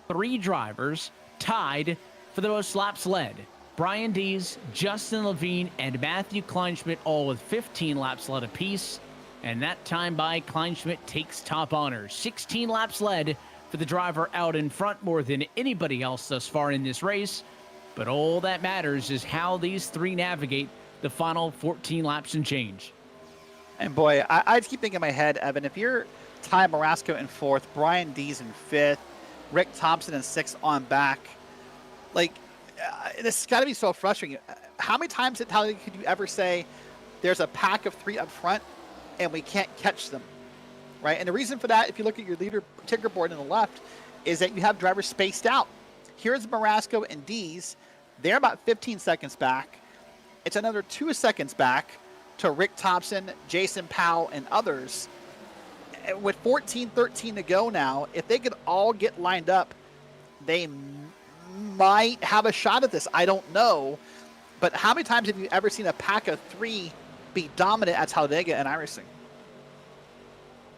Speaker 1: 3 drivers tied for the most laps led. Brian Dees, Justin Levine, and Matthew Kleinschmidt all with 15 laps led apiece. And that time by Kleinschmidt takes top honors. 16 laps led for the driver out in front, more than anybody else thus far in this race. But all that matters is how these three navigate the final 14 laps and change.
Speaker 2: And boy, I just keep thinking in my head, Evan, if you're Ty Marasco in fourth, Brian Dees in fifth, Rick Thompson in sixth on back, like, this has got to be so frustrating. How many times at Talladega could you ever say there's a pack of three up front and we can't catch them, right? And the reason for that, if you look at your leader ticker board on the left, is that you have drivers spaced out. Here's Marasco and Dees. They're about 15 seconds back. It's another 2 seconds back to Rick Thompson, Jason Powell, and others. With 14-13 to go now, if they could all get lined up, they might have a shot at this. I don't know. But how many times have you ever seen a pack of three be dominant at Talladega and iRacing?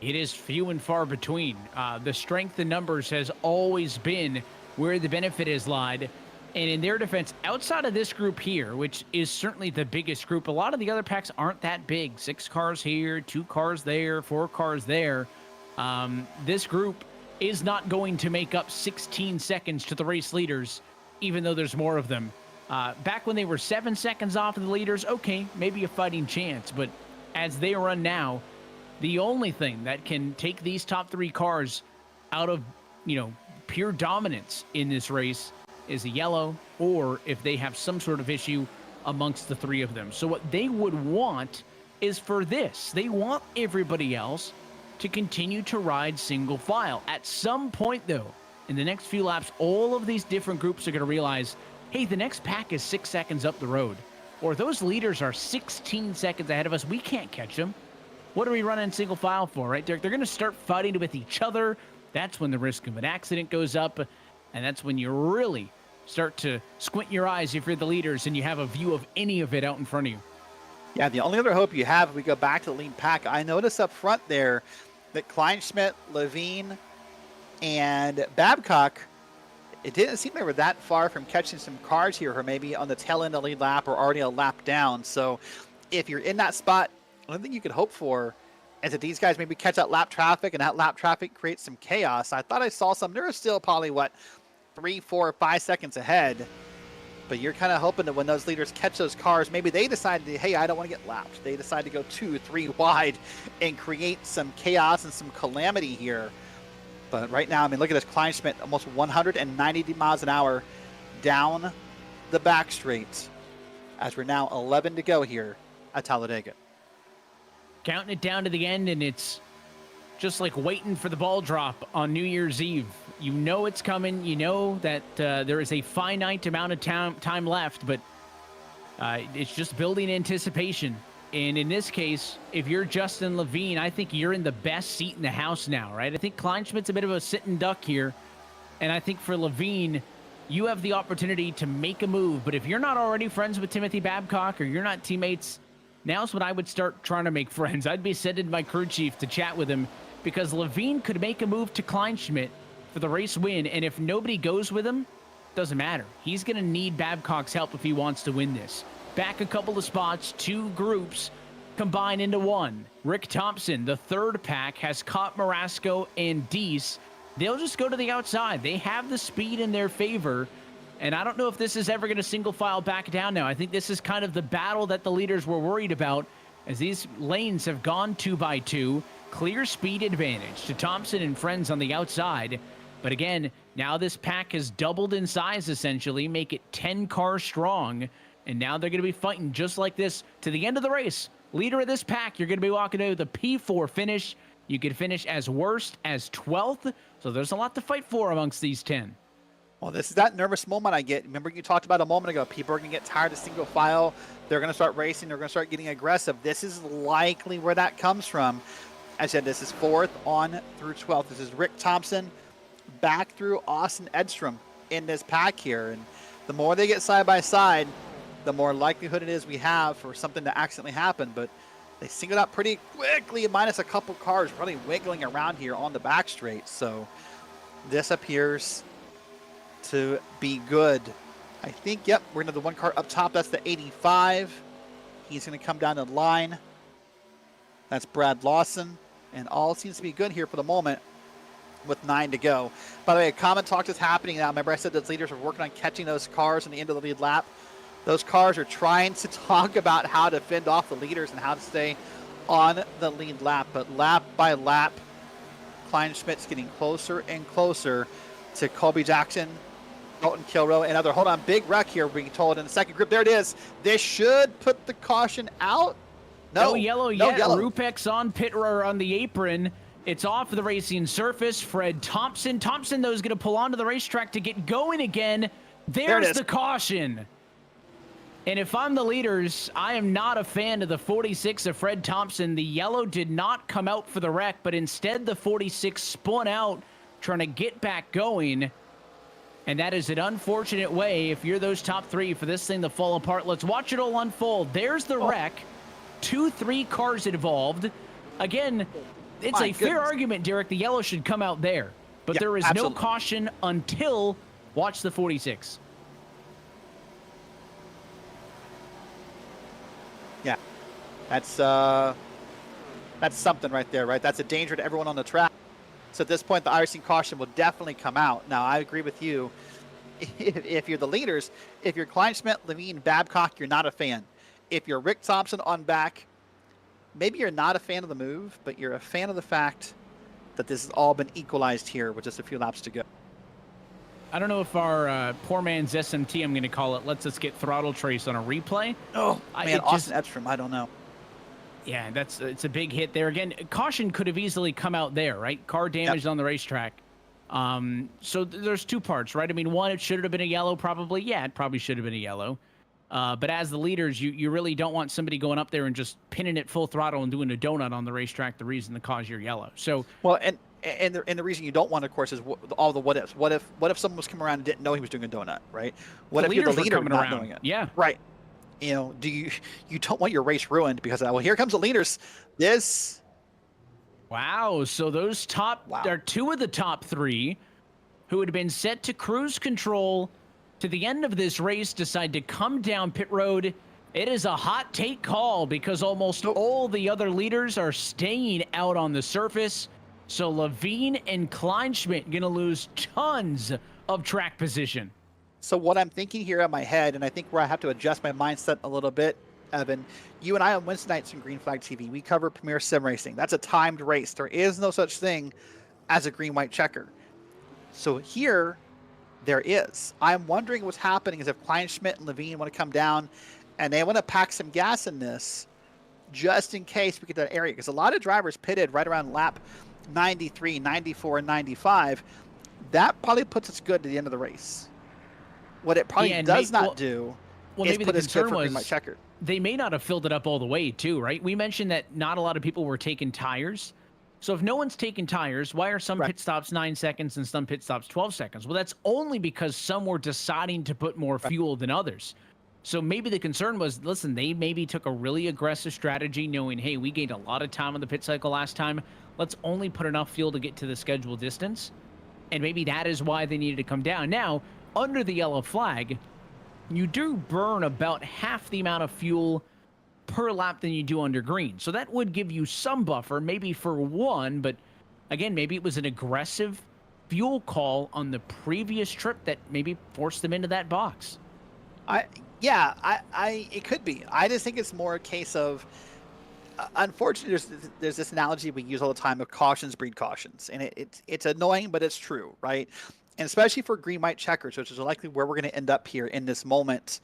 Speaker 1: It is few and far between. The strength in numbers has always been where the benefit has lied. And in their defense, outside of this group here, which is certainly the biggest group, a lot of the other packs aren't that big. 6 cars here, 2 cars there, 4 cars there. This group is not going to make up 16 seconds to the race leaders, even though there's more of them. Back when they were 7 seconds off of the leaders, okay, maybe a fighting chance. But as they run now, the only thing that can take these top 3 cars out of, pure dominance in this race is a yellow, or if they have some sort of issue amongst the 3 of them. So what they would want is for this. They want everybody else to continue to ride single file. At some point, though, in the next few laps, all of these different groups are going to realize, hey, the next pack is 6 seconds up the road, or those leaders are 16 seconds ahead of us. We can't catch them. What are we running single file for, right, Derrick? They're going to start fighting with each other. That's when the risk of an accident goes up. And that's when you really start to squint your eyes if you're the leaders and you have a view of any of it out in front of you.
Speaker 2: Yeah, the only other hope you have, if we go back to the lead pack, I noticed up front there that Kleinschmidt, Levine, and Babcock, it didn't seem they were that far from catching some cars here, or maybe on the tail end of the lead lap or already a lap down. So if you're in that spot, the only thing you could hope for is that these guys maybe catch that lap traffic, and that lap traffic creates some chaos. I thought I saw some. There are still probably, 3, 4, 5 seconds ahead. But you're kind of hoping that when those leaders catch those cars, maybe they decide, hey, I don't want to get lapped. They decide to go 2, 3 wide and create some chaos and some calamity here. But right now, look at this. Kleinschmidt, almost 190 miles an hour down the back straight as we're now 11 to go here at Talladega.
Speaker 1: Counting it down to the end, and it's just like waiting for the ball drop on New Year's Eve. You know it's coming. You know that there is a finite amount of time left, but it's just building anticipation. And in this case, if you're Justin Levine, I think you're in the best seat in the house now, right? I think Kleinschmidt's a bit of a sitting duck here. And I think for Levine, you have the opportunity to make a move. But if you're not already friends with Timothy Babcock, or you're not teammates, now's when I would start trying to make friends. I'd be sending my crew chief to chat with him, because Levine could make a move to Kleinschmidt for the race win. And if nobody goes with him, doesn't matter. He's going to need Babcock's help if he wants to win this. Back a couple of spots, 2 groups combine into one. Rick Thompson, the third pack, has caught Marasco and Dees. They'll just go to the outside. They have the speed in their favor. And I don't know if this is ever going to single file back down now. I think this is kind of the battle that the leaders were worried about, as these lanes have gone 2 by 2. Clear speed advantage to Thompson and friends on the outside. But again, now this pack has doubled in size, essentially, make it 10 cars strong. And now they're going to be fighting just like this to the end of the race. Leader of this pack, you're going to be walking out with a P4 finish. You could finish as worst as 12th. So there's a lot to fight for amongst these 10.
Speaker 2: Well, this is that nervous moment I get. Remember, you talked about a moment ago, people are going to get tired of single file. They're going to start racing. They're going to start getting aggressive. This is likely where that comes from. As I said, this is 4th on through 12th. This is Rick Thompson back through Austin Edstrom in this pack here. And the more they get side by side, the more likelihood it is we have for something to accidentally happen. But they singled out pretty quickly, minus a couple cars really wiggling around here on the back straight. So this appears to be good I think, yep, we're going to the one car up top. That's the 85. He's going to come down the line. That's Brad Lawson. And all seems to be good here for the moment with 9 to go. By the way, a common talk is happening now. Remember I said those leaders are working on catching those cars in the end of the lead lap. Those cars are trying to talk about how to fend off the leaders and how to stay on the lead lap. But lap by lap, Kleinschmidt's getting closer and closer to Colby Jackson, Colton Kilrow, and other. Hold on, big wreck here. We're being told in the second group. There it is. This should put the caution out.
Speaker 1: No yellow yet.
Speaker 2: Yellow.
Speaker 1: Rupek's on pit or on the apron. It's off the racing surface. Fred Thompson. Thompson, though, is going to pull onto the racetrack to get going again. There's the caution. And if I'm the leaders, I am not a fan of the 46 of Fred Thompson. The yellow did not come out for the wreck, but instead the 46 spun out, trying to get back going. And that is an unfortunate way, if you're those top three, for this thing to fall apart. Let's watch it all unfold. There's the wreck. 2-3 cars involved. Again, it's a fair argument, Derrick. The yellow should come out there. But there is no caution until watch the 46.
Speaker 2: Yeah, that's something right there, right? That's a danger to everyone on the track. So at this point, the icing caution will definitely come out. Now, I agree with you. If you're the leaders, if you're Kleinschmidt, Levine, Babcock, you're not a fan. If you're Rick Thompson on back, maybe you're not a fan of the move, but you're a fan of the fact that this has all been equalized here with just a few laps to go.
Speaker 1: I don't know if our poor man's SMT, I'm going to call it, lets us get throttle trace on a replay.
Speaker 2: Oh, man, Austin Edstrom, I don't know.
Speaker 1: Yeah, it's a big hit there. Again, caution could have easily come out there, right? Car damage on the racetrack. So there's two parts, right? I mean, one, it should have been a yellow probably. Yeah, it probably should have been a yellow. But as the leaders, you really don't want somebody going up there and just pinning it full throttle and doing a donut on the racetrack, the reason to cause your yellow. So
Speaker 2: well, and the reason you don't want, of course, is all the what ifs. What if someone was coming around and didn't know he was doing a donut, right? What if you're the leader not knowing it?
Speaker 1: Yeah.
Speaker 2: Right. You know, you don't want your race ruined because of that. Well, here comes the leaders.
Speaker 1: Wow. So those are two of the top three who had been set to cruise control to the end of this race decide to come down pit road. It is a hot take call because almost all the other leaders are staying out on the surface. So Levine and Kleinschmidt going to lose tons of track position.
Speaker 2: So what I'm thinking here in my head, and I think where I have to adjust my mindset a little bit, Evan, you and I on Wednesday nights in Green Flag TV, we cover Premier Sim Racing. That's a timed race. There is no such thing as a green-white checker. So here, there is. I'm wondering what's happening is if Kleinschmidt and Levine want to come down and they want to pack some gas in this just in case we get that area. Because a lot of drivers pitted right around lap 93, 94, and 95. That probably puts us good to the end of the race. What it probably does not do is
Speaker 1: maybe
Speaker 2: put
Speaker 1: the
Speaker 2: us good
Speaker 1: concern
Speaker 2: for
Speaker 1: was
Speaker 2: green-white checker.
Speaker 1: They may not have filled it up all the way too, right? We mentioned that not a lot of people were taking tires. So if no one's taking tires, why are some pit stops 9 seconds and some pit stops 12 seconds? Well, that's only because some were deciding to put more fuel than others. So maybe the concern was, listen, they maybe took a really aggressive strategy knowing, hey, we gained a lot of time on the pit cycle last time. Let's only put enough fuel to get to the scheduled distance. And maybe that is why they needed to come down. Now, under the yellow flag, you do burn about half the amount of fuel per lap than you do under green. So that would give you some buffer, maybe for one, but again, maybe it was an aggressive fuel call on the previous trip that maybe forced them into that box.
Speaker 2: It could be. I just think it's more a case of, unfortunately, there's this analogy we use all the time of cautions breed cautions, and it's annoying, but it's true, right? And especially for green-white checkers, which is likely where we're going to end up here in this moment.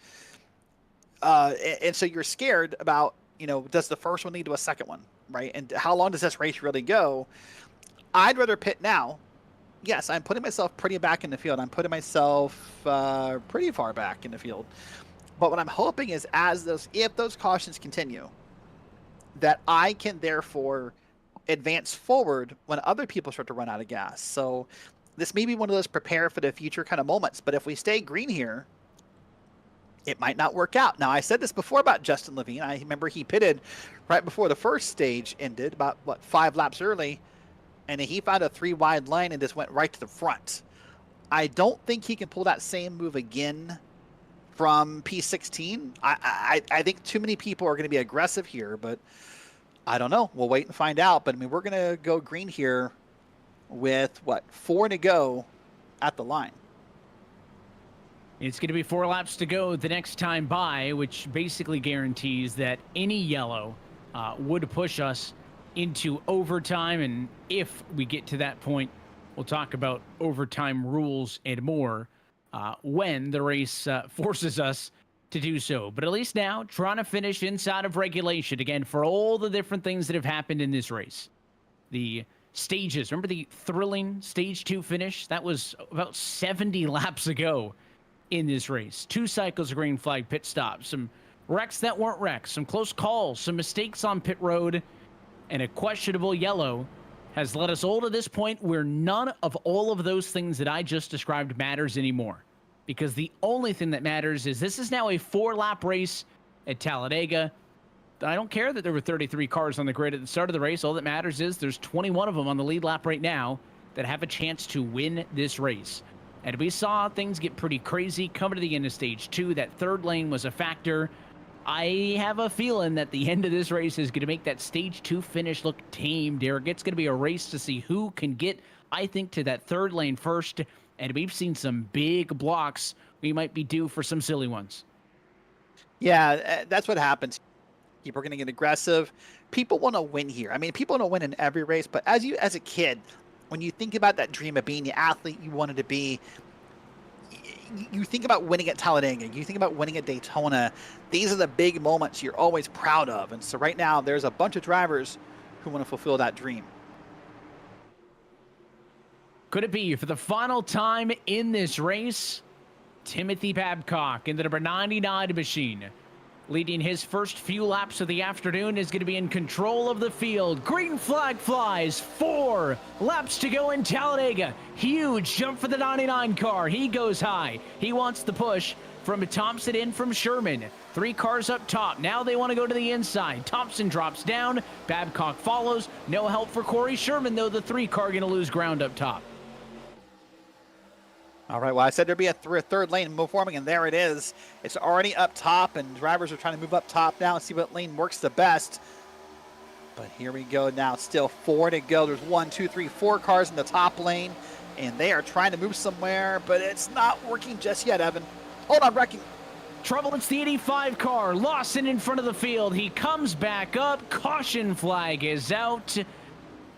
Speaker 2: And so you're scared about, does the first one lead to a second one, right? And how long does this race really go? I'd rather pit now. Yes, I'm putting myself pretty back in the field. I'm putting myself pretty far back in the field. But what I'm hoping is if those cautions continue, that I can therefore advance forward when other people start to run out of gas. So this may be one of those prepare for the future kind of moments. But if we stay green here, it might not work out. Now, I said this before about Justin Levine. I remember he pitted right before the first stage ended, about 5 laps early, and he found a 3 wide line and just went right to the front. I don't think he can pull that same move again from P16. I think too many people are going to be aggressive here, but I don't know. We'll wait and find out. But I mean, we're going to go green here with what, 4 to go at the line.
Speaker 1: It's going to be 4 laps to go the next time by, which basically guarantees that any yellow would push us into overtime. And if we get to that point, we'll talk about overtime rules and more when the race forces us to do so. But at least now, trying to finish inside of regulation again for all the different things that have happened in this race. The stages, remember the thrilling stage 2 finish? That was about 70 laps ago in this race. 2 cycles of green flag pit stops, some wrecks that weren't wrecks, some close calls, some mistakes on pit road, and a questionable yellow has led us all to this point where none of all of those things that I just described matters anymore. Because the only thing that matters is this is now a 4-lap race at Talladega. I don't care that there were 33 cars on the grid at the start of the race. All that matters is there's 21 of them on the lead lap right now that have a chance to win this race. And we saw things get pretty crazy coming to the end of stage 2. That third lane was a factor. I have a feeling that the end of this race is going to make that stage 2 finish look tame, Derrick. It's going to be a race to see who can get, I think, to that third lane first. And we've seen some big blocks. We might be due for some silly ones.
Speaker 2: Yeah, that's what happens. People are going to get aggressive. People want to win here. I mean, people want to win in every race. But as a kid, when you think about that dream of being the athlete you wanted to be, you think about winning at Talladega. You think about winning at Daytona. These are the big moments you're always proud of. And so right now, there's a bunch of drivers who want to fulfill that dream.
Speaker 1: Could it be for the final time in this race? Timothy Babcock in the number 99 machine, leading his first few laps of the afternoon, is going to be in control of the field. Green flag flies. 4 laps to go in Talladega. Huge jump for the 99 car. He goes high. He wants the push from Thompson in from Sherman. 3 cars up top. Now they want to go to the inside. Thompson drops down. Babcock follows. No help for Corey Sherman, though. The 3 car going to lose ground up top.
Speaker 2: All right, well, I said there'd be a third lane forming, and there it is. It's already up top, and drivers are trying to move up top now and see what lane works the best. But here we go now, still 4 to go. There's 1, 2, 3, 4 cars in the top lane, and they are trying to move somewhere, but it's not working just yet, Evan. Hold on, wrecking.
Speaker 1: Trouble, it's the 85 car. Lawson in front of the field. He comes back up. Caution flag is out.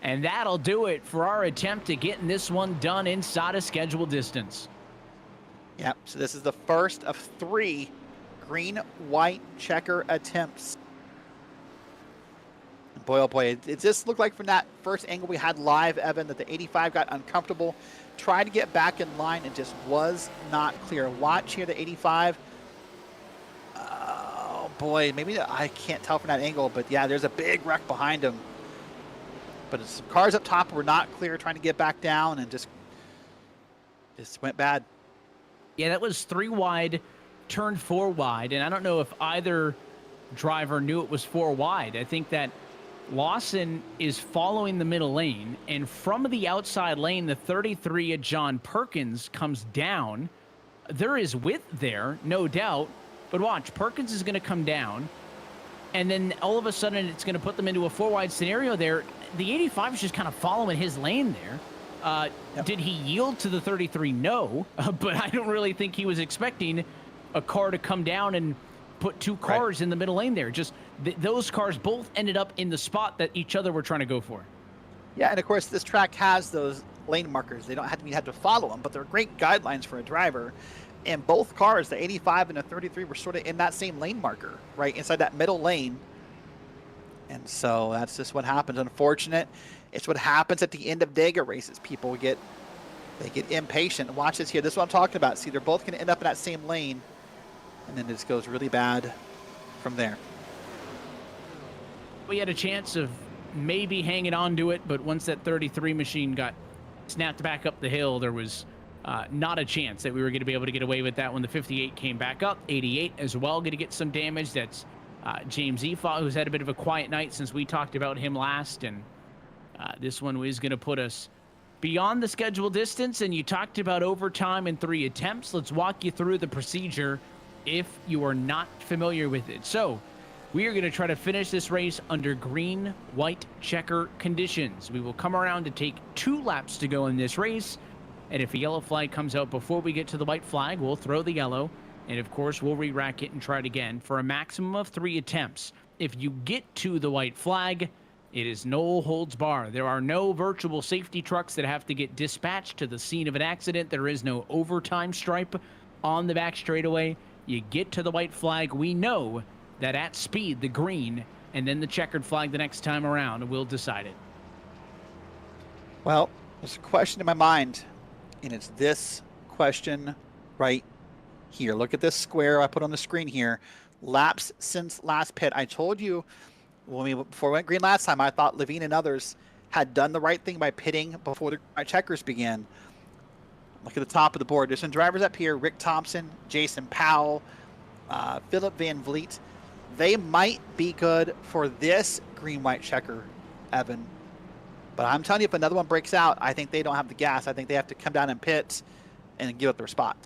Speaker 1: And that'll do it for our attempt at getting this one done inside of scheduled distance.
Speaker 2: Yep, so this is the first of 3 green-white checker attempts. Boy, oh boy, it just looked like from that first angle we had live, Evan, that the 85 got uncomfortable, tried to get back in line, and just was not clear. Watch here, the 85. Oh boy, maybe I can't tell from that angle, but yeah, there's a big wreck behind him. But some cars up top were not clear, trying to get back down, and just went bad.
Speaker 1: Yeah, that was 3 wide, turned 4 wide, and I don't know if either driver knew it was 4 wide. I think that Lawson is following the middle lane, and from the outside lane, the 33 of John Perkins comes down. There is width there, no doubt, but watch, Perkins is going to come down, and then all of a sudden it's going to put them into a 4 wide scenario there. The 85 is just kind of following his lane there.
Speaker 2: Yep.
Speaker 1: Did he yield to the 33? No, but I don't really think he was expecting a car to come down and put 2 cars in the middle lane there. Just those cars both ended up in the spot that each other were trying to go for.
Speaker 2: Yeah, and of course this track has those lane markers. They don't have to follow them, but they're great guidelines for a driver. And both cars, the 85 and the 33, were sort of in that same lane marker, right inside that middle lane. And so that's just what happens. Unfortunate. It's what happens at the end of Dega races. People get impatient. Watch this here. This is what I'm talking about. See, they're both going to end up in that same lane, and then this goes really bad from there.
Speaker 1: We had a chance of maybe hanging on to it, but once that 33 machine got snapped back up the hill, there was not a chance that we were going to be able to get away with that when the 58 came back up. 88 as well going to get some damage. That's James Efa, who's had a bit of a quiet night since we talked about him last, and this one is going to put us beyond the scheduled distance. And you talked about overtime in 3 attempts. Let's walk you through the procedure if you are not familiar with it. So we are going to try to finish this race under green, white, checker conditions. We will come around to take 2 laps to go in this race. And if a yellow flag comes out before we get to the white flag, we'll throw the yellow. And of course, we'll re-rack it and try it again for a maximum of 3 attempts. If you get to the white flag, it is no holds bar. There are no virtual safety trucks that have to get dispatched to the scene of an accident. There is no overtime stripe on the back straightaway. You get to the white flag, we know that at speed, the green, and then the checkered flag the next time around, we'll decide it.
Speaker 2: Well, there's a question in my mind, and it's this question right here. Look at this square I put on the screen here. Laps since last pit. I told you before we went green last time, I thought Levine and others had done the right thing by pitting before the checkers began. Look at the top of the board. There's some drivers up here: Rick Thompson, Jason Powell, Philip Van Vliet. They might be good for this green-white checker, Evan. But I'm telling you, if another one breaks out, I think they don't have the gas. I think they have to come down and pit and give up their spot.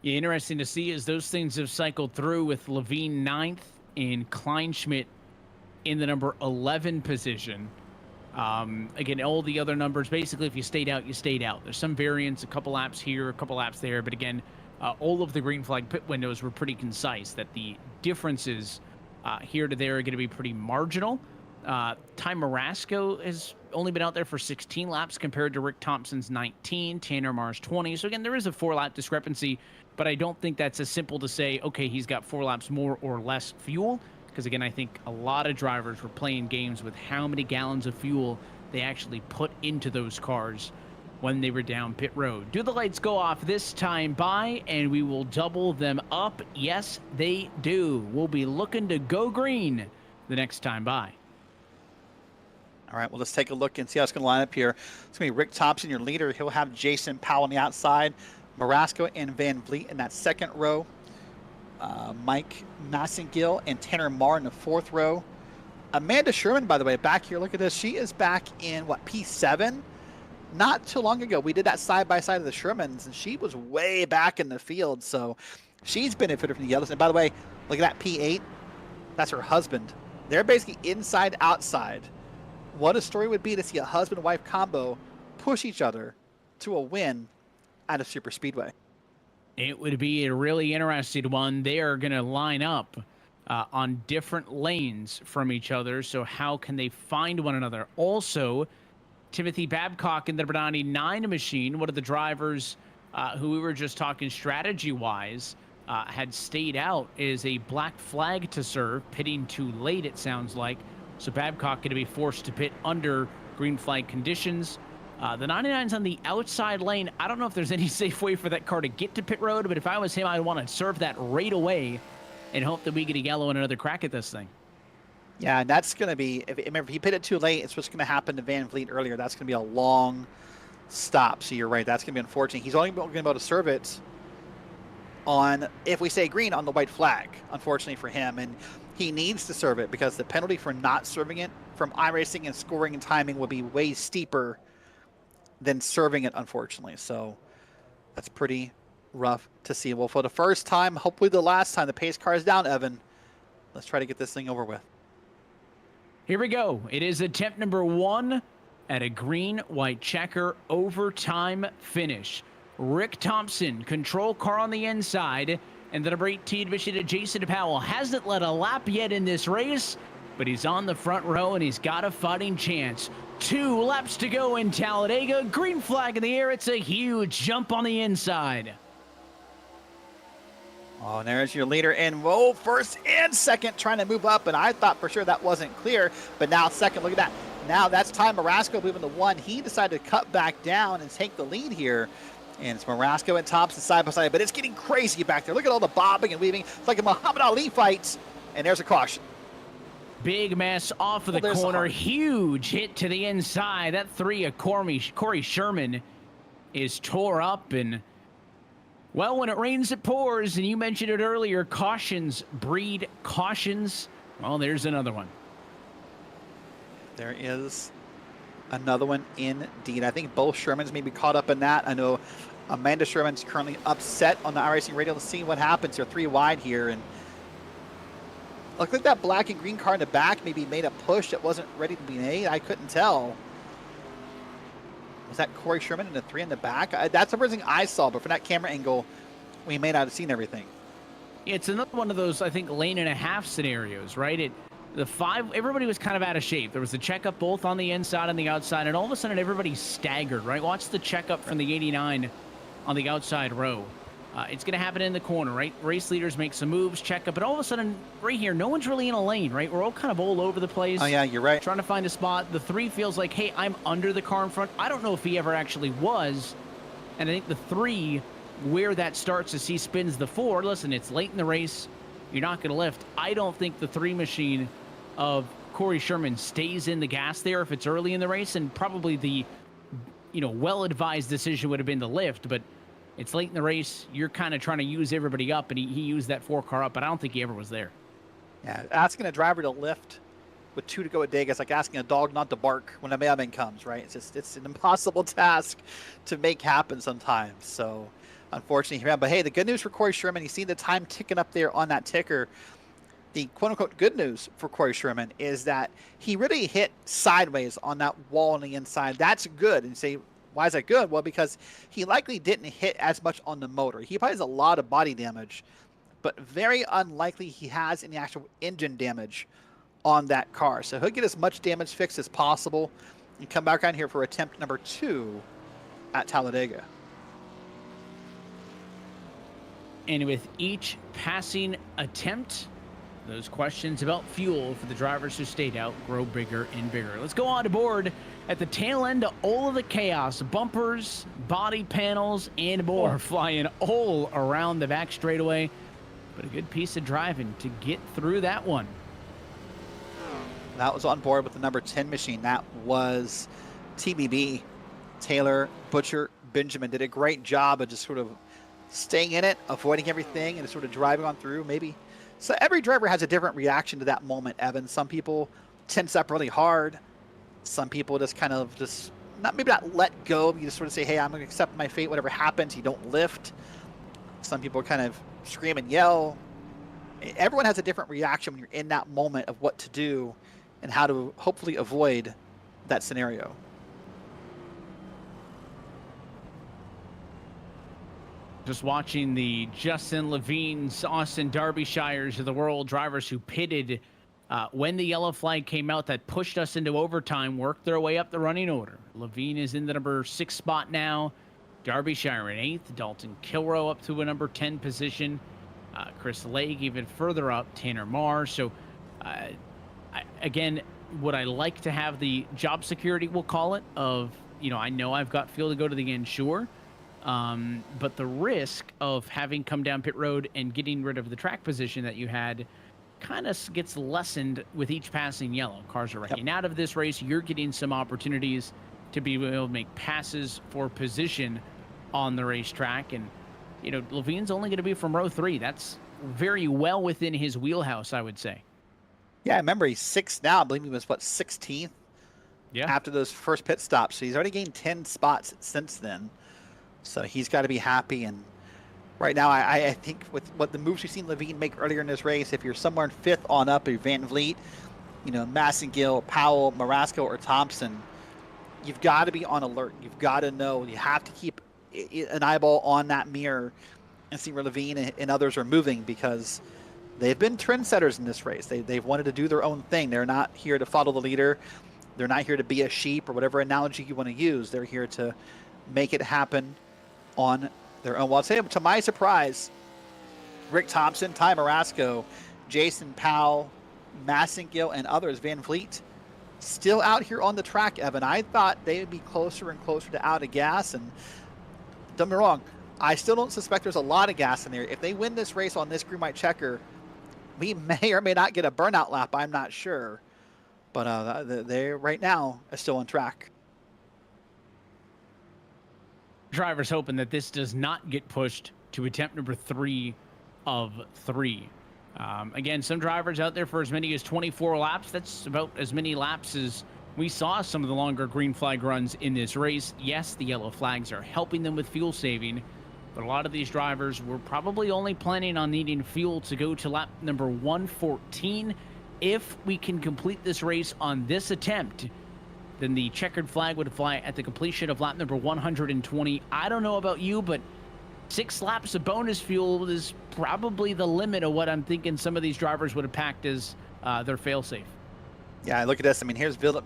Speaker 1: Yeah, interesting to see as those things have cycled through with Levine 9th and Kleinschmidt in the number 11 position. Again, all the other numbers, basically, if you stayed out, you stayed out. There's some variance, a couple laps here, a couple laps there. But again, all of the green flag pit windows were pretty concise, that the differences here to there are going to be pretty marginal. Ty Marasco has only been out there for 16 laps compared to Rick Thompson's 19, Tanner Marr's 20. So again, there is a 4-lap discrepancy, but I don't think that's as simple to say, okay, he's got 4 laps more or less fuel. Because again, I think a lot of drivers were playing games with how many gallons of fuel they actually put into those cars when they were down pit road. Do the lights go off this time by, and we will double them up? Yes, they do. We'll be looking to go green the next time by.
Speaker 2: All right, well, let's take a look and see how it's going to line up here. It's going to be Rick Thompson, your leader. He'll have Jason Powell on the outside, Marasco and Van Vliet in that second row, Mike Massengill and Tanner Marr in the 4th row. Amanda Sherman, by the way, back here. Look at this. She is back in, P7? Not too long ago, we did that side-by-side of the Shermans, and she was way back in the field, so she's benefited from the yellows. And by the way, look at that P8. That's her husband. They're basically inside-outside. What a story would be to see a husband-wife combo push each other to a win at a super speedway.
Speaker 1: It would be a really interesting one. They are going to line up on different lanes from each other, so how can they find one another? Also, Timothy Babcock in the Bernani 9 machine, one of the drivers who we were just talking strategy-wise, had stayed out, is a black flag to serve, pitting too late, it sounds like. So Babcock going to be forced to pit under green flag conditions. The 99's on the outside lane. I don't know if there's any safe way for that car to get to pit road, but if I was him, I'd want to serve that right away and hope that we get a yellow and another crack at this thing.
Speaker 2: Yeah, and that's going to be, if he pitted too late, it's what's going to happen to Van Vliet earlier. That's going to be a long stop. So you're right. That's going to be unfortunate. He's only going to be able to serve it on, if we say green, on the white flag, unfortunately for him. And he needs to serve it because the penalty for not serving it from iRacing and scoring and timing will be way steeper than serving it, unfortunately. So that's pretty rough to see. Well, for the first time, hopefully the last time, the pace car is down, Evan. Let's try to get this thing over with.
Speaker 1: Here we go. It is attempt number 1 at a green-white checker overtime finish. Rick Thompson, control car on the inside, and the number 18 Michigan Jason Powell hasn't led a lap yet in this race, but he's on the front row and he's got a fighting chance. 2 laps to go in Talladega. Green flag in the air. It's a huge jump on the inside.
Speaker 2: Oh, and there's your leader. And whoa, first and second trying to move up. And I thought for sure that wasn't clear. But now second, look at that. Now that's Ty Marasco moving to 1. He decided to cut back down and take the lead here. And it's Marasco and Thompson side by side. But it's getting crazy back there. Look at all the bobbing and weaving. It's like a Muhammad Ali fight. And there's a caution.
Speaker 1: Big mess off of the corner. Huge hit to the inside. That 3 of Corey Sherman is tore up. And, well, when it rains, it pours. And you mentioned it earlier. Cautions breed cautions. Well, there's another one.
Speaker 2: There is another one indeed. I think both Shermans may be caught up in that. I know Amanda Sherman's currently upset on the iRacing radio. Let's see what happens. They're 3 wide here, and look like that black and green car in the back maybe made a push that wasn't ready to be made. I couldn't tell. Was that Corey Sherman in the 3 in the back? That's the first thing I saw, but from that camera angle, we may not have seen everything.
Speaker 1: It's another one of those, I think, lane and a half scenarios, right? The 5, everybody was kind of out of shape. There was the checkup both on the inside and the outside, and all of a sudden everybody staggered, right? Watch the checkup from the 89 on the outside row. It's going to happen in the corner, right? Race leaders make some moves, check up, but all of a sudden, right here, no one's really in a lane, right? We're all kind of all over the place.
Speaker 2: Oh, yeah, you're right.
Speaker 1: Trying to find a spot. The 3 feels like, hey, I'm under the car in front. I don't know if he ever actually was. And I think the 3, where that starts as he spins the 4, listen, it's late in the race. You're not going to lift. I don't think the 3 machine of Corey Sherman stays in the gas there if it's early in the race, and probably the, well-advised decision would have been to lift, but it's late in the race. You're kind of trying to use everybody up, and he used that 4 car up, but I don't think he ever was there.
Speaker 2: Yeah, asking a driver to lift with 2 to go at Dega is like asking a dog not to bark when a mailman comes, right? It's an impossible task to make happen sometimes. So, unfortunately, but hey, the good news for Corey Sherman, you see the time ticking up there on that ticker. The quote-unquote good news for Corey Sherman is that he really hit sideways on that wall on the inside. That's good. And you say, why is that good? Well, because he likely didn't hit as much on the motor. He probably has a lot of body damage, but very unlikely he has any actual engine damage on that car. So he'll get as much damage fixed as possible and come back around here for attempt number 2 at Talladega.
Speaker 1: And with each passing attempt, those questions about fuel for the drivers who stayed out grow bigger and bigger. Let's go on board at the tail end of all of the chaos. Bumpers, body panels, and more flying all around the back straightaway. But a good piece of driving to get through that one.
Speaker 2: That was on board with the number 10 machine. That was TBB. Taylor, Butcher, Benjamin did a great job of just sort of staying in it, avoiding everything, and sort of driving on through. Maybe so every driver has a different reaction to that moment, Evan. Some people tense up really hard. Some people just kind of maybe not let go. You just sort of say, hey, I'm going to accept my fate. Whatever happens, you don't lift. Some people kind of scream and yell. Everyone has a different reaction when you're in that moment of what to do and how to hopefully avoid that scenario.
Speaker 1: Just watching the Justin Levine's, Austin Derbyshires of the world, drivers who pitted when the yellow flag came out that pushed us into overtime, worked their way up the running order. Levine is in the number 6 spot now. Derbyshire in 8th. Dalton Kilrow up to a number 10 position. Chris Legge even further up. Tanner Marr. So, again, would I like to have the job security, we'll call it, of, I know I've got fuel to go to the end, sure. But the risk of having come down pit road and getting rid of the track position that you had kind of gets lessened with each passing yellow. Cars are wrecking out of this race. You're getting some opportunities to be able to make passes for position on the racetrack. And, Levine's only going to be from row 3. That's very well within his wheelhouse, I would say.
Speaker 2: Yeah, I remember he's 6th now. I believe he was, 16th?
Speaker 1: Yeah.
Speaker 2: After those first pit stops. So he's already gained 10 spots since then. So he's got to be happy. And right now, I think with what the moves we've seen Levine make earlier in this race, if you're somewhere in 5th on up, or Van Vliet, Massengill, Powell, Marasco, or Thompson, you've got to be on alert. You've got to know. You have to keep an eyeball on that mirror and see where Levine and others are moving, because they've been trendsetters in this race. They've wanted to do their own thing. They're not here to follow the leader. They're not here to be a sheep, or whatever analogy you want to use. They're here to make it happen on their own. Well, I'll say, to my surprise, Rick Thompson, Ty Marasco, Jason Powell, Massengill, and others, Van Vliet, still out here on the track, Evan. I thought they would be closer and closer to out of gas, and don't get me wrong, I still don't suspect there's a lot of gas in there. If they win this race on this green white checker, we may or may not get a burnout lap. I'm not sure. But they right now are still on track.
Speaker 1: Drivers hoping that this does not get pushed to attempt number 3 of 3. Again, some drivers out there for as many as 24 laps. That's about as many laps as We saw some of the longer green flag runs in this race. Yes, the yellow flags are helping them with fuel saving, but a lot of these drivers were probably only planning on needing fuel to go to lap number 114. If we can complete this race on this attempt, then the checkered flag would fly at the completion of lap number 120. I don't know about you, but 6 laps of bonus fuel is probably the limit of what I'm thinking some of these drivers would have packed as their failsafe.
Speaker 2: Yeah, look at this. I mean, here's Philip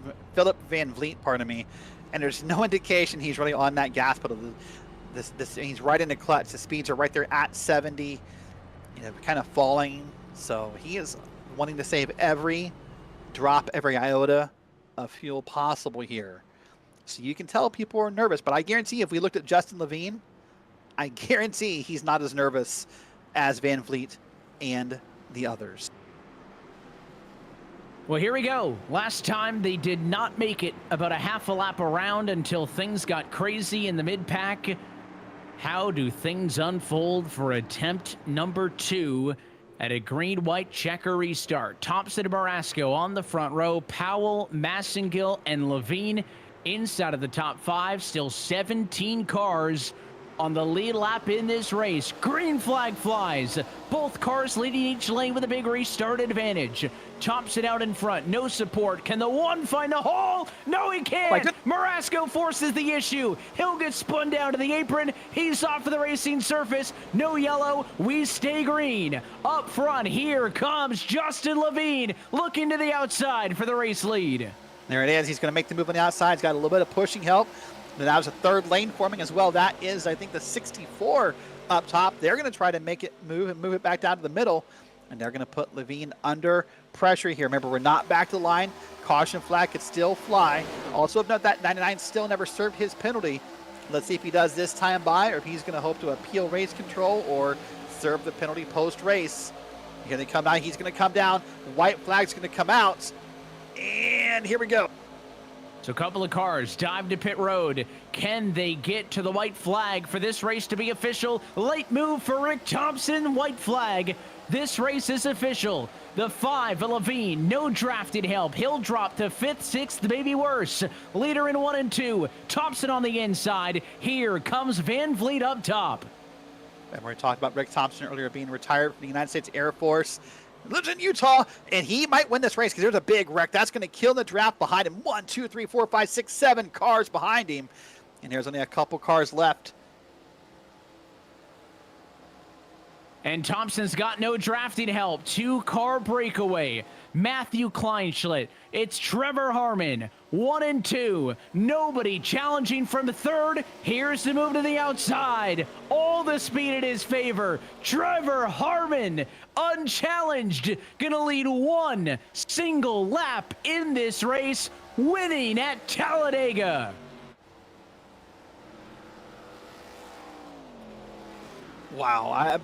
Speaker 2: Van Vliet, pardon me, and there's no indication he's really on that gas pedal. He's right in the clutch. The speeds are right there at 70, kind of falling. So he is wanting to save every drop, every iota of fuel possible here. So you can tell people are nervous, but I guarantee if we looked at Justin Levine, I guarantee he's not as nervous as Van Vliet and the others.
Speaker 1: Well, here we go. Last time they did not make it about a half a lap around until things got crazy in the mid-pack. How do things unfold for attempt number 2 at a green-white checker restart? Thompson and Marasco on the front row. Powell, Massengill, and Levine inside of the top 5. Still 17 cars on the lead lap in this race. Green flag flies. Both cars leading each lane with a big restart advantage. Thompson out in front. No support. Can the one find the hole? No, he can't. Marasco forces the issue. He'll get spun down to the apron. He's off of the racing surface. No yellow. We stay green. Up front, here comes Justin Levine looking to the outside for the race lead.
Speaker 2: There it is. He's going to make the move on the outside. He's got a little bit of pushing help. And that was a third lane forming as well. That is, I think, the 64 up top. They're going to try to make it move and move it back down to the middle. And they're going to put Levine under pressure here. Remember, we're not back to the line. Caution flag could still fly. Also, note that 99 still never served his penalty. Let's see if he does this time by, or if he's going to hope to appeal race control or serve the penalty post-race. Here they come out. He's going to come down. White flag's going to come out. And here we go.
Speaker 1: So a couple of cars dive to pit road. Can they get to the white flag for this race to be official? Late move for Rick Thompson. White flag. This race is official. The 5, Levine, no drafted help. He'll drop to 5th, 6th, maybe worse. Leader in 1 and 2. Thompson on the inside. Here comes Van Vliet up top.
Speaker 2: And we talked about Rick Thompson earlier being retired from the United States Air Force. Lives in Utah, and he might win this race because there's a big wreck. That's going to kill the draft behind him. 1, 2, 3, 4, 5, 6, 7 cars behind him. And there's only a couple cars left.
Speaker 1: And Thompson's got no drafting help. 2-car breakaway. Matthew Kleinschlitt. It's Trevor Harmon. 1 and 2. Nobody challenging from 3rd. Here's the move to the outside. All the speed in his favor. Trevor Harmon, unchallenged, gonna lead 1 single lap in this race, winning at Talladega.
Speaker 2: Wow.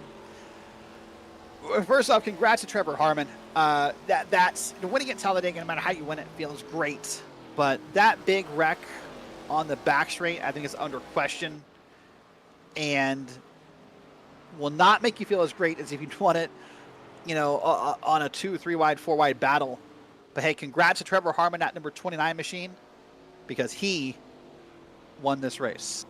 Speaker 2: First off, congrats to Trevor Harmon. That's winning at Talladega, no matter how you win it, feels great. But that big wreck on the back straight, I think is under question, and will not make you feel as great as if you won it, on a 2, 3 wide, 4 wide battle. But hey, congrats to Trevor Harmon, that number 29 machine, because he won this race.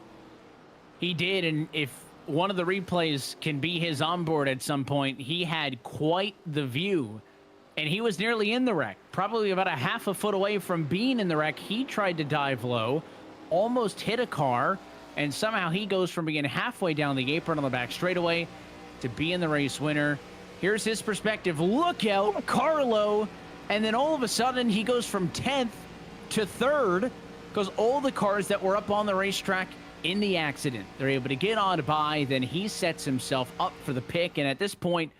Speaker 1: He did, and if one of the replays can be his onboard at some point, he had quite the view, and he was nearly in the wreck, probably about a half a foot away from being in the wreck. He tried to dive low, almost hit a car, and somehow he goes from being halfway down the apron on the back straightaway to being the race winner. Here's his perspective. Look out, Carlo. And then all of a sudden he goes from 10th to 3rd because all the cars that were up on the racetrack in the accident, they're able to get on by. Then he sets himself up for the pick. And at this point,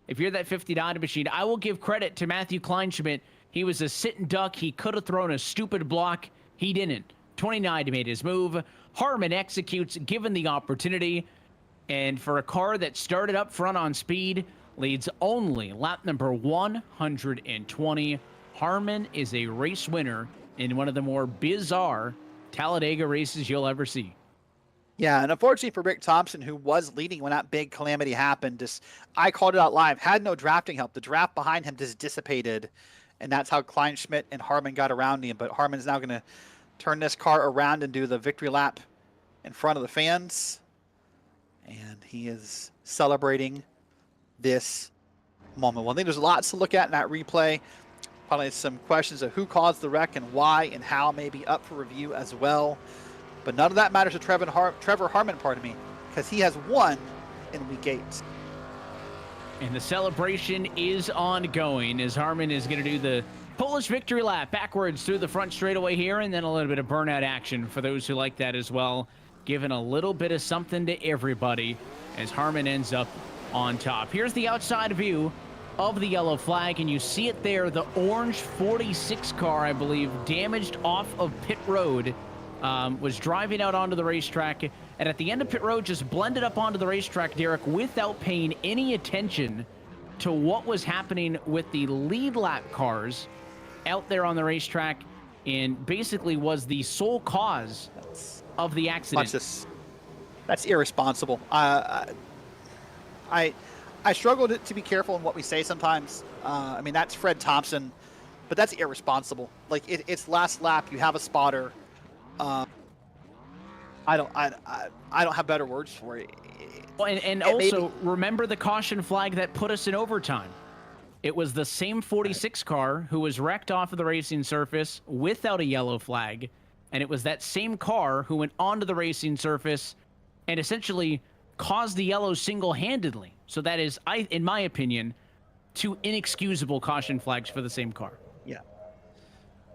Speaker 1: if you're that 59 machine, I will give credit to Matthew Kleinschmidt. He was a sit and duck. He could have thrown a stupid block. He didn't. 29 made his move. Harmon executes given the opportunity. And for a car that started up front on speed, leads only lap number 120. Harmon is a race winner in one of the more bizarre Talladega races you'll ever see.
Speaker 2: Yeah, and unfortunately for Rick Thompson, who was leading when that big calamity happened, I called it out live, had no drafting help. The draft behind him just dissipated, and that's how Kleinschmidt and Harmon got around him. But Harmon's now going to turn this car around and do the victory lap in front of the fans. And he is celebrating this moment. Well, I think there's lots to look at in that replay. Probably some questions of who caused the wreck and why and how may be up for review as well. But none of that matters to Trevor Harmon, because he has won in week 8.
Speaker 1: And the celebration is ongoing as Harmon is going to do the Polish victory lap backwards through the front straightaway here, and then a little bit of burnout action for those who like that as well, giving a little bit of something to everybody as Harmon ends up on top. Here's the outside view of the yellow flag, and you see it there, the orange 46 car, I believe, damaged off of pit road, was driving out onto the racetrack, and at the end of pit road just blended up onto the racetrack, Derrick, without paying any attention to what was happening with the lead lap cars out there on the racetrack, and basically was the sole cause of the accident.
Speaker 2: That's irresponsible. I struggle to be careful in what we say sometimes. I mean, that's Fred Thompson, but that's irresponsible. Like, it's last lap. You have a spotter. I don't have better words for it.
Speaker 1: Well, and also remember the caution flag that put us in overtime. It was the same 46 car who was wrecked off of the racing surface without a yellow flag, and it was that same car who went onto the racing surface and essentially caused the yellow single-handedly. So that is, in my opinion, 2 inexcusable caution flags for the same car.
Speaker 2: Yeah.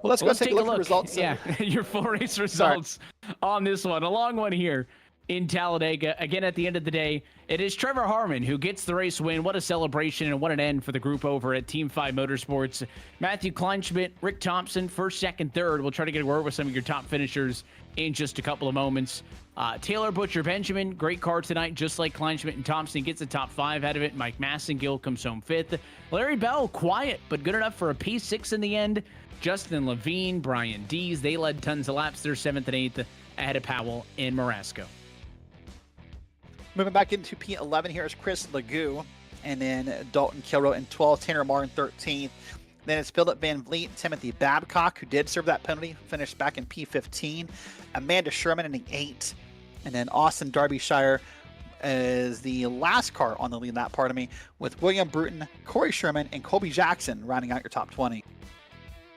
Speaker 2: Well, let's go take a look at the results.
Speaker 1: Yeah, your 4 race results on this one. A long one here in Talladega. Again, at the end of the day, it is Trevor Harmon who gets the race win. What a celebration and what an end for the group over at Team 5 Motorsports. Matthew Kleinschmidt, Rick Thompson, first, second, third. We'll try to get a word with some of your top finishers in just a couple of moments. Taylor Butcher Benjamin, great car tonight, just like Kleinschmidt and Thompson. Gets a top 5 out of it. Mike Massengill comes home 5th. Larry Bell, quiet, but good enough for a P6 in the end. Justin Levine, Brian Dees, they led tons of laps. They're 7th and 8th ahead of Powell and Marasco.
Speaker 2: Moving back into P11 here is Chris Legou, and then Dalton Kilrow in 12th, Tanner Martin 13th. Then it's Philip Van Vliet, Timothy Babcock, who did serve that penalty, finished back in P15. Amanda Sherman in the 8th. And then Austin Derbyshire is the last car on the lead lap, with William Bruton, Corey Sherman, and Colby Jackson rounding out your top 20.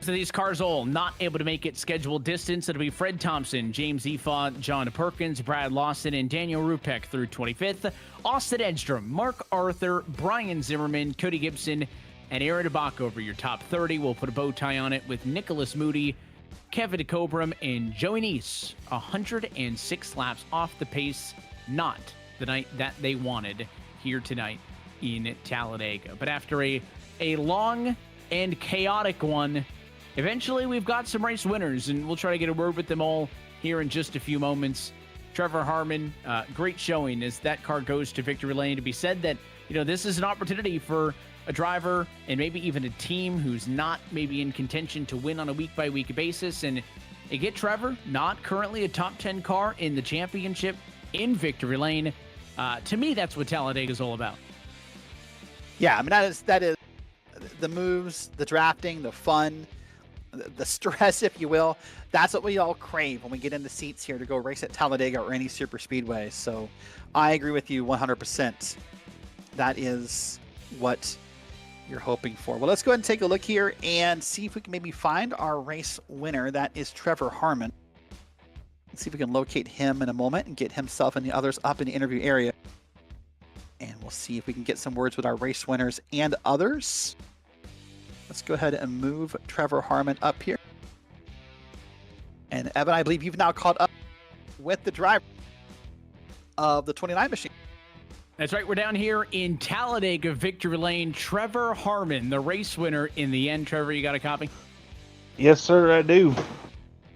Speaker 1: So these cars all not able to make it scheduled distance. It'll be Fred Thompson, James Efaw, John Perkins, Brad Lawson, and Daniel Rupek through 25th. Austin Edstrom, Mark Arthur, Brian Zimmerman, Cody Gibson, and Aaron DeBach over your top 30. We'll put a bow tie on it with Nicholas Moody, Kevin DeCobram, and Joey Neese. 106 laps off the pace. Not the night that they wanted here tonight in Talladega. But after a long and chaotic one, eventually we've got some race winners, and we'll try to get a word with them all here in just a few moments. Trevor Harmon, great showing as that car goes to victory lane. To be said that, this is an opportunity for a driver and maybe even a team who's not maybe in contention to win on a week-by-week basis. And they get Trevor, not currently a top 10 car in the championship, in victory lane. To me, that's what Talladega is all about.
Speaker 2: Yeah, I mean, that is the moves, the drafting, the fun, the stress, if you will. That's what we all crave when we get in the seats here to go race at Talladega or any super speedway. So I agree with you 100%. That is what you're hoping for. Well, let's go ahead and take a look here and see if we can maybe find our race winner. That is Trevor Harmon. Let's see if we can locate him in a moment and get himself and the others up in the interview area. And we'll see if we can get some words with our race winners and others. Let's go ahead and move Trevor Harmon up here. And Evan, I believe you've now caught up with the driver of the 29 machine.
Speaker 1: That's right. We're down here in Talladega victory lane. Trevor Harmon, the race winner in the end. Trevor, you got a copy?
Speaker 7: Yes, sir, I do.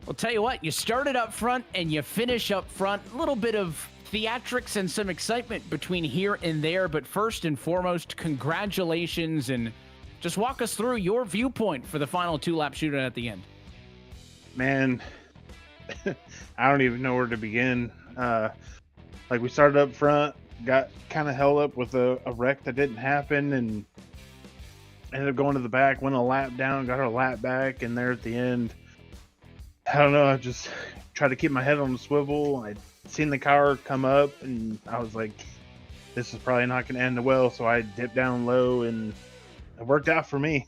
Speaker 1: Well, tell you what, you started up front and you finish up front. A little bit of theatrics and some excitement between here and there. But first and foremost, congratulations, and just walk us through your viewpoint for the final 2-lap shootout at the end.
Speaker 7: Man, I don't even know where to begin. We started up front, got kind of held up with a wreck that didn't happen, and ended up going to the back, went a lap down, got our lap back, and there at the end, I don't know, I just tried to keep my head on the swivel. I'd seen the car come up, and I was like, this is probably not going to end well, so I dipped down low, and it worked out for me.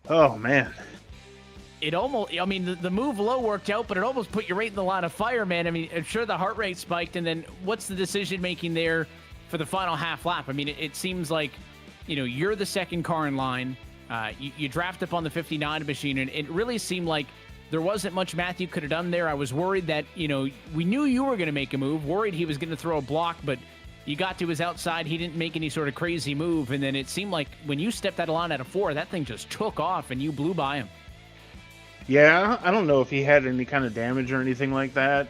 Speaker 7: Oh, man.
Speaker 1: It almost, I mean, the move low worked out, but it almost put you right in the line of fire, man. I mean, I'm sure the heart rate spiked, and then what's the decision making there for the final half lap? I mean, it seems like, you know, you're the second car in line. You draft up on the 59 machine, and it really seemed like there wasn't much Matthew could have done there. I was worried that, you know, we knew you were going to make a move, worried he was going to throw a block, but you got to his outside. He didn't make any sort of crazy move, and then it seemed like when you stepped out of line at a 4, that thing just took off, and you blew by him.
Speaker 7: Yeah, I don't know if he had any kind of damage or anything like that.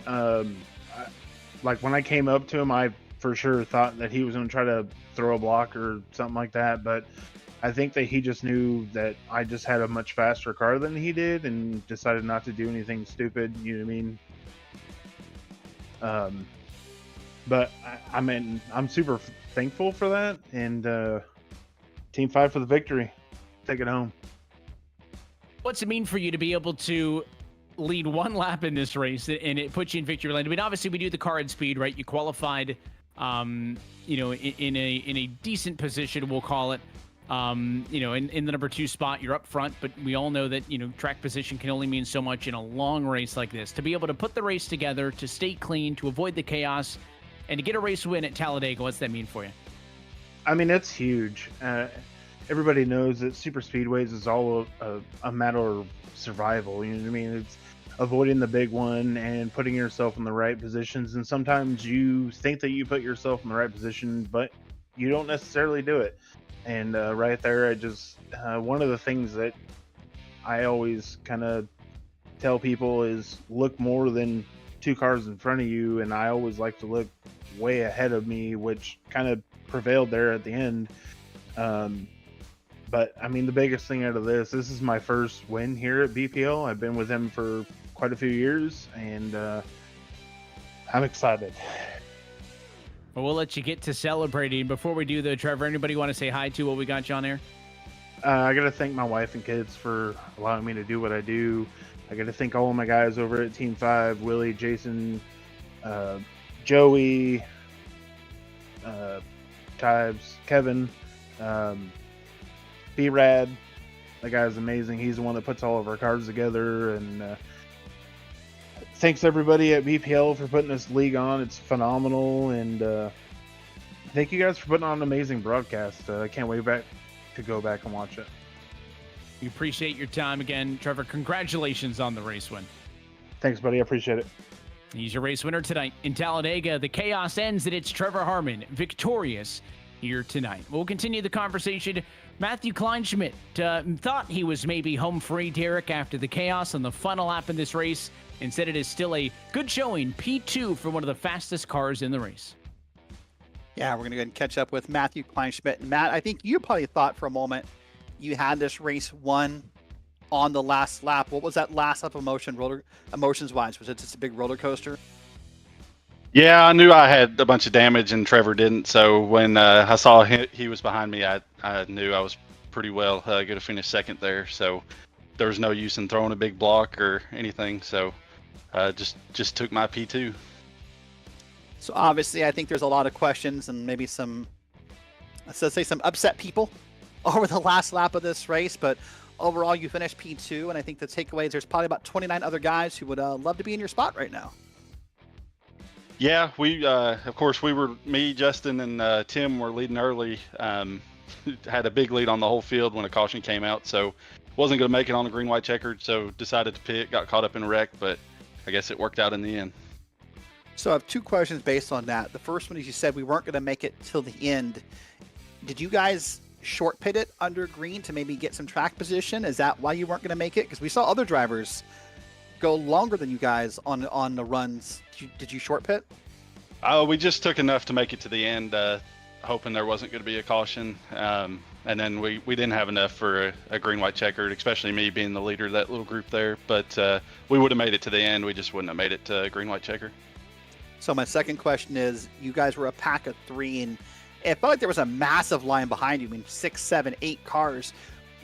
Speaker 7: Like when I came up to him, I for sure thought that he was going to try to throw a block or something like that. But I think that he just knew that I just had a much faster car than he did and decided not to do anything stupid. You know what I mean? But I mean, I'm super thankful for that. And Team 5 for the victory. Take it home.
Speaker 1: What's it mean for you to be able to lead one lap in this race and it puts you in victory lane? I mean, obviously we do the car and speed, right? You qualified, you know, in a decent position, we'll call it. You know, in the number 2 spot, you're up front, but we all know that, you know, track position can only mean so much in a long race like this. To be able to put the race together, to stay clean, to avoid the chaos, and to get a race win at Talladega, what's that mean for you?
Speaker 7: I mean, it's huge. Everybody knows that super speedways is all a matter of survival. You know what I mean? It's avoiding the big one and putting yourself in the right positions. And sometimes you think that you put yourself in the right position, but you don't necessarily do it. And right there, I just one of the things that I always kind of tell people is look more than 2 cars in front of you. And I always like to look way ahead of me, which kind of prevailed there at the end. But I mean, the biggest thing out of this is my first win here at BPL. I've been with him for quite a few years, and I'm excited.
Speaker 1: Well, we'll let you get to celebrating. Before we do, though, Trevor, anybody want to say hi to what we got you on there?
Speaker 7: I got to thank my wife and kids for allowing me to do what I do. I got to thank all of my guys over at Team 5, Willie, Jason, Joey, Tives, Kevin, B-Rad. That guy's amazing. He's the one that puts all of our cars together. And thanks everybody at BPL for putting this league on. It's phenomenal. And thank you guys for putting on an amazing broadcast. I can't wait to go back and watch it.
Speaker 1: We appreciate your time again, Trevor. Congratulations on the race win.
Speaker 7: Thanks, buddy. I appreciate it.
Speaker 1: He's your race winner tonight in Talladega. The chaos ends, and it's Trevor Harmon victorious here tonight. We'll continue the conversation. Matthew Kleinschmidt thought he was maybe home free, Derrick, after the chaos on the final lap in this race. Instead, it is still a good showing, P2 for one of the fastest cars in the race.
Speaker 2: Yeah, we're going to go ahead and catch up with Matthew Kleinschmidt. And Matt, I think you probably thought for a moment you had this race won on the last lap. What was that last lap emotions-wise? Was it just a big roller coaster?
Speaker 8: Yeah, I knew I had a bunch of damage and Trevor didn't. So when I saw he was behind me, I knew I was pretty well going to finish second there. So there was no use in throwing a big block or anything. So just took my P2.
Speaker 2: So obviously, I think there's a lot of questions and maybe some, let's say, some upset people over the last lap of this race. But overall, you finished P2, and I think the takeaway is there's probably about 29 other guys who would love to be in your spot right now.
Speaker 8: Yeah, we of course me, Justin, and Tim were leading early. Had a big lead on the whole field when a caution came out, so wasn't going to make it on the green-white checkered. So decided to pit, got caught up in a wreck, but I guess it worked out in the end.
Speaker 2: So I have 2 questions based on that. The first one is you said we weren't going to make it till the end. Did you guys short pit it under green to maybe get some track position? Is that why you weren't going to make it? Because we saw other drivers go longer than you guys on the runs. Did you short pit?
Speaker 8: We just took enough to make it to the end, hoping there wasn't going to be a caution. And then we didn't have enough for a green-white checkered, especially me being the leader of that little group there. But we would have made it to the end. We just wouldn't have made it to green-white checker.
Speaker 2: So my second question is, you guys were a pack of 3, and It felt like there was a massive line behind you. I mean, 6, 7, 8 cars.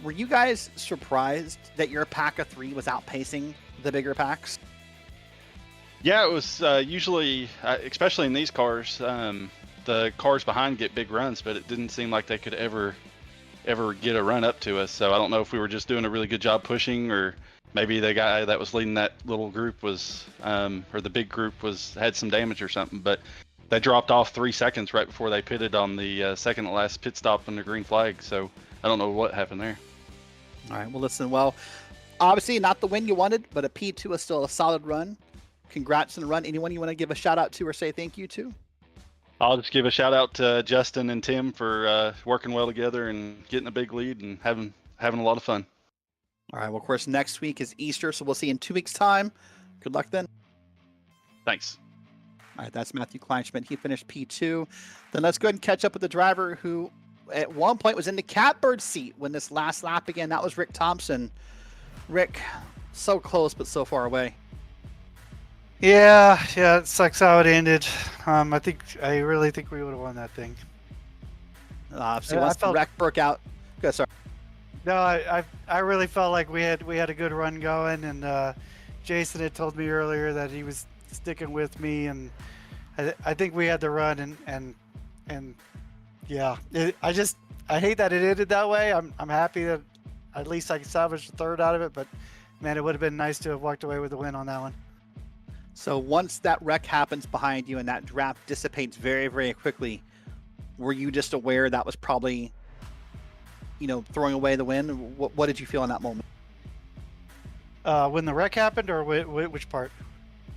Speaker 2: Were you guys surprised that your pack of 3 was outpacing the bigger packs?
Speaker 8: Yeah, it was usually, especially in these cars, the cars behind get big runs, but it didn't seem like they could ever get a run up to us. So I don't know if we were just doing a really good job pushing, or maybe the guy that was leading that little group was, or the big group had some damage or something. But they dropped off 3 seconds right before they pitted on the second to last pit stop on the green flag. So I don't know what happened there.
Speaker 2: All right, well, listen, obviously not the win you wanted, but a P2 is still a solid run. Congrats on the run. Anyone you want to give a shout out to or say thank you to?
Speaker 8: I'll just give a shout out to Justin and Tim for working well together and getting a big lead and having a lot of fun.
Speaker 2: All right, well, of course, next week is Easter, so we'll see you in 2 weeks' time. Good luck then.
Speaker 8: Thanks.
Speaker 2: All right, that's Matthew Kleinschmidt. He finished P2. Then let's go ahead and catch up with the driver who at one point was in the catbird seat when this last lap began. That was Rick Thompson. Rick, so close but so far away.
Speaker 9: Yeah, it sucks how it ended. I really think we would have won that thing.
Speaker 2: So once the wreck broke out, go, sorry.
Speaker 9: No, I really felt like we had a good run going, and Jason had told me earlier that he was sticking with me, and I think we had the run, and yeah, I hate that it ended that way. I'm happy that at least I salvaged the third out of it, but man, it would have been nice to have walked away with the win on that one.
Speaker 2: So once that wreck happens behind you and that draft dissipates very, very quickly, were you just aware that was probably, throwing away the win? What did you feel in that moment?
Speaker 9: When the wreck happened, or which part?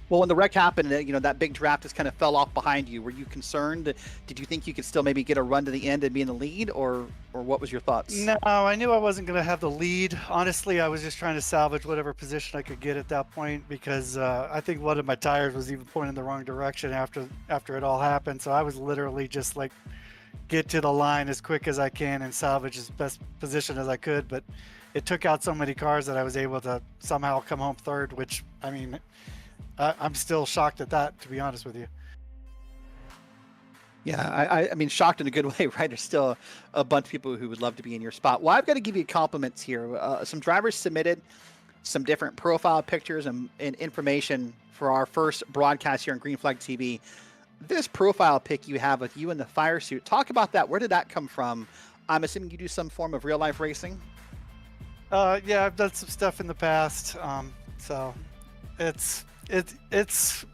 Speaker 2: Well, when the wreck happened, that big draft just kind of fell off behind you. Were you concerned? Did you think you could still maybe get a run to the end and be in the lead, or what was your thoughts?
Speaker 9: No, I knew I wasn't going to have the lead. Honestly, I was just trying to salvage whatever position I could get at that point, because I think one of my tires was even pointing in the wrong direction after it all happened. So I was literally just like, get to the line as quick as I can and salvage as best position as I could. But it took out so many cars that I was able to somehow come home third, which, I mean, I'm still shocked at that, to be honest with you.
Speaker 2: Yeah, I mean, shocked in a good way, right? There's still a bunch of people who would love to be in your spot. Well, I've got to give you compliments here. Some drivers submitted some different profile pictures and information for our first broadcast here on Green Flag TV. This profile pic you have with you in the fire suit, talk about that. Where did that come from? I'm assuming you do some form of real life racing?
Speaker 9: Yeah, I've done some stuff in the past. So it's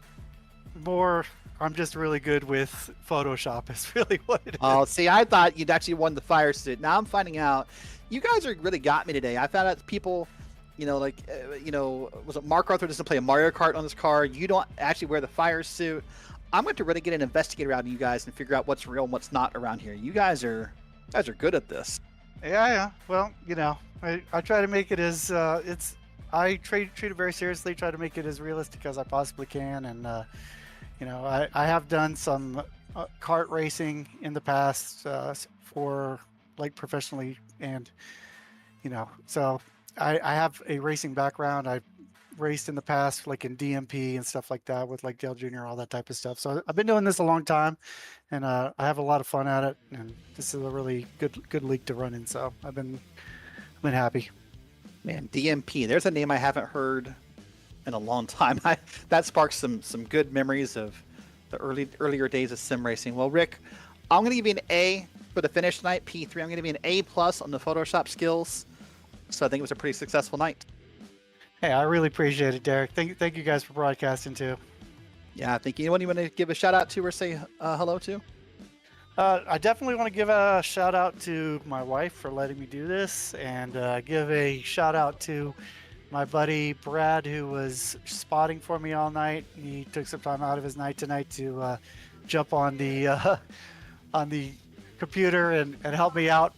Speaker 9: more, I'm just really good with Photoshop is really what it is.
Speaker 2: Oh, see, I thought you'd actually won the fire suit. Now I'm finding out you guys are really got me today. I found out people, was it Mark Arthur doesn't play a Mario Kart on his car? You don't actually wear the fire suit. I'm going to really get an investigator out of you guys and figure out what's real and what's not around here. You guys are good at this.
Speaker 9: Yeah. Well, I try to make it as I treat it very seriously. Try to make it as realistic as I possibly can, and I have done some kart racing in the past for like professionally, and so I have a racing background. I've raced in the past, like in DMP and stuff like that, with like Dale Jr., all that type of stuff. So I've been doing this a long time, and I have a lot of fun at it. And this is a really good league to run in. So I've been happy.
Speaker 2: Man, DMP, there's a name I haven't heard in a long time. That sparks some good memories of the earlier days of sim racing. Well, Rick, I'm going to give you an A for the finish tonight, P3. I'm going to give you an A+ on the Photoshop skills. So I think it was a pretty successful night.
Speaker 9: Hey, I really appreciate it, Derek. Thank you guys for broadcasting too.
Speaker 2: Yeah, thank you. Anyone you want to give a shout out to or say hello to?
Speaker 9: I definitely want to give a shout out to my wife for letting me do this, and give a shout out to my buddy Brad, who was spotting for me all night. He took some time out of his night tonight to jump on the computer and help me out.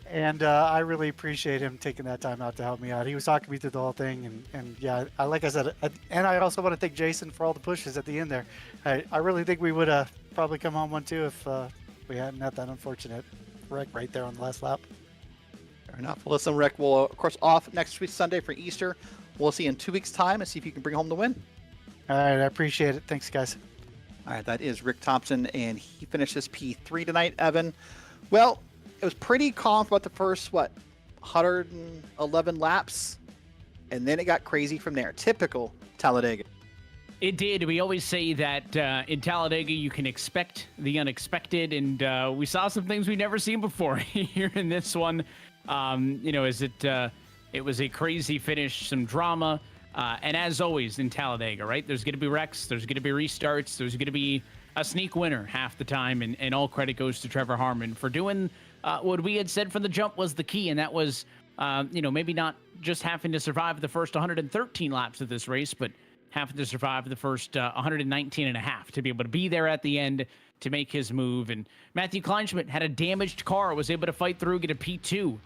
Speaker 9: And I really appreciate him taking that time out to help me out. He was talking me through the whole thing, and yeah, like I said, and I also want to thank Jason for all the pushes at the end there. I really think we would have probably come home 1-2 if we hadn't had that unfortunate wreck right there on the last lap.
Speaker 2: Fair enough. Well, listen, Rick, we'll, of course, off next week, Sunday for Easter. We'll see you in 2 weeks' time and see if you can bring home the win.
Speaker 9: All right, I appreciate it. Thanks, guys.
Speaker 2: All right, that is Rick Thompson, and he finishes P3 tonight, Evan. Well, it was pretty calm for about the first, 111 laps, and then it got crazy from there. Typical Talladega.
Speaker 1: It did. We always say that in Talladega you can expect the unexpected, and we saw some things we've never seen before here in this one. It was a crazy finish, some drama, and as always in Talladega, right? There's going to be wrecks, there's going to be restarts, there's going to be a sneak winner half the time, and all credit goes to Trevor Harmon for doing what we had said from the jump was the key, and that was, maybe not just having to survive the first 113 laps of this race, but having to survive the first 119 and a half to be able to be there at the end to make his move. And Matthew Kleinschmidt had a damaged car, was able to fight through, get a P2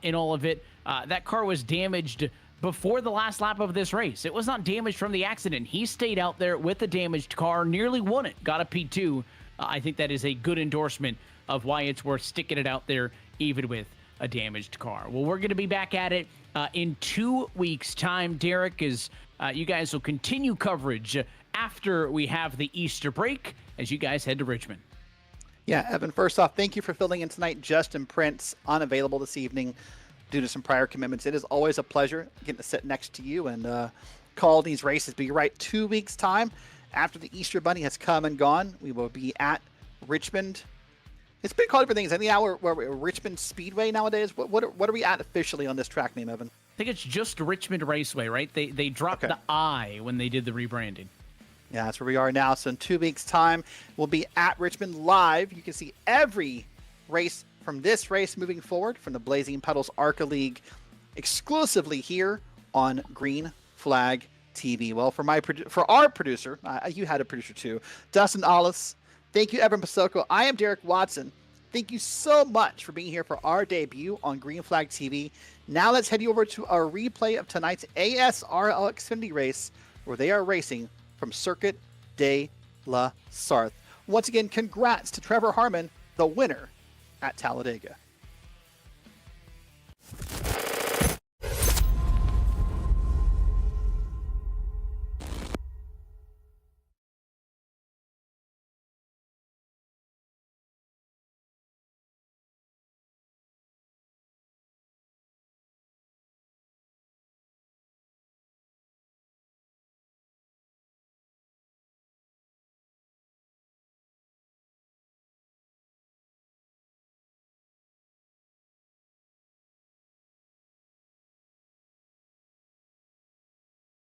Speaker 1: in all of it. That car was damaged before the last lap of this race. It was not damaged from the accident. He stayed out there with the damaged car, nearly won it, got a P2. I think that is a good endorsement of why it's worth sticking it out there, even with a damaged car. Well, we're going to be back at it in 2 weeks' time. Derrick, is you guys will continue coverage after we have the Easter break as you guys head to Richmond.
Speaker 2: Yeah, Evan, first off, thank you for filling in tonight. Justin Prince, unavailable this evening due to some prior commitments. It is always a pleasure getting to sit next to you and call these races. But you're right, 2 weeks' time after the Easter Bunny has come and gone, we will be at Richmond. It's been called different things. I think now we're Richmond Speedway nowadays. What are we at officially on this track name, Evan?
Speaker 1: I think it's just Richmond Raceway, right? They dropped the I when they did the rebranding.
Speaker 2: Yeah, that's where we are now. So in 2 weeks' time, we'll be at Richmond live. You can see every race from this race moving forward from the Blazing Pedals ARCA League exclusively here on Green Flag TV. Well, for our producer, you had a producer too, Dustin, Ollis. Thank you, Evan Posocco. I am Derrick Watson. Thank you so much for being here for our debut on Green Flag TV. Now let's head you over to our replay of tonight's ASRL Xfinity race, where they are racing from Circuit de la Sarthe. Once again, congrats to Trevor Harmon, the winner at Talladega.